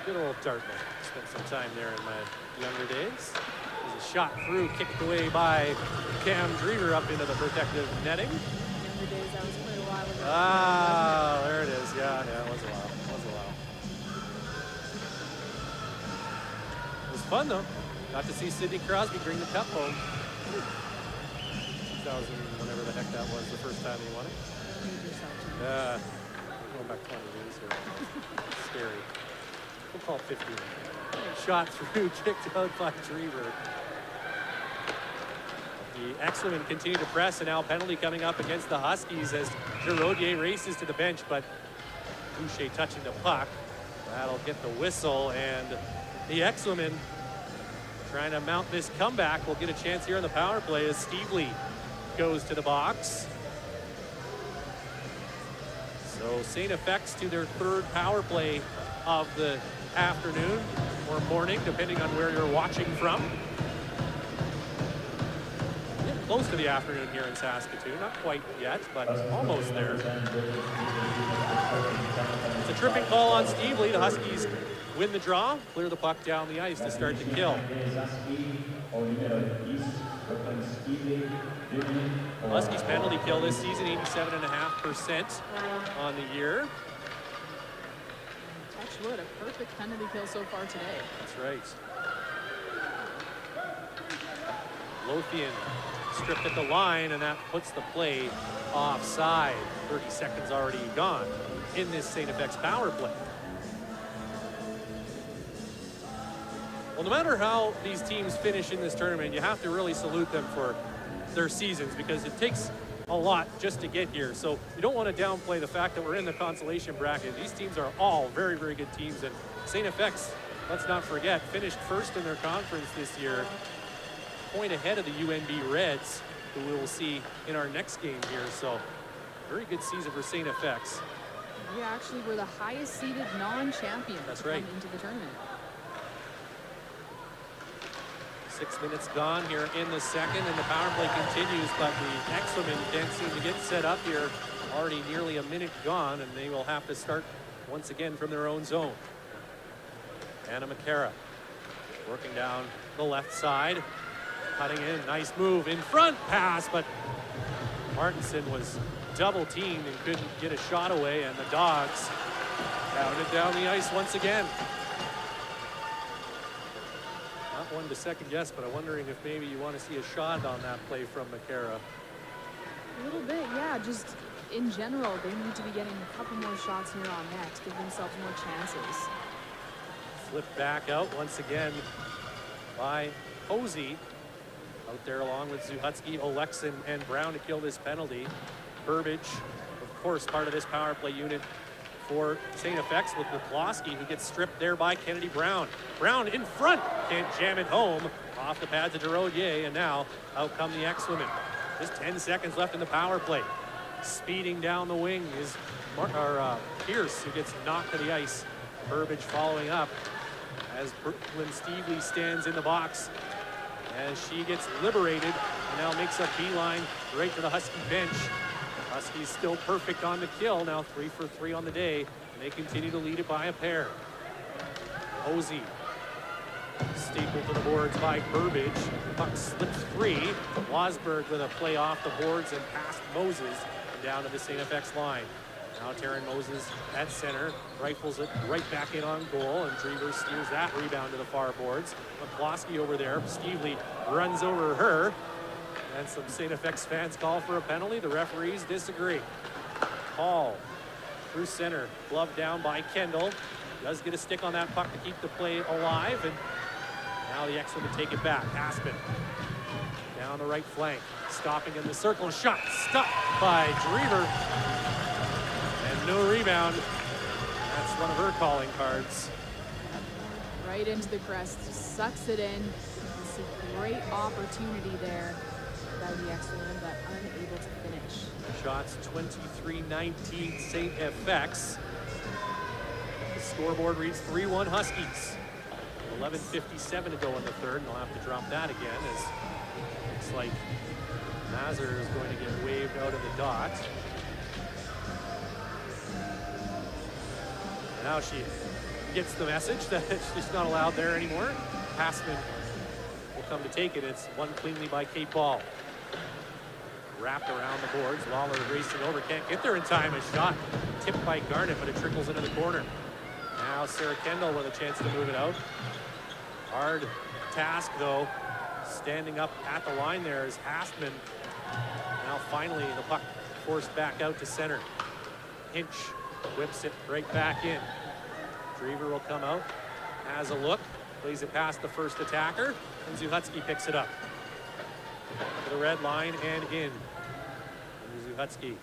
Good old Dartmouth. Spent some time there in my younger days. There's a shot through, kicked away by Cam Drever up into the protective netting. Younger days, that was quite a while ago. Ah, there it is. Yeah, it was a while. It was fun though. Got to see Sidney Crosby bring the cup home. 2000, whenever the heck that was, the first time he won it. Yeah, we're going back 20 years here. Scary. We'll call it 15. Shot through, kicked out by Drever. The X-Women continue to press, and now penalty coming up against the Huskies as Giraudier races to the bench, but Boucher touching the puck. That'll get the whistle, and the X-Women trying to mount this comeback. We'll get a chance here on the power play as Steve Lee goes to the box. So St. FX to their third power play of the afternoon or morning, depending on where you're watching from. Getting close to the afternoon here in Saskatoon. Not quite yet, but almost there. It's a tripping call on Steve Lee. The Huskies win the draw, clear the puck down the ice to start the kill. Huskies penalty kill this season, 87.5% on the year. Touchwood, a perfect penalty kill so far today. That's right. Lothian stripped at the line, and that puts the play offside. 30 seconds already gone in this St. FX power play. Well, no matter how these teams finish in this tournament, you have to really salute them for their seasons, because it takes a lot just to get here. So you don't want to downplay the fact that we're in the consolation bracket. These teams are all very, very good teams, and St. FX, let's not forget, finished first in their conference this year, point ahead of the UNB Reds, who we will see in our next game here. So very good season for St. FX. We actually were the highest seeded non-champion That's to right. come into the tournament. 6 minutes gone here in the second, and the power play continues, but the X-Women can't seem to get set up here. Already nearly a minute gone, and they will have to start once again from their own zone. Anna McCara working down the left side, cutting in, nice move, in front pass, but Martinson was double teamed and couldn't get a shot away, and the Dogs pounded down the ice once again. Not one to second guess, but I'm wondering if maybe you want to see a shot on that play from McCara. A little bit, yeah. Just in general, they need to be getting a couple more shots here on net to give themselves more chances. Flipped back out once again by Posey. Out there along with Zuhutsky, Oleksin, and Brown to kill this penalty. Burbage, of course, part of this power play unit for St. FX with McCloskey, who gets stripped there by Kennedy Brown. Brown in front, can't jam it home. Off the pads of Giraudier, and now out come the X-Women. Just 10 seconds left in the power play. Speeding down the wing is Pierce, who gets knocked to the ice. Burbage following up as Brooklyn Stevely stands in the box as she gets liberated and now makes a beeline right to the Husky bench. Huskies still perfect on the kill, now 3 for 3 on the day, and they continue to lead it by a pair. Posey stapled to the boards by Burbage. Puck slips free. Wasberg with a play off the boards and past Moses and down to the St. FX line. Now Taryn Moses at center, rifles it right back in on goal, and Drever steers that rebound to the far boards. McCloskey over there, Stevely runs over her, and some St. FX fans call for a penalty. The referees disagree. Hall through center, glove down by Kendall. Does get a stick on that puck to keep the play alive, and now the X-Men take it back. Aspen down the right flank, stopping in the circle, shot stopped by Drever, and no rebound. That's one of her calling cards. Right into the crest, sucks it in. It's a great opportunity there by the X-Men, but unable to finish. Shots 23-19 St. FX. The scoreboard reads 3-1 Huskies. 11:57 to go in the third, and they'll have to drop that again as looks like Mazur is going to get waved out of the dot. Now she gets the message that she's not allowed there anymore. Passman will come to take it. It's won cleanly by Kate Ball. Wrapped around the boards. Lawler racing over, can't get there in time. A shot tipped by Garnett, but it trickles into the corner. Now Sarah Kendall with a chance to move it out. Hard task though, standing up at the line there is Hastman. Now finally the puck forced back out to center. Hinch whips it right back in. Drever will come out, has a look, plays it past the first attacker, and Zuhatsky picks it up. To the red line and in. And Zuhatsky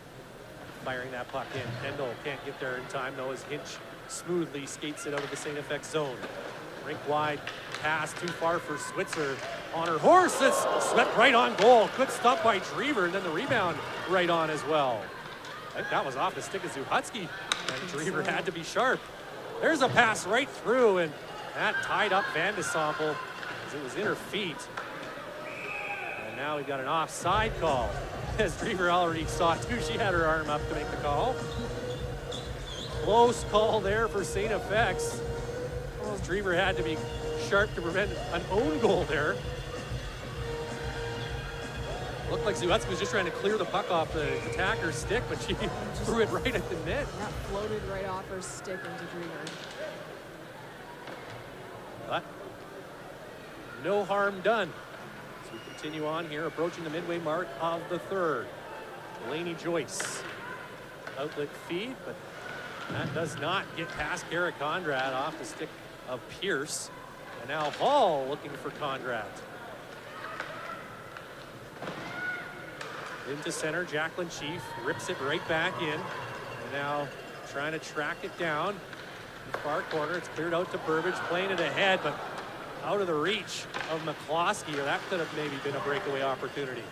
firing that puck in. Kendall can't get there in time though as Hinch smoothly skates it out of the St. FX zone. Rink wide pass too far for Switzer on her horse. It's swept right on goal. Good stop by Drever, and then the rebound right on as well. I think that was off the stick of Zuhatsky, and Drever had to be sharp. There's a pass right through, and that tied up Van de Sompel as it was in her feet. And now we got an offside call, as Drever already saw too. She had her arm up to make the call. Close call there for St. FX. Well, Drever had to be sharp to prevent an own goal there. Looked like Zuhatsky was just trying to clear the puck off the attacker's stick, but she threw it right at the net. That floated right off her stick into Drever. But no harm done. So we continue on here, approaching the midway mark of the third. Delaney Joyce, outlet feed, but that does not get past Kara Conrad off the stick of Pierce. And now Hall looking for Conrad. Into center, Jacqueline Chief rips it right back in. And now trying to track it down. In the far corner, it's cleared out to Burbage, playing it ahead, but out of the reach of McCloskey, or that could have maybe been a breakaway opportunity.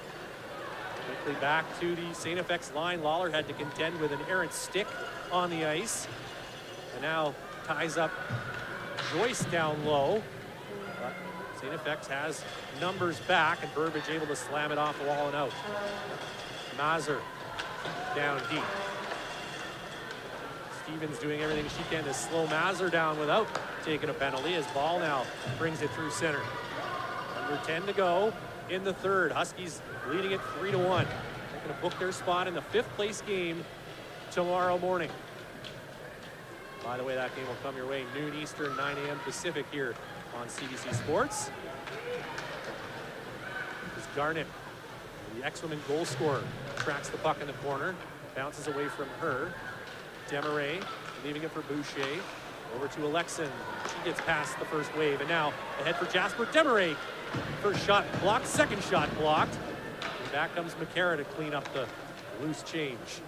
Quickly back to the St. FX line. Lawler had to contend with an errant stick on the ice. And now ties up Joyce down low. But St. FX has numbers back, and Burbage able to slam it off the wall and out. Mazur down deep. Stevens doing everything she can to slow Mazur down without taking a penalty, as Ball now brings it through center. Under 10 to go in the third. Huskies leading it 3-1. They're going to book their spot in the 5th place game tomorrow morning. By the way, that game will come your way noon Eastern, 9 a.m. Pacific here on CBC Sports. As Garnett, the ex-women goal scorer, tracks the puck in the corner, bounces away from her. Desmarais leaving it for Boucher. Over to Alexin. She gets past the first wave, and now ahead for Jasper Desmarais. First shot blocked, second shot blocked. And back comes McCarra to clean up the loose change.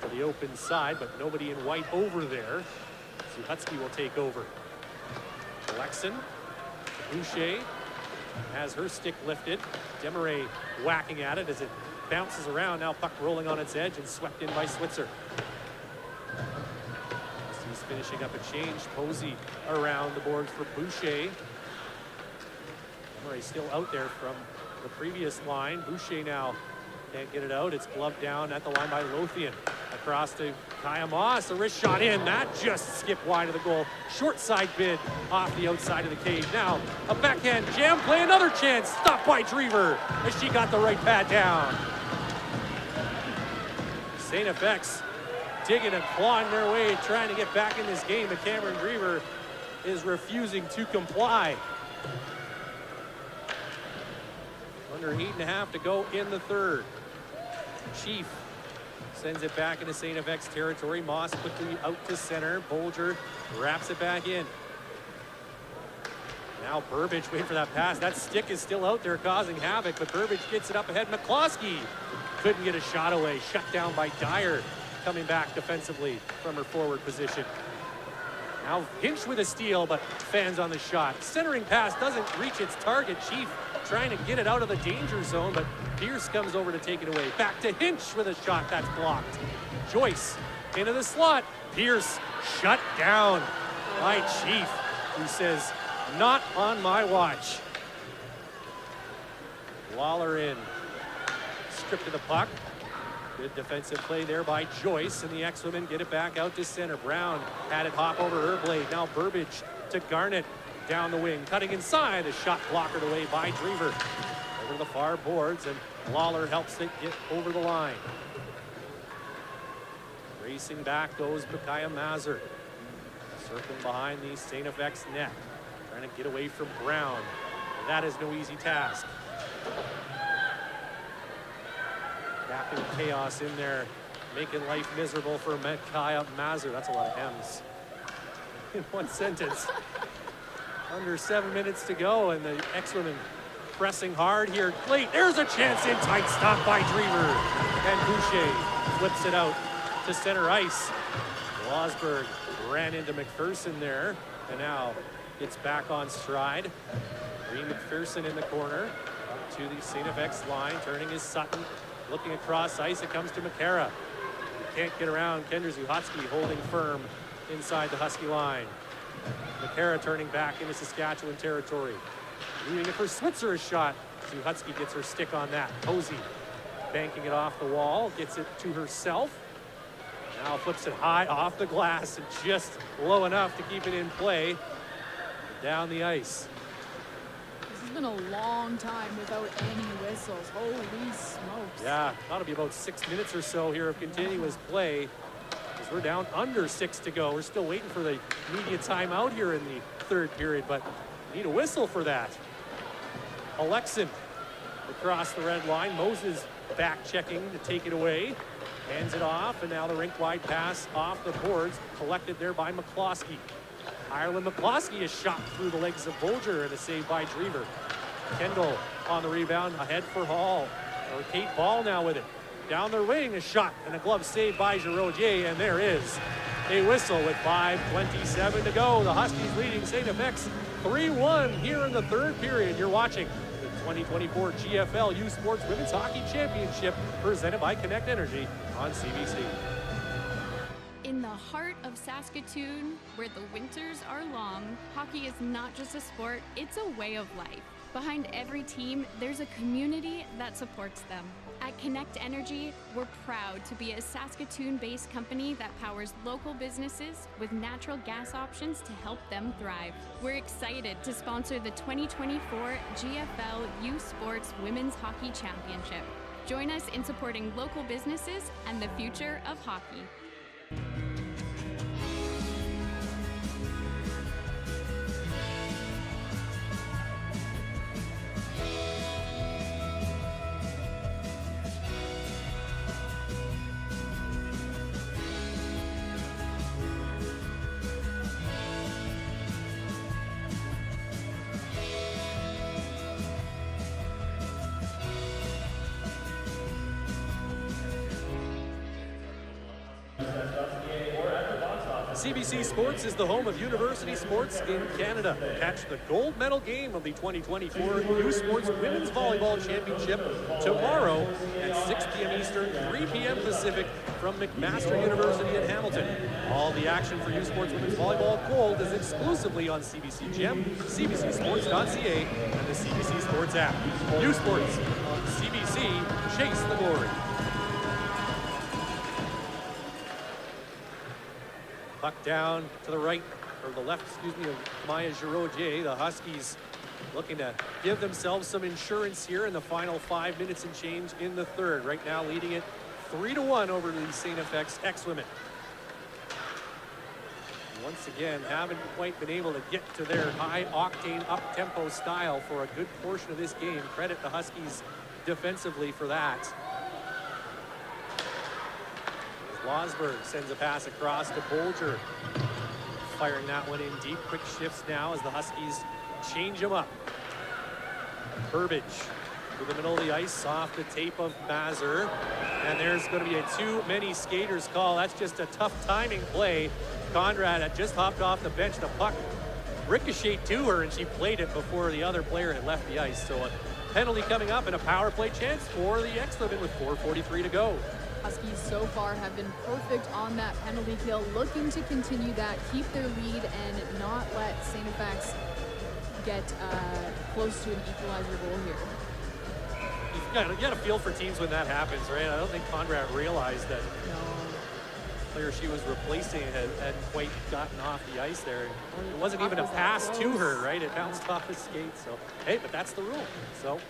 To the open side, but nobody in white over there. Zuhatsky will take over. Alexin, Boucher has her stick lifted. Desmarais whacking at it as it bounces around. Now puck rolling on its edge and swept in by Switzer. He's finishing up a change. Posey around the boards for Boucher. Desmarais still out there from the previous line. Boucher now can't get it out. It's gloved down at the line by Lothian. Across to Kaya Moss. A wrist shot in. That just skipped wide of the goal. Short side bid off the outside of the cage. Now a backhand jam play. Another chance. Stopped by Drever as she got the right pad down. St. FX digging and clawing their way, trying to get back in this game, but Cameron Griever is refusing to comply. Under 8.5 to go in the third. Chief sends it back into St. FX territory. Moss quickly out to center. Belsher wraps it back in. Now Burbage waiting for that pass. That stick is still out there causing havoc, but Burbage gets it up ahead. McCloskey couldn't get a shot away. Shut down by Dyer, coming back defensively from her forward position. Now Hinch with a steal, but fans on the shot. Centering pass doesn't reach its target. Chief trying to get it out of the danger zone, but Pierce comes over to take it away. Back to Hinch with a shot that's blocked. Joyce into the slot. Pierce shut down by Chief, who says, "Not on my watch." Lawler in. Stripped to the puck. Good defensive play there by Joyce, and the X-Women get it back out to center. Brown had it hop over her blade. Now Burbage to Garnett down the wing. Cutting inside. A shot blockered away by Drever. Over the far boards, and Lawler helps it get over the line. Racing back goes Micaiah Mazur. Circling behind the St. FX net. Trying to get away from Brown. And that is no easy task. Captain Chaos in there, making life miserable for Micaiah Mazur. That's a lot of M's in one sentence. Under 7 minutes to go, and the X-Women pressing hard here. Late, there's a chance in tight, stop by Drever. And Boucher flips it out to center ice. Wasberg ran into McPherson there, and now gets back on stride. Reed McPherson in the corner, up to the St. FX line, turning is Sutton. Looking across ice, it comes to McCara. Can't get around. Kendra Zuhatsky holding firm inside the Husky line. McCara turning back into Saskatchewan territory. Leaving it for Switzer's shot. Zuhatsky gets her stick on that. Posey banking it off the wall, gets it to herself. Now flips it high off the glass and just low enough to keep it in play. Down the ice. It's been a long time without any whistles. Holy smokes. Yeah, ought to be about 6 minutes or so here of continuous play, because we're down under 6 to go. We're still waiting for the media timeout here in the third period, but need a whistle for that. Alexin across the red line. Moses back checking to take it away. Hands it off, and now the rink-wide pass off the boards, collected there by McCloskey. Ireland McCloskey is shot through the legs of Belsher, and a save by Drever. Kendall on the rebound, ahead for Hall. Or Kate Ball now with it. Down the wing, a shot and a glove save by Giraudier, and there is a whistle with 5:27 to go. The Huskies leading St. FX 3-1 here in the third period. You're watching the 2024 GFL U Sports Women's Hockey Championship, presented by Connect Energy on CBC. In the heart of Saskatoon, where the winters are long, hockey is not just a sport, it's a way of life. Behind every team, there's a community that supports them. At Connect Energy, we're proud to be a Saskatoon-based company that powers local businesses with natural gas options to help them thrive. We're excited to sponsor the 2024 GFL U Sports Women's Hockey Championship. Join us in supporting local businesses and the future of hockey. CBC Sports is the home of university sports in Canada. Catch the gold medal game of the 2024 U Sports Women's Volleyball Championship tomorrow at 6 p.m. Eastern, 3 p.m. Pacific from McMaster University in Hamilton. All the action for U Sports Women's Volleyball Gold is exclusively on CBC Gem, CBCSports.ca, and the CBC Sports app. U Sports, CBC, chase the glory. Puck down to the right, or the left, excuse me, of Maya Giraudier. The Huskies looking to give themselves some insurance here in the final 5 minutes and change in the third. Right now leading it 3-1 over the St. FX X-Women. once again, haven't quite been able to get to their high-octane, up-tempo style for a good portion of this game. Credit the Huskies defensively for that. Losberg sends a pass across to Bolger. Firing that one in deep. Quick shifts now as the Huskies change them up. Burbage to the middle of the ice, off the tape of Mazur. And there's going to be a too many skaters call. That's just a tough timing play. Conrad had just hopped off the bench. The puck ricocheted to her, and she played it before the other player had left the ice. So a penalty coming up and a power play chance for the X-Women with 4:43 to go. Huskies so far have been perfect on that penalty kill, looking to continue that, keep their lead, and not let STFX get close to an equalizer goal here. You got a feel for teams when that happens, right? I don't think Conrad realized that the player she was replacing hadn't quite gotten off the ice there. It wasn't even a pass to her, right? It bounced off the skate. So, hey, but that's the rule. So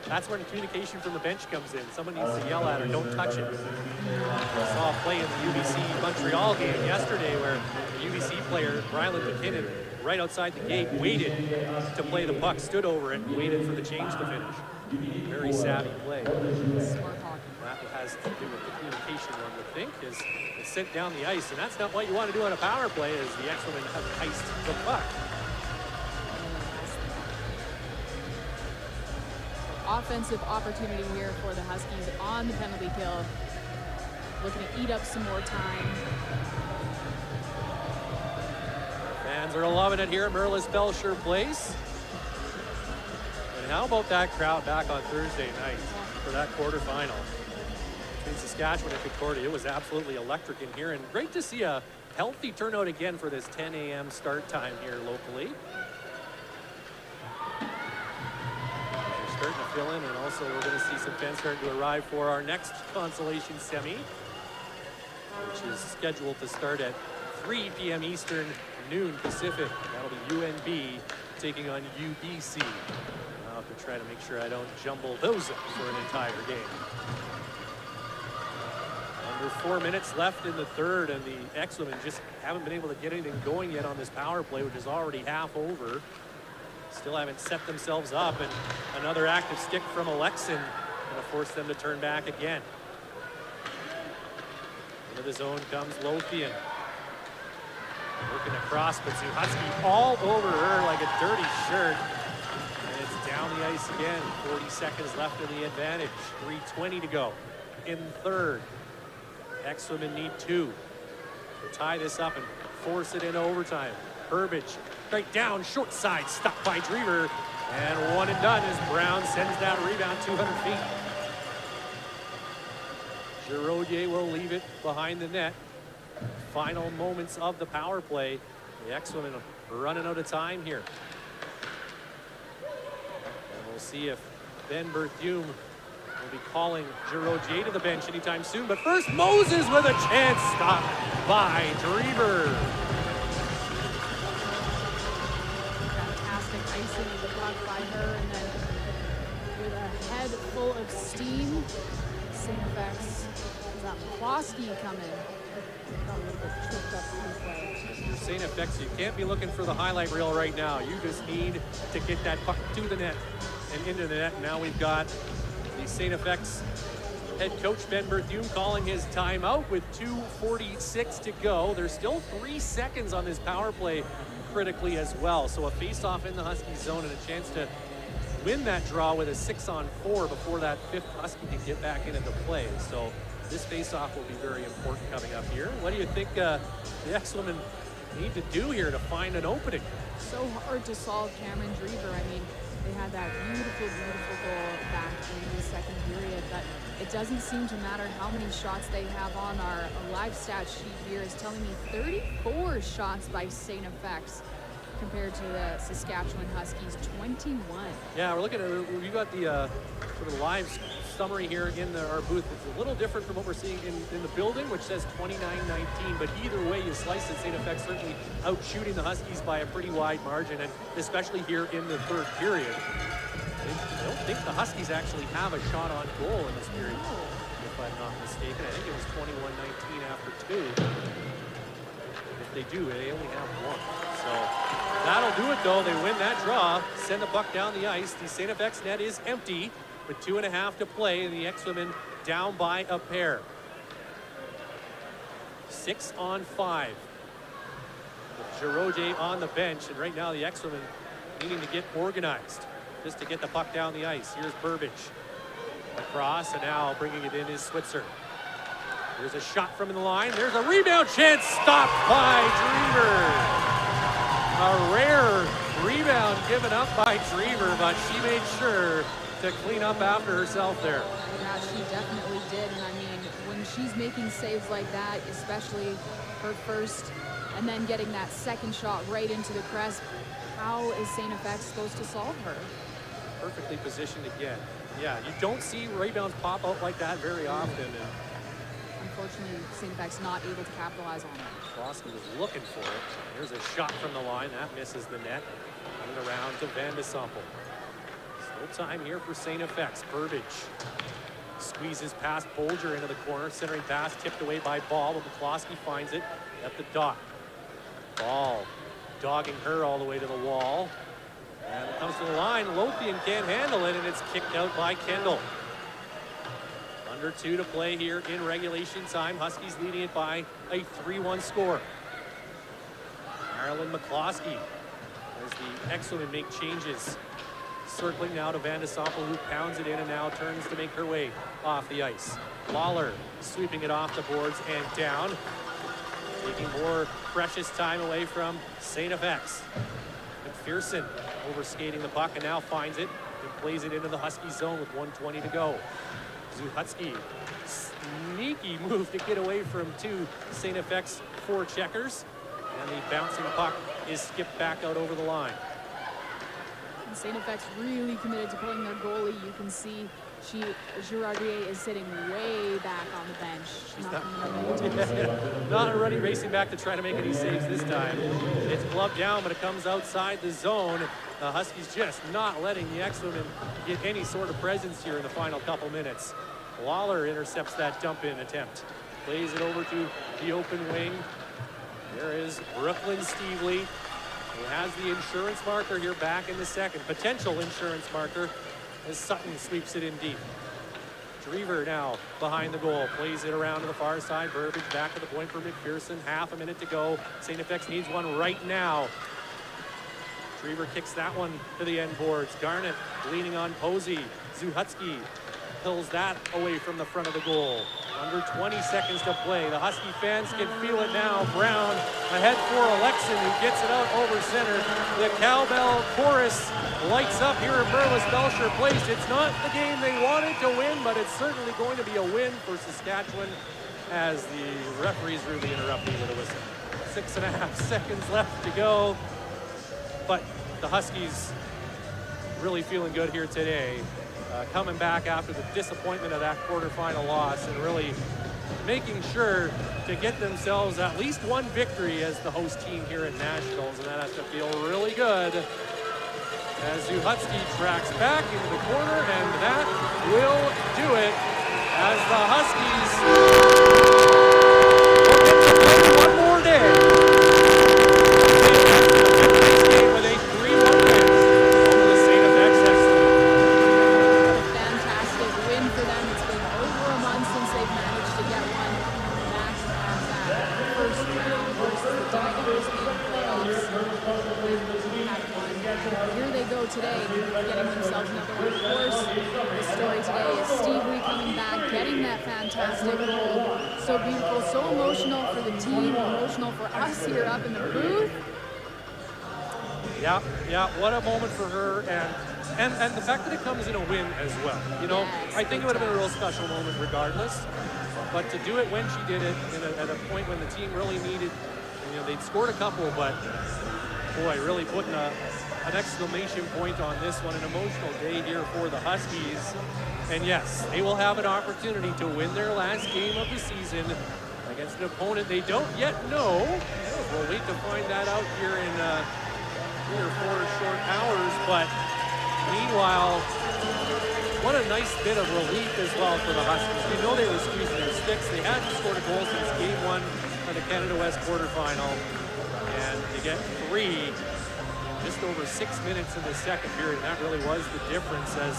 that's when communication from the bench comes in. Someone needs to yell at her, don't touch it. We saw a play in the UBC Montreal game yesterday where the UBC player, Ryland McKinnon, right outside the gate, waited to play the puck, stood over it, and waited for the change to finish. Very savvy play. Smart hockey. That has to do with the communication, one would think, is it's sent down the ice, and that's not what you want to do on a power play, as the X-Women have iced the puck. Offensive opportunity here for the Huskies on the penalty kill. Looking to eat up some more time. Fans are loving it here at Merlis Belsher Place. And how about that crowd back on Thursday night for that quarterfinal between Saskatchewan and Concordia? It was absolutely electric in here, and great to see a healthy turnout again for this 10 a.m. start time here locally. They're starting to fill in, and also we're going to see some fans starting to arrive for our next Consolation semi, which is scheduled to start at 3 p.m. Eastern, noon Pacific. That'll be UNB taking on UBC. I'll have to try to make sure I don't jumble those up for an entire game. Under 4 minutes left in the third, and the X-Women just haven't been able to get anything going yet on this power play, which is already half over. Still haven't set themselves up, and another active stick from Alexin going to force them to turn back again. Into the zone comes Lothian. Working across, but Zuhusky all over her like a dirty shirt. And it's down the ice again. 40 seconds left in the advantage. 3:20 to go in third. X-Women need 2 to tie this up and force it into overtime. Burbage right down, short side, stopped by Drever. And one and done as Brown sends that rebound 200 feet. Giraudier will leave it behind the net. Final moments of the power play. The X-Women running out of time here. And we'll see if Ben Berthume will be calling Giraudier to the bench anytime soon. But first, Moses with a chance, stopped by Drever. Fantastic icing of the puck by her, and then with a head full of steam, STFX. Got McCloskey coming. Got a little bit tripped up in his way. For STFX, you can't be looking for the highlight reel right now. You just need to get that puck to the net and into the net. And now we've got the STFX head coach Ben Berthume calling his timeout with 2:46 to go. There's still 3 seconds on this power play critically as well. So a face-off in the Husky zone and a chance to win that draw with a 6-on-4 before that 5th Husky can get back into the play. So this face-off will be very important coming up here. What do you think the X-Women need to do here to find an opening? So hard to solve Cameron Drever. I mean, they had that beautiful, beautiful goal back in the second period, but it doesn't seem to matter how many shots they have on our live stat sheet here. Is telling me 34 shots by STFX compared to the Saskatchewan Huskies 21. Yeah, we're looking at, we've got the sort of live summary here in our booth. It's a little different from what we're seeing in the building, which says 29-19, but either way you slice it, STFX certainly out shooting the Huskies by a pretty wide margin, and especially here in the third period. I don't think the Huskies actually have a shot on goal in this period, if I'm not mistaken. I think it was 21-19 after 2. If they do, they only have one. So that'll do it, though. They win that draw, send the puck down the ice. The St. FX net is empty with 2.5 to play, and the X-Women down by a pair. 6-on-5. Giroje on the bench, and right now the X-Women needing to get organized just to get the puck down the ice. Here's Burbage. Across, and now bringing it in is Switzer. There's a shot from the line. There's a rebound chance, stopped by Dreamer. A rare rebound given up by Dreamer, but she made sure to clean up after herself there. Yeah, she definitely did. And I mean, when she's making saves like that, especially her first and then getting that second shot right into the crest, how is St. FX supposed to solve her? Perfectly positioned again. Yeah, you don't see rebounds pop out like that very often. And unfortunately, St. FX not able to capitalize on it. Klosky was looking for it. There's a shot from the line. That misses the net. Coming around to Van de Sample. Still time here for St. FX. Burbage squeezes past Bolger into the corner. Centering pass tipped away by Ball, but McCloskey finds it at the dot. Ball dogging her all the way to the wall. And it comes to the line. Lothian can't handle it, and it's kicked out by Kendall. Under 2 to play here in regulation time. Huskies leading it by a 3-1 score. Marilyn McCloskey as the X-Women make changes. Circling now to Van de Sample, who pounds it in and now turns to make her way off the ice. Lawler sweeping it off the boards and down. Taking more precious time away from St. FX. McPherson overskating the puck and now finds it and plays it into the Husky zone with 1:20 to go. Zuhatsky, sneaky move to get away from 2 St. FX forecheckers, and the bouncing puck is skipped back out over the line. And St. FX really committed to pulling their goalie. You can see Girardier is sitting way back on the bench. She's not coming up not running, racing back to try to make any saves this time. It's gloved down, but it comes outside the zone. The Huskies just not letting the X-Women get any sort of presence here in the final couple minutes. Lawler intercepts that dump-in attempt. Plays it over to the open wing. There is Brooklyn Stevely, who has the insurance marker here back in the second. Potential insurance marker as Sutton sweeps it in deep. Drever now behind the goal. Plays it around to the far side. Burbage back to the point for McPherson. Half a minute to go. St. FX needs one right now. Drever kicks that one to the end boards. Garnett leaning on Posey. Zuhatsky pulls that away from the front of the goal. Under 20 seconds to play. The Husky fans can feel it now. Brown ahead for Alexin, who gets it out over center. The cowbell chorus lights up here at Merlis Belsher Place. It's not the game they wanted to win, but it's certainly going to be a win for Saskatchewan as the referee's really interrupting with a whistle. 6.5 seconds left to go. But the Huskies really feeling good here today. Coming back after the disappointment of that quarterfinal loss and really making sure to get themselves at least one victory as the host team here at Nationals, and that has to feel really good as Zuhatsky tracks back into the corner, and that will do it as the Huskies will get to play one more day. With a 3-1 win over the St. FX X-Women. Fantastic win for them. It's been over a month since they've managed to get one back at that first round versus the Tigers in the playoffs. Here they go today, getting themselves another one. Of course, the story today is Steve Lee coming back, getting that fantastic goal. So beautiful, so emotional for the team, emotional for us here up in the booth. Yeah, what a moment for her, and the fact that it comes in a win as well. You know, yes, I think it would have been a real special moment regardless, but to do it when she did it at a point when the team really needed, you know, they'd scored a couple, but boy, really putting an exclamation point on this one, an emotional day here for the Huskies. And yes, they will have an opportunity to win their last game of the season against an opponent they don't yet know. We'll wait to find that out here in 3 or 4 short hours, but meanwhile, what a nice bit of relief as well for the Huskies. You know they were squeezing their sticks. They hadn't scored a goal since game 1 of the Canada West quarterfinal, and they get 3 just over 6 minutes in the second period. That really was the difference, as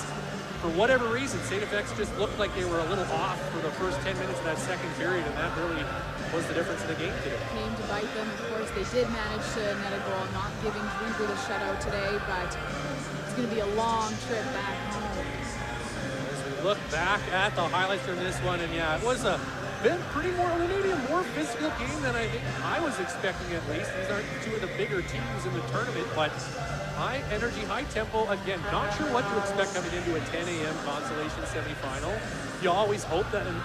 for whatever reason, STFX just looked like they were a little off for the first 10 minutes of that second period, and that really was the difference in the game today. Came to bite them. Of course, they did manage to net a goal, not giving Drew the shutout today, but it's going to be a long trip back home. As we look back at the highlights from this one, and yeah, it was a been pretty maybe a more physical game than I think I was expecting, at least. These aren't two of the bigger teams in the tournament, but high energy, high tempo. Again, not sure what to expect coming into a 10 a.m. Consolation semifinal. You always hope that and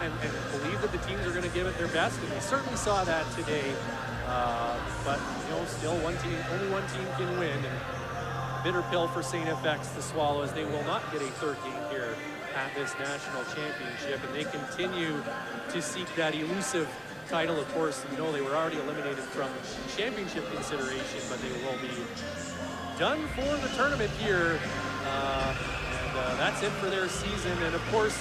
believe that the teams are going to give it their best, and we certainly saw that today. But still only one team can win, and bitter pill for STFX to swallow, as they will not get a third game here at this national championship, and they continue to seek that elusive title. Of course, they were already eliminated from championship consideration, but they will be done for the tournament here, and that's it for their season. And of course,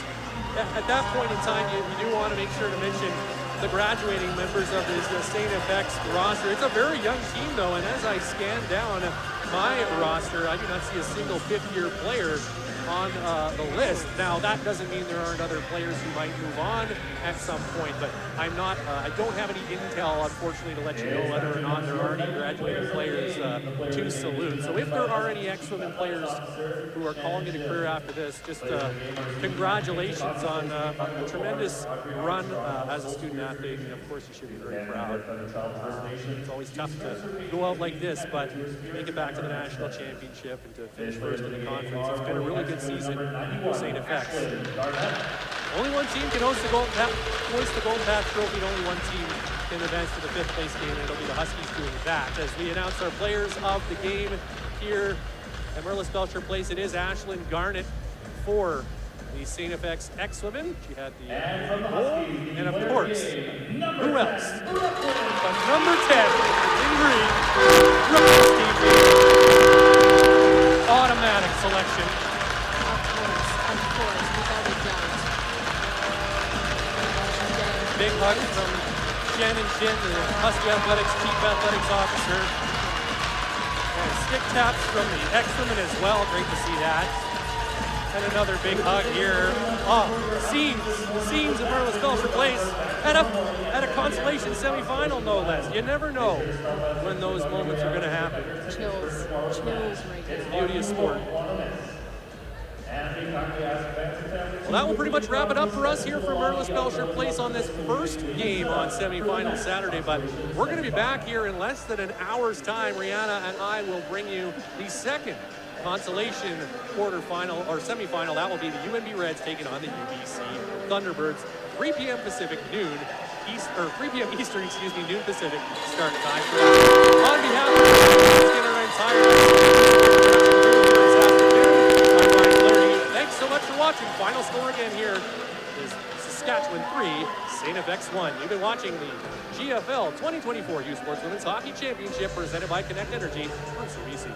at that point in time, you do want to make sure to mention the graduating members of this STFX roster. It's a very young team, though, and as I scan down my roster, I do not see a single fifth-year player on the list. Now, that doesn't mean there aren't other players who might move on at some point, but I don't have any intel, unfortunately, to let you know whether or not there are any graduating players to salute. So if there are any ex-women players who are calling it a career after this, just congratulations on a tremendous run as a student athlete, and of course you should be very proud. It's always tough to go out like this, but to make it back to the national championship and to finish first in the conference, it's been a really good season for STFX. Only one team can hoist the Golden Path Trophy, and only one team can advance to the fifth place game, and it'll be the Huskies doing that. As we announce our players of the game here at Merlis Belsher Place, it is Ashlyn Garnett for the STFX ex-women. She had the goal, and of course, who else but number 10 in green, rookie Steve. Automatic selection. Of course, without a doubt. Big hug from Shannon Shin, the Husky Athletics Chief Athletics Officer. And stick taps from the ex-women as well. Great to see that. And another big hug here. Scenes at Merlis Belsher Place at a consolation semifinal, no less. You never know when those moments are going to happen. Chills right now. Beauty of sport. Well, that will pretty much wrap it up for us here from Merlis Belsher Place on this first game on semifinal Saturday, but we're going to be back here in less than an hour's time. Rihanna and I will bring you the second consolation quarterfinal or semifinal. That will be the UNB Reds taking on the UBC Thunderbirds. 3 p.m. Pacific, 3 p.m. Eastern, noon Pacific start time for that. On behalf of our entire Saskatoon, I'm Ryan Flaherty. Thanks so much for watching. Final score again here is Saskatchewan 3, STFX 1. You've been watching the GFL 2024 U Sports Women's Hockey Championship presented by Connect Energy on CBC.